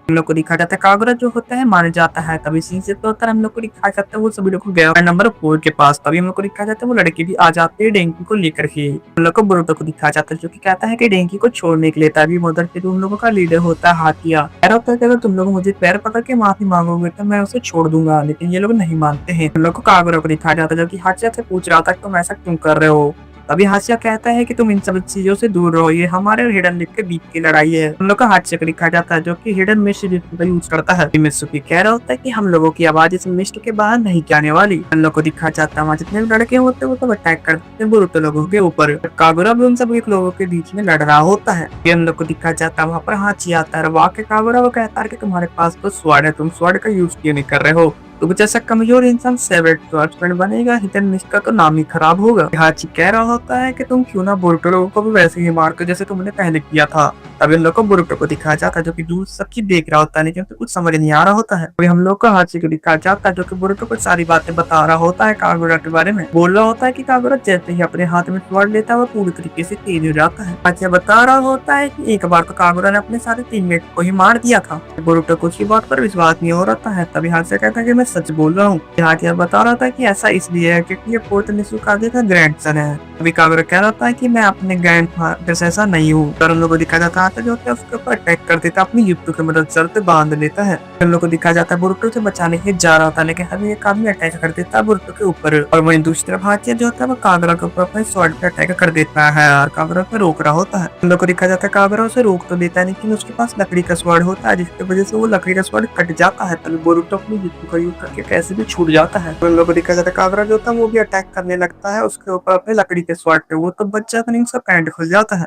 हम लोग को दिखा जाता है कागुरा जो होता है माना जाता है, तभी सीन से तो होता है हम लोग को दिखाया जाता है वो सभी लोग को गया नंबर 4 के पास, तभी हम लोग को दिखाया जाता है वो लड़के भी आ जाते हैं डेंकी को लेकर के। हम लोग को बोरुतो को दिखाया जाता है जो कि कहता है कि डेंकी को छोड़ने के लिए, तभी मदर के तुम लोगों का लीडर होता है हाथिया, कह रहा होता है कि अगर तुम लोग मुझे पैर पकड़ के माफी मांगोगे तो मैं उसे छोड़ दूंगा, लेकिन ये लोग नहीं मानते हैं। हम लोग को कागुरा को दिखाया जाता है जो कि हाथिया से पूछ रहा था तुम ऐसा क्यों कर रहे हो, तभी हाशिया कहता है कि तुम इन सब चीजों से दूर रहो, ये हमारे और हिडन लिख के बीच की लड़ाई है। हम लोग का हाशिया को दिखाया जाता है जो कि हिडन मिस्ट का यूज करता है। मित्सुकी कह रहा होता है कि हम लोगों की आवाज इस मिस्ट के बाहर नहीं जाने वाली। हम लोग को दिखाया जाता है वहाँ जितने भी लड़के होते हैं वो सब अटैक करते हैं बोरुतो लोगों के ऊपर। कागुरा भी उन सब लोगों के बीच में लड़ रहा होता है। ये हम लोग को दिखाया जाता है वहाँ पर हाची आता है, वाके कागुरा वो कहता है कि तुम्हारे पास तो स्वॉर्ड है, तुम स्वॉर्ड का यूज क्यों नहीं कर रहे हो, तो जैसा कमजोर इंसान सेवेट स्वॉर्ड्समैन बनेगा, हिडन मिस्ट का तो नाम ही खराब होगा। हाची कह रहा होता है कि तुम क्यों ना बोरुतो लोगों को भी वैसे ही मार कर जैसे तुमने पहले किया था। तभी हम लोग को बोरुतो को दिखाया जाता है जो कि दूर सब चीज देख रहा होता है लेकिन तो कुछ समझ नहीं आ रहा होता है। अभी हम लोग को हाची को दिखाया जाता है जो कि बोरुतो को सारी बातें बता रहा होता है कागुरा के बारे में, बोल रहा होता है कि कागुरा जैसे ही अपने हाथ में स्वॉर्ड लेता है वो पूरी तरीके से तेज हो जाता है। हाची बता रहा होता है कि एक बार तो कागुरा ने अपने सारे टीममेट को ही मार दिया था। बोरुतो को उसकी बात पर विश्वास नहीं हो रहा है, तभी हाची कहता है कि मैं सच बोल रहा हूँ। हाथिया बता रहा था कि ऐसा इसलिए है क्योंकि ये पोर्ट निसुकागे का ग्रैंडसन है। अभी कागुरा कह रहा था कि मैं अपने ग्रैंडफादर से ऐसा नहीं हूँ। हम लोग को दिखाया जाता है जो होता है उसके ऊपर अटैक कर देता है, अपनी युक्ति की मदद से बांध लेता है। हम लोग को दिखाया जाता है बोरुतो से बचाने के लिए जा रहा था लेकिन अभी एक आदमी अटैक कर देता है बोरुतो के ऊपर, और वहीं दूसरी तरफ हाथिया जो होता है वो कागुरा के ऊपर अपने स्वॉर्ड पे अटैक कर देता है और कागुरा को रोक रहा होता है। हम लोग को दिखाया जाता है कागुरा उसे रोक तो देता है लेकिन उसके पास लकड़ी का स्वॉर्ड होता है जिसकी वजह से वो लकड़ी का स्वॉर्ड कट जाता है। तभी बोरुतो अपनी युक्ति का यूज करके कैसे भी छूट जाता है। हम लोग को दिखाया जाता है कागुरा जो था वो भी अटैक करने लगता है उसके ऊपर अपने लकड़ी के स्वॉर्ड पे, वो तो बच जाता नहीं उसका पैंट खुल जाता है।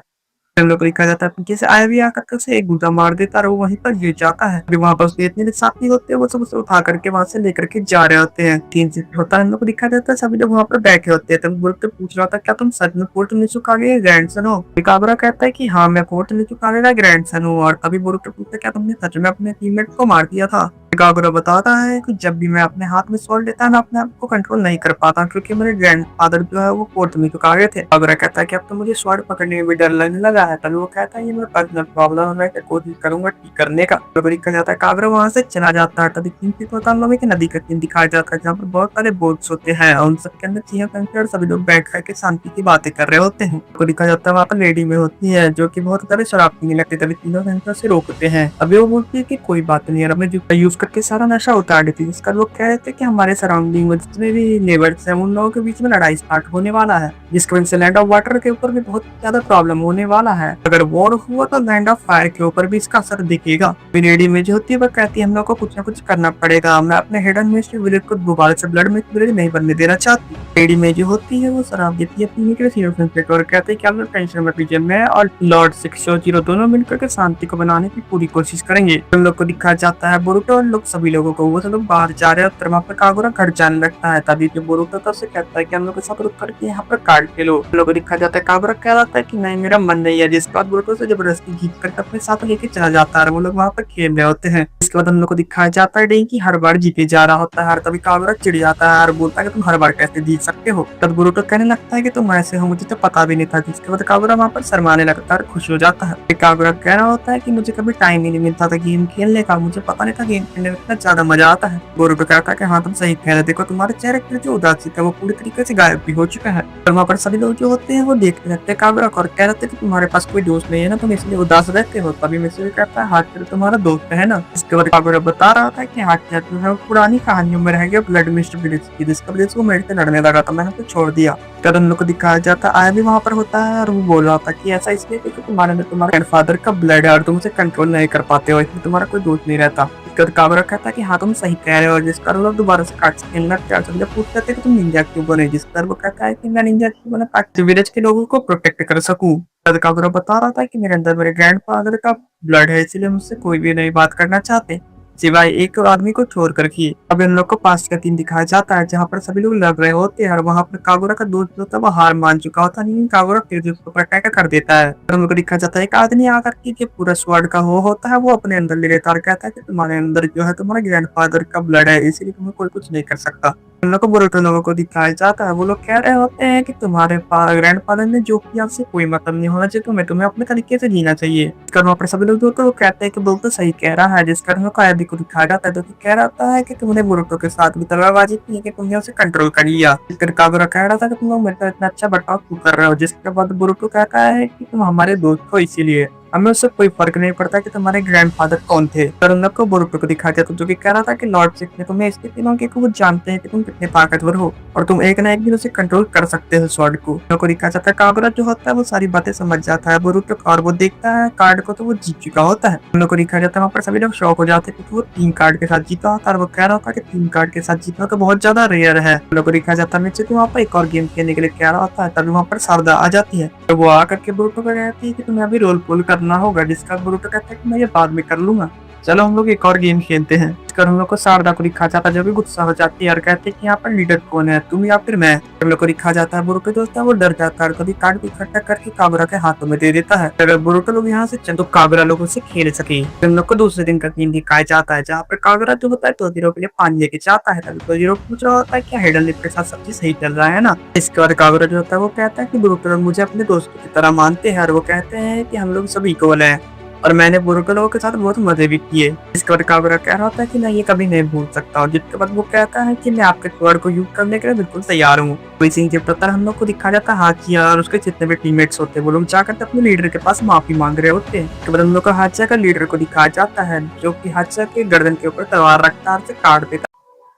हम लोग को दिखाया जाता है पीछे से आया भी आकर के उसे एक गुदा मार देता है और वो वहीं पर गिर जाता है। अभी वहाँ पर उसके इतने साथी होते हैं वो सब उसे उठा करके वहाँ से लेकर के जा रहे होते हैं। तीन से होता है हम लोग को दिखाया जाता है सभी लोग वहाँ पर बैठे होते हैं। तब बोरुतो पूछ रहा था क्या तुम सच में पोर्ट निसुकागे का ग्रैंडसन हो। कागुरा कहता है कि हाँ मैं पोर्ट निसुकागे का ग्रैंडसन हूँ, और तभी बोरुतो पूछता है क्या तुमने सच में अपने टीममेट को मार दिया था। कागुरा बताता है कि जब भी मैं अपने हाथ में स्वॉर्ड लेता है मैं अपने आप को कंट्रोल नहीं कर पाता क्योंकि मेरे ग्रैंडफादर जो है वो पोर्ट निसुकागे थे। कागुरा कहता है कि अब तो मुझे स्वॉर्ड पकड़ने में भी डर लगने लगा है। तभी वो कहता है ये मेरा पर्सनल प्रॉब्लम है, मैं कोशिश करूंगा ठीक करने का। कहा जाता है कागुरा वहां से चला जाता है। तभी चिंतित होता है लोगों की नदी का सीन दिखाया जाता है जहाँ पर बहुत सारे बोट्स होते हैं और उन सबके अंदर चीहा कंकर सभी लोग बैठ करके शांति की बातें कर रहे होते हैं। तो दिखाया जाता है वहाँ पर लेडी में होती है जो की बहुत सारे शराब पीने लगती है। तभी तीनों कंकर से रोकते हैं। अभी वो बोलती है की कोई बात नहीं है, हमने यूज करके सारा नशा उतार देती है। जिसका लोग कह रहे थे कि हमारे सराउंडिंग में जितने भी नेबर्स हैं उन लोगों के बीच में लड़ाई स्टार्ट होने वाला है जिसकी वजह से लैंड ऑफ वाटर के ऊपर भी बहुत ज्यादा प्रॉब्लम होने वाला है। अगर वॉर हुआ तो लैंड ऑफ फायर के ऊपर भी इसका असर दिखेगा। लेडी में जो होती है वो कहती है हम लोग को कुछ ना कुछ करना पड़ेगा, मैं अपने हिडन मिस्ट विलेज को दोबारा से ब्लड मिस्ट विलेज नहीं बनने देना चाहती। लेडी में जो होती है वो शराब देती है पीने के लिए सीरियस और कहते हैं कि आप लोग टेंशन मत लीजिए, मैं और लॉर्ड 600 दोनों मिलकर के शांति को बनाने की पूरी कोशिश करेंगे। हम लोग को दिखाया जाता है बोरुतो और लोग सभी लोगों को वो सब लोग बाहर जा रहे हैं और वहाँ पर कागुरा घर जाने लगता है। तभी जो बोरुतो तो उससे कहता है कि हम लोग के साथ रुक करके यहाँ पर काट के लो। हम लोग को दिखाया जाता है कागुरा कह रहा था कि नहीं मेरा मन नहीं है, जिसके बाद बोरुतो से जबरदस्ती खींच करके अपने साथ लेके चला जाता है। वो लोग वहाँ पर खेल रहे होते हैं। इसके बाद हम लोग को दिखाया जाता है डेंकी हर बार जीते जा रहा होता है। तभी कागुरा चिढ़ जाता है और बोलता है कि तुम हर बार कैसे जीत सकते हो। तब बोरुतो कहने लगता है कि तुम ऐसे हो, मुझे तो पता भी नहीं था। जिसके बाद कागुरा वहाँ पर शर्माने लगता है और खुश हो जाता है। कागुरा कह रहा होता है कि मुझे कभी टाइम ही नहीं मिलता था गेम खेलने का, मुझे पता नहीं था गेम खेलने में इतना ज्यादा मजा आता है। बोरुतो कहता है कि हाँ तुम सही कह रहे, देखो तुम्हारे चेहरे पर जो उदासी था वो पूरी तरीके से गायब भी हो चुका है। और वहाँ पर सभी लोग जो होते हैं वो देखते रहते हैं कागुरा को और कह रहे थे कि तुम्हारे पास कोई दोस्त नहीं है ना, तुम इसलिए उदास रहते हो। तभी मित्सुकी कहता है हाथ तुम्हारा दोस्त है ना। इसके बाद कागुरा बता रहा था कि हाथ जो है पुरानी कहानियों में रह गया ब्लड मिस्ट विलेज की, जिसका वजह से वो मेरे से लड़ने लगा था, मैंने तो छोड़ दिया। तब हम लोग को दिखाया जाता आया भी वहाँ पर होता है और वो बोल रहा था कि ऐसा इसलिए क्योंकि तुम्हारे अंदर तुम्हारे ग्रैंडफादर का ब्लड है और तुम उसे कंट्रोल नहीं कर पाते हो, इसलिए तुम्हारा कोई दोस्त नहीं रहता। कागुरा कहता है कि हाँ तुम सही कह रहे हो, जिसका लोग दोबारा से काट खेलना क्या जब पूछते थे कि तुम निंजा क्यों बने, जिस पर वो कहता है कि मैं निंजा क्यों बना ताकि विलेज के लोगों को प्रोटेक्ट कर सकूं। तब कागुरा बता रहा था कि मेरे अंदर मेरे ग्रैंडफादर का ब्लड है, इसलिए मुझसे कोई भी नहीं बात करना चाहते सिवाय एक आदमी को छोड़ कर की। अब इन लोग को पास का सीन दिखाया जाता है जहाँ पर सभी लोग लड़ रहे होते हैं और वहाँ पर कागुरा का दोस्त जो था वो हार मान चुका होता है, लेकिन कागुरा फिर भी उसको अटैक कर देता है। हम लोग को दिखाया जाता है एक आदमी आकर के जो पूरा स्वॉर्ड का वो होता है वो अपने अंदर ले लेता है और कहता है कि तुम्हारे अंदर जो है तुम्हारे ग्रैंडफादर का ब्लड है, इसीलिए तुम्हें कोई कुछ नहीं कर सकता। उन लोग को बोरुटो लोगों को दिखाया जाता है। वो लोग कह रहे होते हैं कि तुम्हारे ग्रैंडफादर ने जो किया उससे कोई मतलब नहीं होना चाहिए, तुम्हें अपने तरीके से जीना चाहिए। इसका वहाँ पर सभी लोग जो तो कहते हैं कि बोरुटो सही कह रहा है, जिसका हम लोग कायाबी को दिखाया जाता है जो कि कह रहा होता है कि तुमने बोरुटो के साथ भी तलवारबाजी की है कि तुमने उसे कंट्रोल कर लिया। फिर कागुरा कह रहा था कि तुम लोग मेरे साथ इतना अच्छा बर्ताव क्यों कर रहे हो, जिसके बाद बोरुटो कहता है कि तुम हमारे दोस्त हो इसीलिए हमें उससे कोई फर्क नहीं पड़ता कि तुम्हारे ग्रैंडफादर कौन थे। पर उन लोग को बोरुटो को दिखाया जाता जो कि कह रहा था कि लॉर्ड सिक्स ने तुम्हें इसलिए तीनों के वो जानते हैं कि तुम कितने ताकतवर हो और तुम एक ना एक दिन उसे कंट्रोल कर सकते हो स्वॉर्ड को। उन लोग को दिखाया जाता है कागुरा जो होता है वो सारी बातें समझ जाता है बोरुटो और वो देखता है कार्ड को तो वो जीत चुका होता है। उन लोग को दिखाया जाता है वहाँ पर सभी लोग शौक हो जाते हैं क्योंकि वो 3 कार्ड के साथ जीता होता है और वो कह रहा होता है कि 3 कार्ड के साथ जीतना तो बहुत ज्यादा रेयर है। उन लोग को दिखाया जाता है नीचे वहाँ पर एक और गेम खेलने के लिए कह रहा होता है, तभी वहाँ पर शारदा आ जाती है। तो वो आकर के बोरुटो को कहती है कि तुम्हें अभी रोल प्ले करना होगा, जिसका बोरुटो कहता है कि मैं ये बाद में कर लूंगा, चलो हम लोग एक और गेम खेलते हैं। इसकर हम लोग को शारदा को दिखा जाता है जो भी गुस्सा हो जाती है और कहते हैं कि यहाँ पर लीडर कौन है, तुम या फिर मैं। हम लोग को दिखा जाता है बोरुटो दोस्त है वो डर जाता है और कभी कार्ड को इकट्ठा करके कागुरा के हाथों में दे देता है। अगर बोरुटो लोग यहाँ से चल तो कागुरा लोगों से खेल सके। हम लोग को दूसरे दिन का गेम दिखाया जाता है जहाँ पर कागुरा जो होता है तोजीरो के लिए पानी लेके जाता है। तभी तोजीरो पूछ रहा होता है क्या हेडन लिप के साथ सब चीज सही चल रहा है ना। इसके बाद कागुरा जो होता है वो कहता है कि बोरुटो लोग मुझे अपने दोस्तों की तरह मानते हैं और वो कहते हैं कि हम लोग सब इक्वल हैं और मैंने बोरुटो लोगों के साथ बहुत मजे भी किए। इसके बाद कागुरा कह रहा होता है कि मैं ये कभी नहीं भूल सकता और जिसके बाद वो कहता है कि मैं आपके स्वॉर्ड को यूज करने के लिए बिल्कुल तैयार हूँ। इसी के प्रकार हम लोग को दिखा जाता है हाचिया और उसके जितने भी टीममेट्स होते हैं वो लोग जाकर अपने लीडर के पास माफी मांग रहे होते हैं। इसके बाद हम लोग को हाचिया का लीडर को दिखाया जाता है जो कि हाचिया के गर्दन के ऊपर तलवार रखता है और उसे काट देता।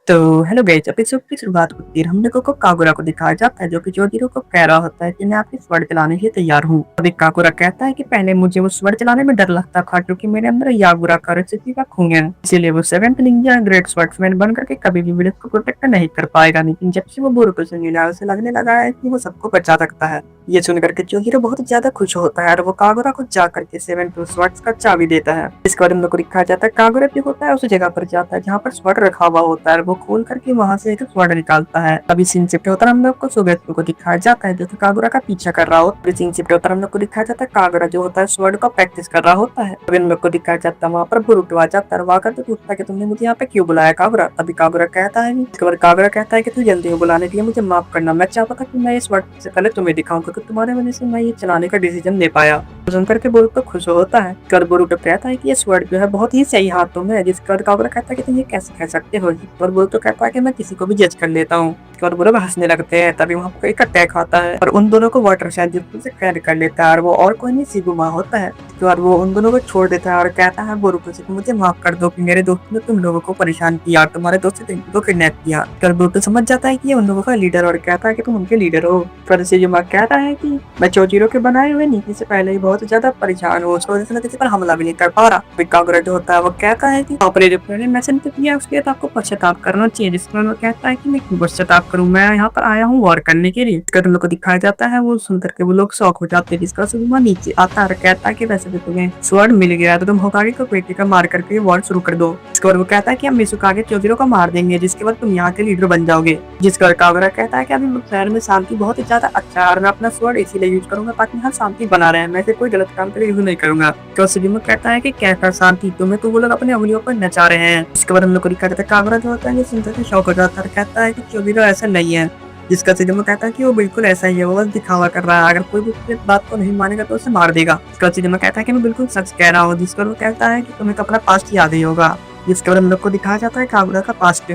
तो हेलो गाइस, एपिसोड की शुरुआत होती है हम लोगों को कागुरा को दिखाया जाता है जो कि जोजीरो को कह रहा होता है कि मैं आपके स्वर्ण चलाने के लिए तैयार हूँ। अभी कागुरा कहता है कि पहले मुझे वो स्वर्ण चलाने में डर लगता था क्योंकि मेरे अंदर यागुरा का रेसिपी का खून है, इसीलिए वो 7th निंजा ग्रेट स्वॉर्ड्समैन बनकर के कभी भी विलेज को प्रोटेक्ट नहीं कर पाएगा। लेकिन जब से वो बोरुटो से मिला उसे लगने लगा है कि वो सबको बचा सकता है। ये सुनकर के जोजीरो बहुत ज्यादा खुश होता है और वो कागुरा को जाकर के 7 स्वॉर्ड्स का चाबी देता है। इसके बाद हम लोग को दिखाया जाता है कागुरा जो होता है उस जगह पर जाता है जहाँ पर स्वॉर्ड रखा हुआ होता है, वो खोल करके वहां से एक स्वॉर्ड निकालता है। अभी सीन शिफ्ट होता है हम लोग को सुगेत्सु को दिखाया जाता है जो कि कागुरा का पीछा कर रहा होता है। सीन शिफ्ट होता है हम लोग को दिखाया जाता है कागुरा जो होता है स्वॉर्ड का प्रैक्टिस कर रहा होता है। अभी हम लोग को दिखाया जाता है वहाँ पर बोरुटो आ जाता है, वहाँ करके पूछता है कि तुमने मुझे यहाँ पे क्यों बुलाया कागुरा। अभी कागुरा कहता है कागुरा कहता है कि तू जल्दी बुलाने के लिए मुझे माफ करना, मैं चाहता था कि मैं इस स्वॉर्ड से पहले तुम्हें दिखाऊं क्योंकि तुम्हारे वजह से मैं ये चलाने का डिसीजन ले पाया। सुनकर के बोरुटो खुश होता है। कर बोरुटो कहता है कि ये स्वॉर्ड जो है बहुत ही सही हाथों में है, जिसके बाद कागुरा कहता है कि तुम ये कैसे कह सकते हो। और बोरुटो कहता है कि मैं किसी को भी जज कर लेता हूँ। और वो लोग हंसने लगते हैं। तभी वहाँ पर एक अटैक आता है और उन दोनों को वाटर शायद से कैद कर लेता है और वो और कोई नहीं शिगुमा होता है। उसके बाद वो उन दोनों को छोड़ देता है और कहता है बोरुटो से मुझे माफ कर दो कि मेरे दोस्त ने तुम लोगों को परेशान किया, तुम्हारे दोस्त ने तुमको किडनैप किया। कर बोरुटो समझ जाता है कि ये उन लोगों का लीडर और कहता है कि तुम उनके लीडर हो। पर शिगुमा कहता है कि मैं जोजीरो के बनाए हुए नीति से पहले ही बहुत ज्यादा परेशान हूँ, उसकी वजह से मैं किसी पर हमला भी नहीं कर पा रहा। कागुरा जो होता है वो कहता है कि आपने जो मैसेज किया उसके लिए आपको पश्चाताप करना चाहिए, जिसमें वो कहता है कि मैं क्यों पश्चाताप करूँ, मैं यहाँ पर आया हूँ वॉर करने के लिए। तुम लोग को दिखाया जाता है वो सुनकर के वो लोग शौक हो जाते हैं, जिसका शिगुमा नीचे आता है और कहता है कि वैसे भी तुम्हें स्वॉर्ड मिल गया तो तुम होकागे को बेटे का मार करके वॉर शुरू कर दो। इसके बाद वो कहता है कि हम मिसुकागे जोजीरो को मार देंगे, जिसके बाद तुम यहाँ के लीडर बन जाओगे। जिसके बाद कागुरा कहता है कि अभी शहर में शांति बहुत ही ज्यादा अच्छा है और मैं अपना स्वॉर्ड इसीलिए यूज करूंगा ताकि यहाँ शांति बना रहे, मैं कोई गलत काम के लिए यूज नहीं करूंगा। तो शिगुमा कहता है कि कैसा शांति, तुम्हें तो वो लोग अपने उंगलियों पर नचा रहे हैं। इसके बाद हम लोग को दिखाया जाता है कागुरा जो होता है सुनकर के शौक हो जाता है, कहता है कि जोजीरो ऐसा नहीं है। जिसका शिगुमा कहता है कि वो बिल्कुल ऐसा ही है, वो बस दिखावा कर रहा है, अगर कोई भी इस बात को नहीं मानेगा तो उसे मार देगा। इसका शिगुमा कहता है कि मैं बिल्कुल सच कह रहा हूँ। जिसका वो कहता है कि तुम्हें तो अपना पास्ट याद ही होगा। जिसके बाद हम लोग को दिखाया जाता है कागुरा का पास्ट।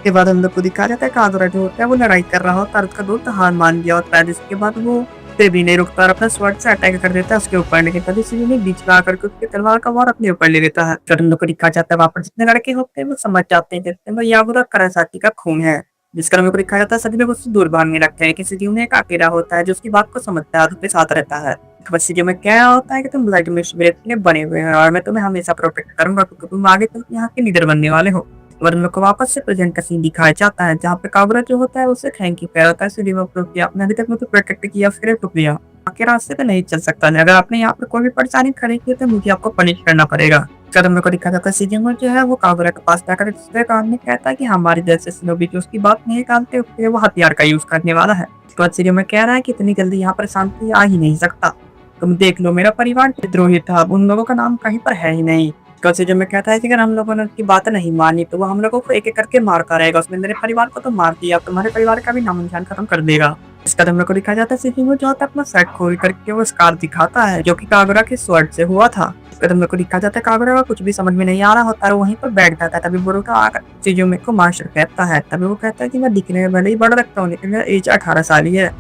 के बाद हम लोग को दिखाया जाता है कागुरा जो होता है वो लड़ाई कर रहा होता है, उसका दोस्त हार मान गया होता है। जिसके बाद वो भी नहीं रुकता और अपना स्वॉर्ड से अटैक कर देता है उसके ऊपर, लेकिन तभी शिगुमा बीच में आकर के उसके तलवार का वार अपने ऊपर ले लेता है। फिर हम लोग को दिखाया जाता है वहाँ पर जितने लड़के होते हैं वो समझ जाते हैं कि यागुरा करासाकी का खून है। जिसका हमें को दिखाया जाता है सभी लोग उससे दूर भागने लगते हैं। किसी शिगुमा एक अकेला होता है जो उसकी बात को समझता है, उसके साथ रहता है। शिगुमा क्या होता है कि तुम ब्लड में बने हुए हैं और मैं तुम्हें हमेशा प्रोटेक्ट करूंगा क्योंकि तुम आगे तक यहाँ के लीडर बनने वाले हो। और हम लोग को वापस से प्रेजेंट का सीन दिखाया जाता है जहाँ पे कागुरा जो होता है उसे थैंक यू कह रहा है शिगुमा को, आपने अभी तक मुझे प्रोटेक्ट किया उसके लिए शुक्रिया, आपके रास्ते पे नहीं चल सकता, अगर आपने यहाँ पर कोई भी परेशानी खड़ी की तो मुझे आपको पनिश करना पड़ेगा। कदम लोग को दिखा जाता है शिगुमा जो है वो कागुरा के पास जाकर दूसरे काम में कहता है कि हमारी जैसे शिनोबी जो उसकी बात नहीं काटते उसके वो हथियार का यूज करने वाला है। उसके बाद शिगुमा कह रहा है कि इतनी जल्दी यहाँ पर शांति आ ही नहीं सकता, तुम देख लो मेरा परिवार विद्रोही था, अब उन लोगों का नाम कहीं पर है ही नहीं। कल में कहता है कि अगर हम लोगों ने उसकी बात नहीं मानी तो वो हम लोगों को एक-एक करके मारता रहेगा। उसने मेरे परिवार को तो मार दिया, अब तुम्हारे परिवार का भी नामो-निशान खत्म कर देगा। इस कदम को दिखाया जाता है सिजुओ जो होता है अपना शर्ट खोल करके वो स्कार दिखाता है जो कि कागुरा के स्वॉर्ड से हुआ था। इस कदम को दिखाया जाता है कागुरा को कुछ भी समझ में नहीं आ रहा होता है, वहीं पर बैठ जाता है। तभी बोरुतो आकर सिजुओ को मास्टर कहता है। तभी वो कहता है कि मैं दिखने में भले ही बड़ा लगता हूँ लेकिन मेरा एज 18 साल ही है।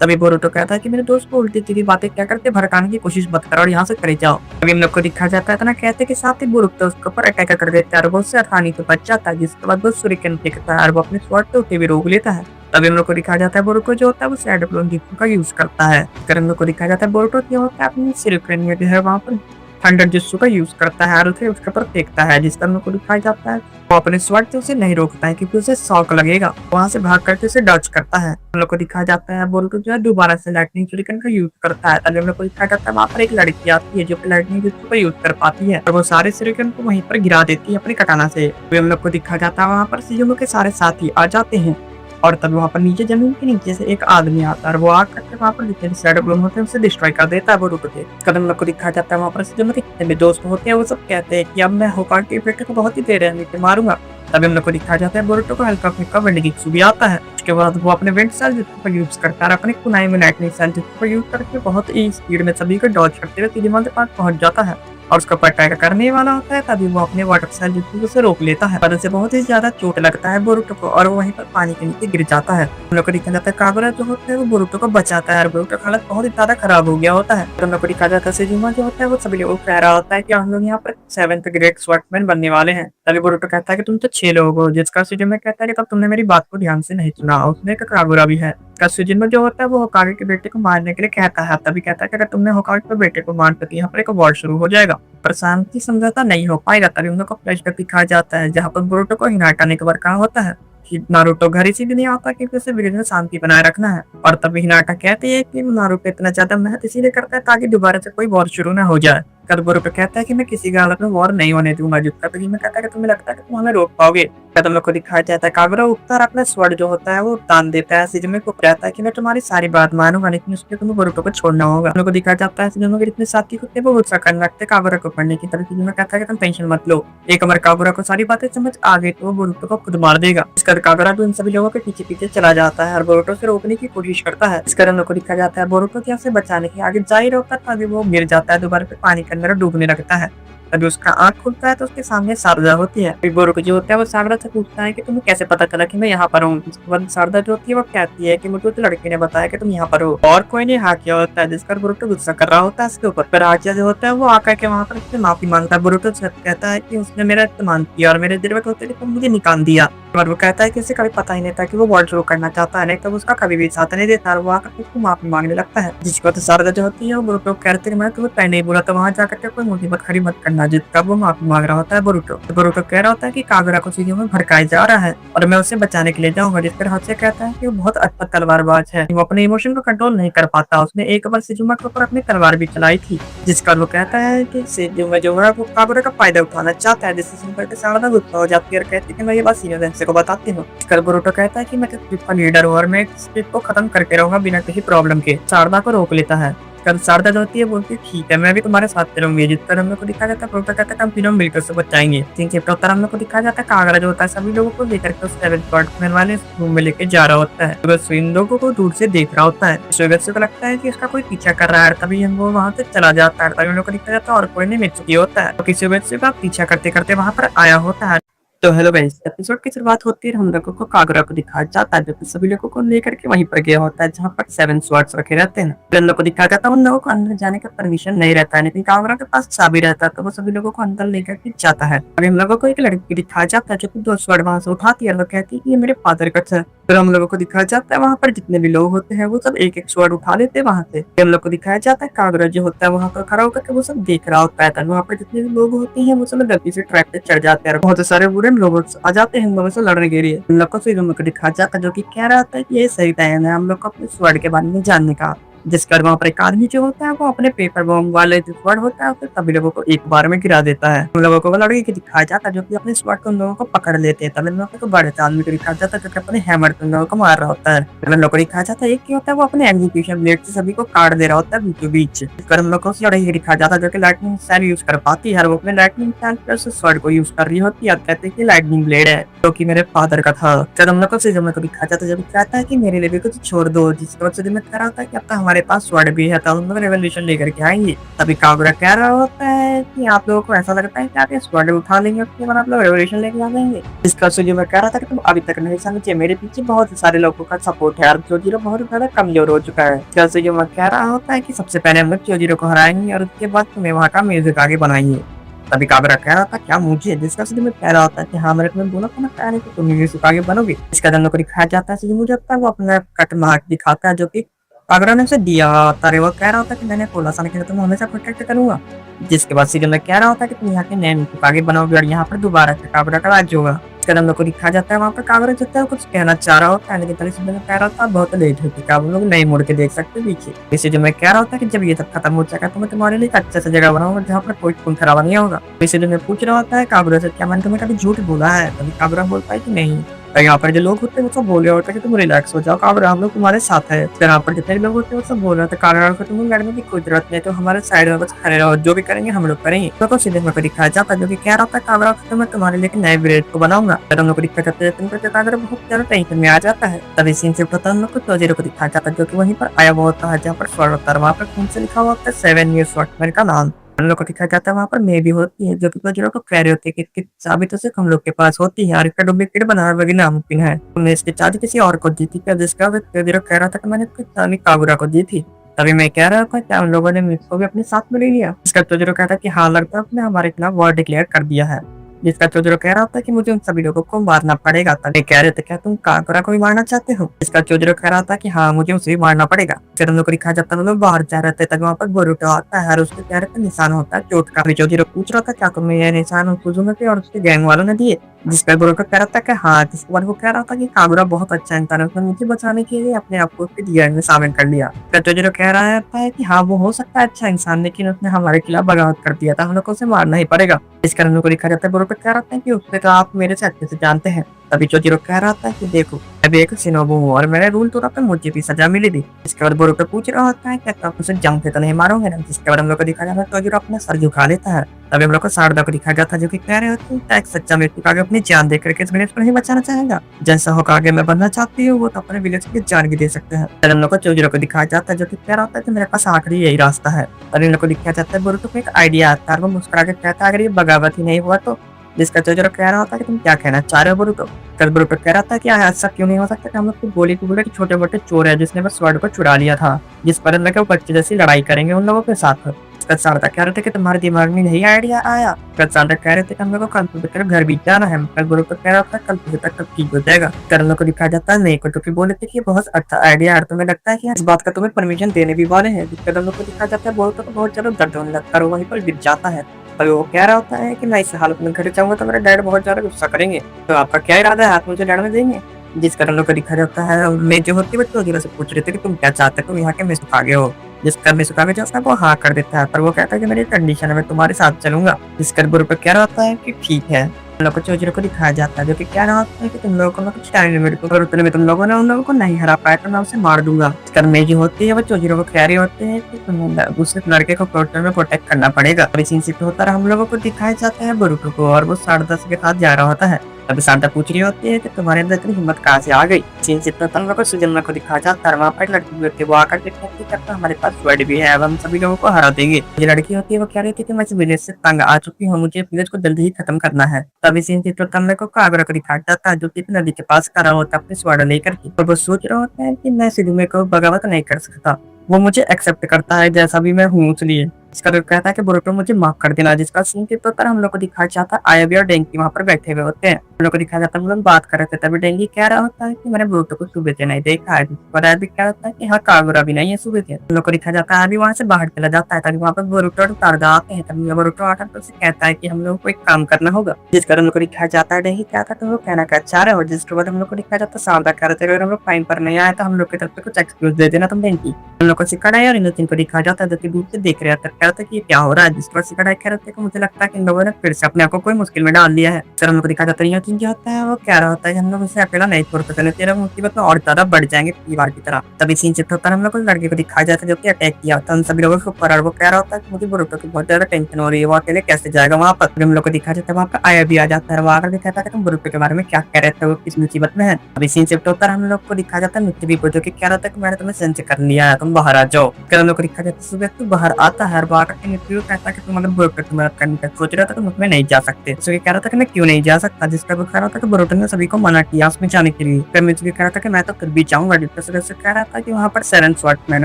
तभी बोरुतो कहता है कि मेरे दोस्त को उल्टी-सीधी बातें क्या करते भड़काने की कोशिश मत करो और यहाँ से चले जाओ। तभी हम लोग को दिखाया जाता है इतना कहते के साथ ही बोरुतो उसके ऊपर अटैक कर देता है और वो उससे आसानी से बच जाता है, जिसके बाद वो शूरिकेन फेंकता है और वो अपने स्वॉर्ड से उसे भी रोक लेता है। तभी हम लोग को दिखाया जाता है बोरुतो जो होता है वो शैडो क्लोन जित्सु का यूज करता है। फिर हम लोग को दिखाया जाता है बोरुतो जो होता है अपनी शूरिकेन में जो है वहाँ पर थंडर जित्सु का यूज करता है और उसे उसके ऊपर फेंकता है, जिसका हम लोग को दिखाया जाता है वो अपने स्वॉर्ड से उसे नहीं रोकता है क्योंकि उसे शॉक लगेगा। वहां से भाग करके उसे डॉज करता है। हम लोग को दिखाया जाता है बोरुतो जो है दोबारा से लाइटनिंग शूरिकेन का यूज करता है। तभी हम लोग को दिखाया जाता है वहाँ पर एक लड़की आती है जो कि लाइटनिंग जित्सु का यूज कर पाती है और वो सारे शूरिकेन को वहीं पर गिरा देती है अपनी कटाना से। तभी हम लोग को दिखाया जाता है वहाँ पर सिजुओ के सारे साथी आ जाते हैं और तभी वहाँ पर नीचे जमीन के नीचे से एक आदमी आता है और वो आग करके वहाँ पर जितने भी शैडो क्लोन होते हैं उसे डिस्ट्रॉय कर देता है बोरुतो के। कदम लोग को दिखाया जाता है वहाँ पर सिजुओ के जितने भी दोस्त होते हैं वो सब कहते हैं कि अब मैं होकागे के बेटे को बहुत ही देर है मारूंगा। तभी हम लोग को दिखाया जाता है बोरुतो को हल्का फुल्का विंड जित्सु भी आता है। उसके बाद वो अपने विंड सेल जित्सु का यूज करता है, अपने कुनाई में लाइटनिंग सेल जित्सु का यूज करके बहुत ही स्पीड में सभी को डॉज करते हुए सिजुओ के पास पहुंच जाता है और उसका ऊपर अटैक करने वाला होता है। तभी वो अपने वाटर सेल जित्सु से रोक लेता है पर उसे बहुत ही ज्यादा चोट लगता है बोरुतो को और वो वहीं पर पानी के नीचे गिर जाता है। हम लोग को दिखाया जाता है कागुरा जो होता है वो बोरुतो को बचाता है और बोरुतो का हालत बहुत ही ज्यादा खराब हो गया होता है। हम लोग को दिखाया जाता है सिजुओ जो होता है वो सभी लोगों को कह रहा होता है कि हम लोग यहाँ पर 7th ग्रेड स्वॉर्डमैन बनने वाले हैं। तभी बोरुतो कहता है कि तुम तो 6 लोग हो, जिसका सिजुओ कहता है कि तब तुमने मेरी बात को ध्यान से नहीं सुना। उसमें एक कागुरा भी है। सिजुओ जो होता है वो होकागे के बेटे को मारने के लिए कहता है। तभी कहता है कि अगर तुमने होकागे के बेटे को मार तो यहाँ पर एक वॉर शुरू हो जाएगा पर शांति समझौता नहीं हो पाएगा। तभी उन लोग को फ्लैशबैक दिखाया जाता है जहाँ पर बोरुतो को हिनाटा ने एक बार कहा होता है कि नारुतो घर इसीलिए नहीं आता क्योंकि उसे विलेज में शांति बनाए रखना है और तभी हिनाटा कहती है कि नारुतो इतना ज्यादा मेहनत इसीलिए करता है ताकि दोबारा से कोई वॉर शुरू ना हो जाए। कद बोरुतो कहता है कि मैं किसी हालत में वॉर नहीं होने दूंगा, जिसका तभी मैं कहता है कि तुम्हें लगता है कि तुम हमें रोक पाओगे। कदम लोग को दिखाया जाता है कागुरा उठता और अपना स्वॉर्ड जो होता है वो तान देता है। सिजुओ को कहता है कि मैं तुम्हारी सारी बात मानूंगा लेकिन उसके लिए तुम्हें बोरुतो को छोड़ना होगा। हम लोग को दिखाया जाता है सिजुओ के जितने साथी होते हैं वो गुस्सा करने लगते हैं कागुरा को पढ़ने की। तभी सिजुओ कहता है कि तुम टेंशन मत लो, एक बार कागुरा को सारी बातें समझ आ गई तो वो बोरुतो को खुद मार देगा। इसका कागुरा तो इन सभी लोगों के पीछे पीछे चला जाता है और बोरुतो से रोकने की कोशिश करता है। इसका हम लोग को दिखाया जाता है बोरुतो की उसे बचाने के आगे जा ही होता है तभी वो गिर जाता है दोबारा पे पानी के अंदर डूबने लगता है। तभी उसका आंख खुलता है तो उसके सामने शारदा होती है। फिर बोरुतो जो होता है वो शारदा से पूछता है कि तुम्हें कैसे पता चला कि मैं यहाँ पर हूँ। उसके बाद शारदा जो होती है वो कहती है कि मुझे उस लड़के ने बताया कि तुम यहाँ पर हो और कोई नहीं हाँ किया होता है, जिसका बोरुतो गुस्सा कर रहा होता है इसके ऊपर। पर आचार्य जो होता है वो आकर के वहाँ पर उससे माफी मांगता है। बोरुतो कहता है कि उसने मेरा इस्तेमाल किया और मेरे जरूरत होते तो मुझे निकाल दिया। और वो कहता है कि उसे कभी पता ही नहीं था कि वो वॉर शुरू करना चाहता है, नहीं तो उसका कभी भी साथ नहीं देता और वो आकर उसको माफी मांगने लगता है। जिसको तो शारदा जो होती है वो बोरुतो कहते हैं मैं तुम्हें पहले नहीं बोला तो वहाँ जाकर के कोई मुसीबत खड़ी मत करना, जिसका वो माफी मांग रहा होता है बोरुतो। बोरुतो कह रहा होता है कि कागुरा को सिजुओ में भड़काया जा रहा है और मैं उसे बचाने के लिए जाऊंगा, जिसपर हद से कहता है कि वो बहुत अच्छा तलवारबाज है, वो अपने इमोशन को कंट्रोल नहीं कर पाता। उसने एक बार सिजुओ के ऊपर अपनी तलवार भी चलाई थी, जिसका वो कहता है कि सिजुओ जो है वो कागुरा का फायदा उठाना चाहता है, जिससे सुनकर के शारदा गुस्सा हो जाती है और कहती है कि मैं ये बात सीनियर सेंसे को बताती हूँ। बोरुतो कहता है कि मैं ट्रिप का लीडर हूँ और मैं इस ट्रिप को खत्म करके रहूंगा बिना किसी प्रॉब्लम के। शारदा को रोक लेता है। शारदा जो होती है बोलती है ठीक है मैं भी तुम्हारे साथ चलूंगी, जिस तरह हम लोग को दिखा जाता है बोरुतो कहता है हम तीनों मिलकर से बचाएंगे। 3 चैप्टर उत्तर हम लोग को दिखा जाता है कागुरा जो होता है सभी लोगों को लेकर के उस 7th स्वॉर्डमैन वाले रूम में लेके जा रहा होता है। बस इन लोगों को दूर से देख रहा होता है। इस को लगता है कि इसका कोई पीछा कर रहा है, तभी हम वो वहाँ से चला जाता है। तभी हम लोग को दिखा जाता है और कोई नहीं मित्सुकी होता है, तो किसी वजह का पीछा करते करते वहाँ पर आया होता है। तो हेलो गाइस, एपिसोड की शुरुआत होती है हम लोगों को कागुरा को दिखाया जाता है जो कि सभी लोगों को लेकर के वहीं पर गया होता है जहाँ पर 7 स्वॉर्ड्स रखे रहते हैं। फिर हम लोग को दिखाया जाता है उन लोगों को अंदर जाने का परमिशन नहीं रहता है, लेकिन कागुरा के पास चाबी रहता है तो वो सभी लोगों को अंदर लेकर के जाता है। अभी हम लोगों को एक लड़की दिखाया जाता है जो कि 2 स्वॉर्ड वहां से उठाती है और वो कहती है कि ये मेरे फादर का है। फिर हम लोगों को दिखाया जाता है वहाँ पर जितने भी लोग होते हैं वो सब एक एक स्वॉर्ड उठा लेते हैं वहां से। हम लोग को दिखाया जाता है कागुरा जो होता है वहाँ पर खड़ा होकर के वो सब देख रहा होता है। वहाँ पर जितने भी लोग होते हैं वो सब गलती से ट्रैक पे चढ़ जाते हैं, बहुत सारे बुरे लोग आ जाते हैं हम लोगों से लड़ने के लिए। हम लोग को फिर हम लोग को दिखाया जाता है जो कि कह रहा था कि ये सही टाइम है हम लोग को अपने स्वॉर्ड के बारे में जानने का। जिसके बाद वहाँ पर एक आदमी जो होता है वो अपने पेपर बॉम्ब वाले जो स्वॉर्ड होता है उसे सभी लोगों को एक बार में गिरा देता है। उन लोगों को वो लड़के को दिखाया जाता है जो कि अपने स्वॉर्ड को उन लोगों को पकड़ लेते हैं। तब इन लोगों को बड़े से आदमी को दिखाया जाता है जो कि अपने हैमर से उन लोगों को मार रहा होता है। तब इन लोगों को दिखाया जाता है एक क्या होता है वो अपने एग्जीक्यूशन ब्लेड से सभी को काट दे रहा होता है बीचों बीच। इस पर हम लोग को उस लड़ाई दिखाया जाता है जो कि लाइटनिंग सेल यूज कर पाती है और वो अपने लाइटनिंग सेल पर उस स्वॉर्ड को यूज कर रही होती है। कहते हैं कि लाइटनिंग ब्लेड है जो कि मेरे फादर का था। जब हम लोग को सीजन में को दिखाया जाता है जब कहता है कि मेरे लिए भी कुछ छोड़ दो, जिसके बाद सीजन में कह रहा होता है कि अब तक हमारे पास स्वॉर्ड भी है तो हम लोग रेवोल्यूशन लेकर के आएंगे। तभी काबरा कह रहा होता है कि आप लोगों को ऐसा लगता है कि आप ये स्वॉर्ड उठा लेंगे उसके बाद आप लोग रेवोल्यूशन लेके आ जाएंगे। इसका सीजन में कह रहा था कि तुम अभी तक नहीं समझे, मेरे पीछे बहुत सारे लोगों का सपोर्ट है और जोजीरो बहुत ज्यादा कमजोर हो चुका है। इसका सीजन में कह रहा होता है कि सबसे पहले हम लोग जोजीरो को हराएंगे और उसके बाद तुम्हें वहाँ का म्यूजिक आगे बनाएंगे। तभी काबरा कह रहा था क्या मुझे, जिसका सीधे में कह रहा होता है कि हाँ मैंने तुम्हें बोला था ना कहने कि तुम म्यूजिक आगे बनोगे। इसका दोनों को दिखाया जाता है मुझे लगता है वो अपना कट मार्क दिखाता है जो कि काबरा ने उसे दिया होता है। वो कह रहा होता है कि मैंने बोला था कि तुम हमेशा प्रोटेक्ट करूंगा। जिसके बाद सीजन में कह रहा होता है कि तुम यहाँ के नए म्यूजिक आगे बनोगे और यहाँ पर दोबारा से काबरा का राज्य होगा। हम लोग को दिखाया जाता है वहाँ पर काबरा जो है कुछ कहना चाह रहा होता है लेकिन तभी सीजन में कह रहा था बहुत लेट हो चुका, हम लोग नहीं मुड़ के देख सकते पीछे। इस सीजन में कह रहा होता है कि जब ये सब खत्म हो जाएगा तो मैं तुम्हारे लिए एक अच्छे से जगह बनाऊंगा जहाँ पर कोई खून खराबा नहीं होगा। इस सीजन में पूछ रहा होता है काबरा से क्या मैंने तुम्हें कभी झूठ बोला है। तभी काबरा बोलता है कि नहीं। तो यहाँ पर जो लोग होते हैं वो सब बोले होते हैं कि तुम रिलैक्स हो जाओ काबरा, हम लोग तुम्हारे साथ है। फिर यहाँ पर जितने लोग होते हैं वो सब बोल रहे थे काबरा को तुम्हें लड़ने की कोई जरूरत नहीं, तो हमारे साइड में बस खड़े रहो, जो भी करेंगे हम लोग करेंगे। तो सीधे में दिखाया जाता है जो कि कह रहा था काबरा को मैं तुम्हारे लिए नए ब्रेड को बनाऊंगा। फिर हम लोग को दिखा जाता है काबरा बहुत ज्यादा टेंशन में आ जाता है। तभी सीन से पता हम लोग को जोजीरो को दिखाया जाता है जो कि वहीं पर आया हुआ होता है जहाँ पर स्वॉर्ड होता है। वहाँ पर खून से लिखा हुआ होता है 7 years स्वॉर्ड का नाम। हम लोग को दिखाया जाता है वहाँ पर मे भी होती है जो कि जोजीरो को कह रहे होते हैं कि चाबी तो सिर्फ हम लोग के पास होती है और इसका डुप्लीकेट बनाना भी नामुमकिन है। तुमने इसकी चाबी किसी और को दी थी क्या, जिसका जोजीरो कह रहा था कि मैंने इसकी चाबी काबरा को दी थी। तभी मैं कह रहा था क्या उन लोगों ने मुझको भी अपने साथ में ले लिया। इसका जोजीरो कहता है कि हाँ लगता है उसने हमारे खिलाफ वॉर डिक्लेयर कर दिया है। जिसका जोजीरो कह रहा था कि मुझे उन सभी लोगों को मारना पड़ेगा। तभी कह रहे थे क्या तुम काबरा को भी मारना चाहते हो। इसका जोजीरो कह रहा था कि हाँ मुझे उसे भी मारना पड़ेगा। फिर हम लोग को दिखाया जाता है लोग बाहर जा रहे थे तभी वहाँ पर बोरुटो आता है और उसके चेहरे पर निशान होता है चोट का। जोजीरो पूछ रहा था क्या तुम्हें यह निशान कुजुमे के और उसके गैंग वालों ने दिए। जिसका बोरुटो कह रहा था कि हाँ। जिसके बाद वो कह रहा था कि काबरा बहुत अच्छा इंसान है, उसने मुझे बचाने के लिए अपने आप को उसके गैंग में शामिल कर लिया। जोजीरो कह रहा है कि हाँ वो हो सकता है अच्छा इंसान लेकिन उसने हमारे खिलाफ बगावत कर दिया था, हम लोग को उसे मारना ही पड़ेगा। इस कारण को दिखा जाता है बोरुटो कह रहा था कि उससे तो आप मेरे से अच्छे से जानते हैं। तभी जोजीरो कह रहा था कि देखो मैं भी एक शिनोबु हूँ और मैंने रूल तोड़ा तो मुझे भी सजा मिलेगी। इसके बाद बोरुटो पूछ रहा होता है क्या आप उसे जान से तो नहीं मारोगे ना। जिसके बाद हम लोग को दिखा जाता है जोजीरो अपना सर झुका लेता है। तभी हम लोग को सारदा को दिखाया जाता है जो कि कह रहे होते हैं एक सच्चा व्यक्ति आगे अपनी जान देकर के इस विलेज को नहीं बचाना चाहेगा। जैसा होगा आगे मैं बनना चाहती हूँ वो तो अपने विलेज की जान भी दे सकते हैं। तभी हम लोग को जोजीरो को दिखाया जाता है जो कि कह रहा होता है कि मेरे पास आखिरी यही रास्ता है। तभी हम लोग को दिखाया जाता है बोरुटो को एक आइडिया आता है, वो मुस्कुरा के कहता है अगर ये बगावत ही नहीं हुआ तो। जिसका जोजीरो कह रहा होता है कि तुम क्या कहना चाह रहे हो बोरुटो। बोरुटो कह रहा था कि ऐसा क्यों नहीं हो सकता कि हम लोग गोली को बोले कि छोटे मोटे चोर है जिसने बस स्वॉर्ड को चुरा लिया था, जिस पर लगे वो बच्चे जैसी लड़ाई करेंगे उन लोगों के साथ। सारदा कह रहे थे कि तुम्हारे दिमाग में नहीं आइडिया आया। सारदा कह रहे थे कि हम लोग को कल सुबह घर भी जाना है। बोरुटो कह रहा था कल सुबह तक ठीक हो जाएगा। करलो को दिखाया जाता है नहीं को बोले थे कि बहुत अच्छा आइडिया है, तुम्हें लगता है कि इस बात का तुम्हें परमिशन देने भी वाले हैं। करलो को दिखाया जाता है बोरुटो को बहुत ज्यादा दर्द होने लगता है और वहीं पर गिर जाता है। तभी वो कह रहा होता है कि मैं इस हालत में घर जाऊंगा तो मेरे डैड बहुत ज्यादा गुस्सा करेंगे, तो आपका क्या इरादा है, आप मुझे लड़ने देंगे। जिस कारण लोग को दिखा जाता है मैं जो होती है जोजीरो से पूछ रहे थे कि तुम क्या चाहते हो, तुम यहाँ के मिस आगे हो। जिसका मिस आगे जो है वो हाँ कर देता है पर वो कहता है कि मेरी कंडीशन है मैं तुम्हारे साथ चलूंगा। जिसका बोरुटो कह रहा होता है कि ठीक है। लोग को जोजीरो को दिखाया जाता है जो कि कह रहा होता है कि तुम लोगों को मैं कुछ टाइम लिमिट को उतने में तुम लोगों ने उन लोगों को नहीं हरा पाया तो मैं उसे मार दूंगा। कर्मे जो होती है वो जोजीरो को कह रही होते हैं कि तुम्हें उस लड़के को पोर्टल में प्रोटेक्ट करना पड़ेगा। अभी सीन शिफ्ट होता है हम लोगों को दिखाया जाता है बोरुटो को और वो 10:30 के साथ जा रहा होता है। तभी सारदा पूछ रही होती है कि तुम्हारे अंदर इतनी हिम्मत कहाँ से आ गई। सीन शिफ्ट होता है सुजन्मा को दिखाया जाता है, वहाँ पर लड़की होती है वो आकर कहती है हमारे पास स्वॉर्ड भी है, अब हम सभी लोगों को हरा देंगे। जो लड़की होती है वो कह रही थी कि मैं इस विलेज से तंग आ चुकी हूँ, मुझे विलेज को जल्दी ही खत्म करना है। तभी सीन शिफ्ट होता है को काबरा को दिखाया जाता है जो कि नदी के पास खड़ा होता है अपने स्वॉर्ड लेकर के और वो सोच रहा होता है कि मैं सिद्धू को बगावत नहीं कर सकता, वो मुझे एक्सेप्ट करता है जैसा भी मैं हूँ। इसलिए इसका जो कहता है कि बोरुतो मुझे माफ कर देना, जिसका सीन के प्रकार हम लोग को दिखाया जाता है आयाबी और डेंकी वहाँ पर बैठे हुए होते हैं। हम लोग को दिखाया जाता है हम लोग बात कर रहे थे, तभी डेंकी कह रहा होता है कि मैंने बोरुतो को सुबह से नहीं देखा है, और आयाबी क्या होता है कि हाँ कागुरा भी नहीं है सुबह से। हम लोग को दिखाया जाता है आयाबी वहाँ से बाहर चला जाता है, तभी वहाँ पर बोरुतो और तारगा आते हैं। तभी बोरुतो आकर तो उसे कहता है कि हम लोग को एक काम करना होगा, जिस कारण हम लोग को दिखाया जाता है डेंकी क्या था तुम लोग कहना क्या चाह रहे हो, जिसके बाद हम लोग को दिखाया जाता है शारदा कह रहे थे अगर हम लोग टाइम पर नहीं आए तो हम लोग की तरफ से कुछ एक्सक्यूज दे देना तुम डेंकी। हम लोग को सिकड़ा है और इन तीन को दिखाया जाता है जो कि दूर से देख रहे थे, कह रहे थे कि ये क्या हो रहा है, जिस पर सिकड़ा कह रहे थे कि मुझे लगता है कि इन लोगों ने फिर से अपने आप को कोई मुश्किल में डाल दिया है। सर हम लोग को दिखाया जाता है ये चीज जो होता है वो कह रहा होता है कि हम लोग इसे अकेला नहीं छोड़ सकते, तेरा मुसीबत में और ज्यादा बढ़ जाएंगे दीवार की तरह। तभी सीन शिफ्ट होता है हम लोग को लड़के को दिखाया जाता है जो कि अटैक किया होता है उन सभी लोगों के ऊपर, और वो कह रहा होता है कि मुझे बोरुतो की बहुत ज्यादा टेंशन हो रही है, वो अकेले कैसे जाएगा वहाँ पर। हम लोग को दिखाया जाता है वहाँ पर आया भी आ जाता है, वो आकर दिखाता है कि तुम बोरुतो के बारे में क्या कह रहे थे, वो किस मुसीबत में है। अभी सीन शिफ्ट होता है हम लोग को दिखाया जाता है मित्ती जो कि कह रहा था कि मैंने तुम्हें सेंस कर लिया है, तुम बाहर आ जाओ। फिर हम लोग को दिखाया जाता है सुबह तू बाहर आता है और बाहर आकर मित्ती कहता है कि तुम अगर बोरुतो की मदद करने का सोच रहा था तो उसमें नहीं जा सकते। तो कह रहा था कि मैं क्यों नहीं जा सकता, जिसका वो कह रहा था कि बोरुतो ने सभी को मना किया उसमें जाने के लिए। फिर मित्ती कह रहा था कि मैं तो फिर भी जाऊंगा, जिसका से कह रहा था कि वहाँ पर सेवन स्वॉर्ड्समैन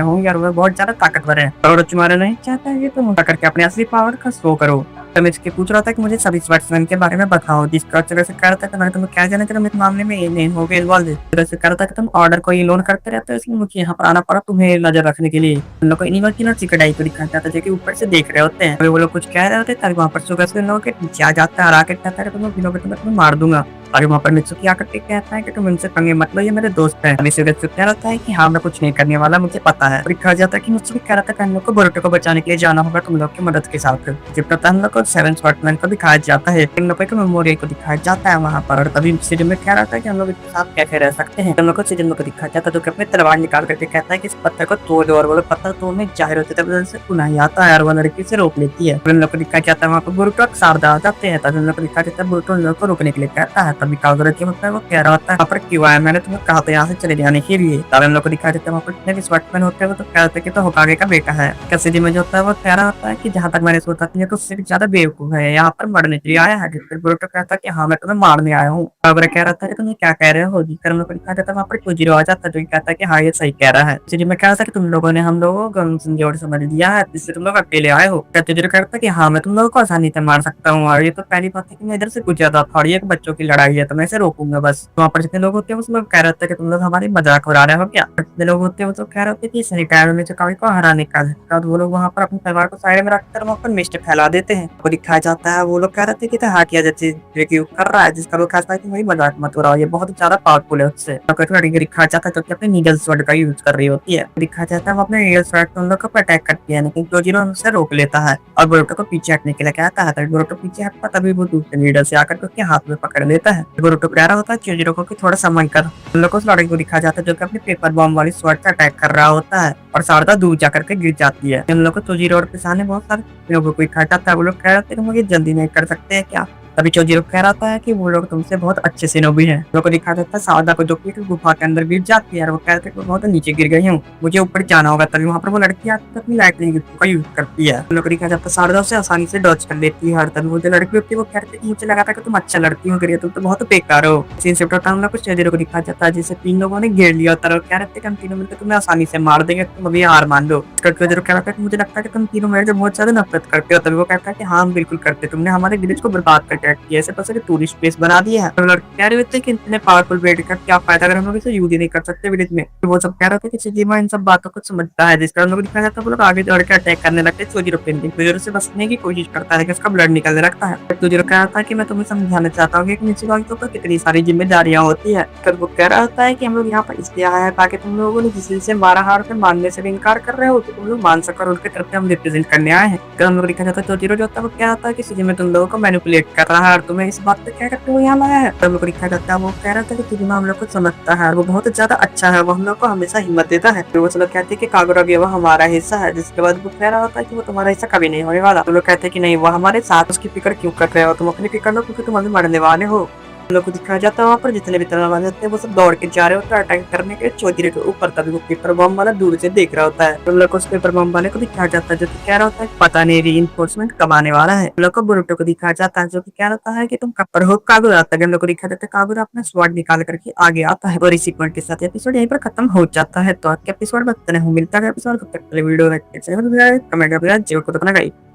होंगे और वो बहुत ज्यादा ताकतवर है और orochimaru नहीं चाहता है कि तुम करके अपने असली पावर का शो करो। तो मैं इसके पूछ रहा था कि मुझे सभी स्वॉर्ड्समैन के बारे में बताओ, जिसका तरह से कह रहा था कि मैंने तुम्हें क्या जाना चाहिए इस मामले में ये नहीं हो गए इन्वॉल्व। तरह से कह रहा था कि तुम ऑर्डर को इग्नोर करते रहते हो इसलिए मुझे यहाँ पर आना पड़ा तुम्हें नजर रखने के लिए। उन लोग को एनिमल की चिकड़ाई को दिखाया जाता है जो कि ऊपर से देख रहे होते हैं, वो लोग कुछ कह रहे होते हैं तभी वहाँ पर सुगर से लोगों के नीचे आ जाता है और आके कहता है तुम्हें मार दूंगा। और वहाँ पर मित्सुकी आकर के कहता है कि तुम इनसे पंगे मत लो, ये मेरे दोस्त हैं। अभी सूरज कह रहा है कि हाँ मैं कुछ नहीं करने वाला, मुझे पता है। और कहा जाता है कि मुझसे कह रहा था कि हम लोग को बोरुतो को बचाने के लिए जाना होगा तुम लोग की मदद के साथ। जब तक हम लोग को सेवन स्वॉर्ड्समैन को दिखाया जाता है, इन लोगों के मेमोरियल को दिखाया जाता है वहाँ पर, और तभी सीजन में कह रहा था कि हम लोग इसके साथ कैसे रह सकते हैं। हम लोग को सीजन में को दिखाया जाता है जो कि अपने तलवार निकाल करके कहता है कि इस पत्थर को तोड़ दो, और वो पत्थर तोड़ने जाहिर होते तब से पुनः आता है और वो लड़की से रोक लेती है। हम लोग को दिखाया जाता है वहाँ पर बोरुतो और शारदा आ जाते हैं, तभी हम लोग को दिखाया जाता है बोरुतो उन लोगों को रोकने के लिए कहता है। तभी कागुरा की वो कह रहा होता है यहाँ पर क्यों आया, मैंने तुम्हें कहा था यहाँ से चले जाने के लिए। तब हम लोग को दिखाया जाता है वहाँ पर जितने भी स्वॉर्ड्समैन होते हैं वो तो कहते हैं कि तो होकागे का बेटा है। कैसे में जो होता है वो कह रहा होता है कि जहाँ तक मैंने सोचा था तो उससे भी ज्यादा बेवकूफ है, यहाँ पर मरने के लिए आया है। फिर बोरुतो कहता है कि हाँ मैं तुम्हें मारने आया हूँ। कागुरा कह रहा था कि तुम क्या कह रहे हो, जिसकर हम लोग को दिखाया जाता है वहाँ पर कोजीरो आ जाता है जो कहता है कि हाँ ये सही कह रहा है। कोजीरो में कह रहा था कि तुम लोगों ने हम लोगों को कमजोर समझ लिया है, जिससे तुम लोग अकेले आए हो। कोजीरो कहता है कि हाँ मैं तुम लोगों को आसानी से मार सकता हूँ, और ये तो पहली बात है कि मैं इधर से गुजरा था और ये बच्चों की लड़ाई है तो मैं इसे रोकूंगा बस। वहाँ पर जितने लोग होते हैं उसमें कह रहे थे कि तुम लोग हमारी मजाक उड़ा रहे हो क्या। जितने लोग होते हैं वो तो कह रहे थे कि सही टाइम में चुकावी को हराने का है, वो लोग वहाँ पर अपने परिवार को साइड में रखकर वहाँ पर मिस्ट फैला देते हैं। वो दिखाया जाता है वो लोग कह रहे थे कि हाकिया जैसे कर रहा है, जिसका वो कहता है कि वही मजाक मत उड़ाओ, ये बहुत ज्यादा पावरफुल है उससे। दिखाया जाता है जो अपने नीडल स्वॉर्ड का यूज कर रही होती है। दिखाया जाता है वो अपने नीडल स्वॉर्ड से उन लोग को अटैक करती है, लेकिन कोजीरो उनसे रोक लेता है और बोरुतो को पीछे हटने के लिए कहता है। बोरुतो पीछे हटता तभी वो दूसरे नीडल से आकर उसके हाथ में पकड़ लेता है। बोरुतो कह रहा होता है कोजीरो को कि थोड़ा समय कर। उन लोग को उस लड़की को दिखाया जाता है जो कि अपने पेपर बॉम्ब वाली स्वॉर्ड से अटैक कर रहा होता है और शारदा दूर जाकर के गिर जाती है। उन लोग को कोजीरो और सामने बहुत सारे लोगों को इकट्ठा था, वो लोग कह रहे थे कि मुझे जल्दी नहीं कर सकते हैं क्या। तभी कोजीरो कह रहा था कि वो लोग तुमसे बहुत अच्छे से नोबी हैं। लोगों को दिखा देता है शारदा को जो कि गुफा के अंदर गिर जाती है और वो कहते हैं कि बहुत नीचे गिर गई हूँ, मुझे ऊपर जाना होगा। तभी वहाँ पर वो लड़की आती है अपनी लाइटनिंग का यूज करती है। लोगों को दिखा जाता है शारदा से आसानी से डॉज कर लेती है। हर तभी वो जो लड़की होती है वो कहते हैं मुझे लगा था कि तुम अच्छा लड़की हो, तुम तो बहुत बेकार हो। सीन शिफ्ट होता है कोजीरो को दिखा जाता है जिसे तीन लोगों ने घेर लिया होता है, कह रहे थे कि हम तीनों मिलकर तुम्हें आसानी से मार देंगे, तुम अभी हार मान लो। कोजीरो कह रहा था कि मुझे लगता है कि तुम तीनों मेरे से बहुत ज्यादा नफरत करते हो। तभी वो कहता है कि हाँ हम बिल्कुल करते, तुमने हमारे विलेज को बर्बाद करके रख दिया, ऐसे पता टूरिस्ट प्लेस बना दिया है। तो लड़के कह रहे थे कि इतने पावरफुल बेड का क्या फायदा अगर हम लोग इसे यूज ही नहीं कर सकते विलेज में। तो वो सब कह रहे थे कि सिजिमा इन सब बातों को समझता है, जिसका हम लोग दिखाया जाता है वो लोग आगे बढ़ के अटैक करने लगते हैं। कोजीरो से बचने की कोशिश करता है कि उसका ब्लड निकलने लगता है। कोजीरो कह रहा था कि मैं तुम्हें समझाना चाहता हूँ कि नीचे वालों पर कितनी सारी जिम्मेदारियां होती है। फिर वो कह रहा था कि हम लोग यहाँ पर इसलिए आया है ताकि तुम लोगों ने जिस से मारा हार के मानने से भी इनकार कर रहे हो तो तुम लोग मान सको, उनके तरफ से हम रिप्रेजेंट करने आए हैं। हम लोग दिखा जाता है कोजीरो जो होता है वो क्या होता है कि सिजिमा तुम लोगों को मैनिपुलेट कर रहा है और तुम्हें इस बात पे क्या करते हो यहाँ लाया है। हम लोग को दिखाया जाता है वो कह रहा था कि सिजिमा हम लोग को समझता है और वो बहुत ज्यादा अच्छा है, वो हम लोग को हमेशा हिम्मत देता है। फिर वो सब लोग कहते हैं कि कागुरा भी वो हमारा हिस्सा है, जिसके बाद वो कह रहा होता है कि वो तुम्हारा हिस्सा कभी नहीं होने वाला। तो लोग कहते हैं कि नहीं वो हमारे साथ, उसकी फिक्र क्यों कर रहे हो, तुम अपनी फिक्र लो क्योंकि तुम अभी मरने वाले हो। हम लोग को दिखाया जाता है वहाँ पर जितने भी तलवार होते हैं वो सब दौड़ के जा रहे होते हैं अटैक करने के चौधरी के ऊपर। तभी वो पेपर बम वाला दूर से देख रहा होता है। हम लोग को उस पेपर बम वाले को दिखाया जाता है जो कि कह रहा होता है पता नहीं रीइंफोर्समेंट कब आने वाला है। हम लोग को बोरुतो को दिखाया जाता है जो कि कह रहा है कि तुम कब पर हो। कागुरा आता है, हम लोग को दिखाया जाता है कागुरा अपना स्वॉर्ड निकाल करके आगे आता है और इसी पॉइंट के साथ एपिसोड यहीं पर खत्म हो जाता है। तो आज के एपिसोड में इतना ही मिलता है एपिसोड, तब तक के लिए वीडियो लाइक कमेंट कर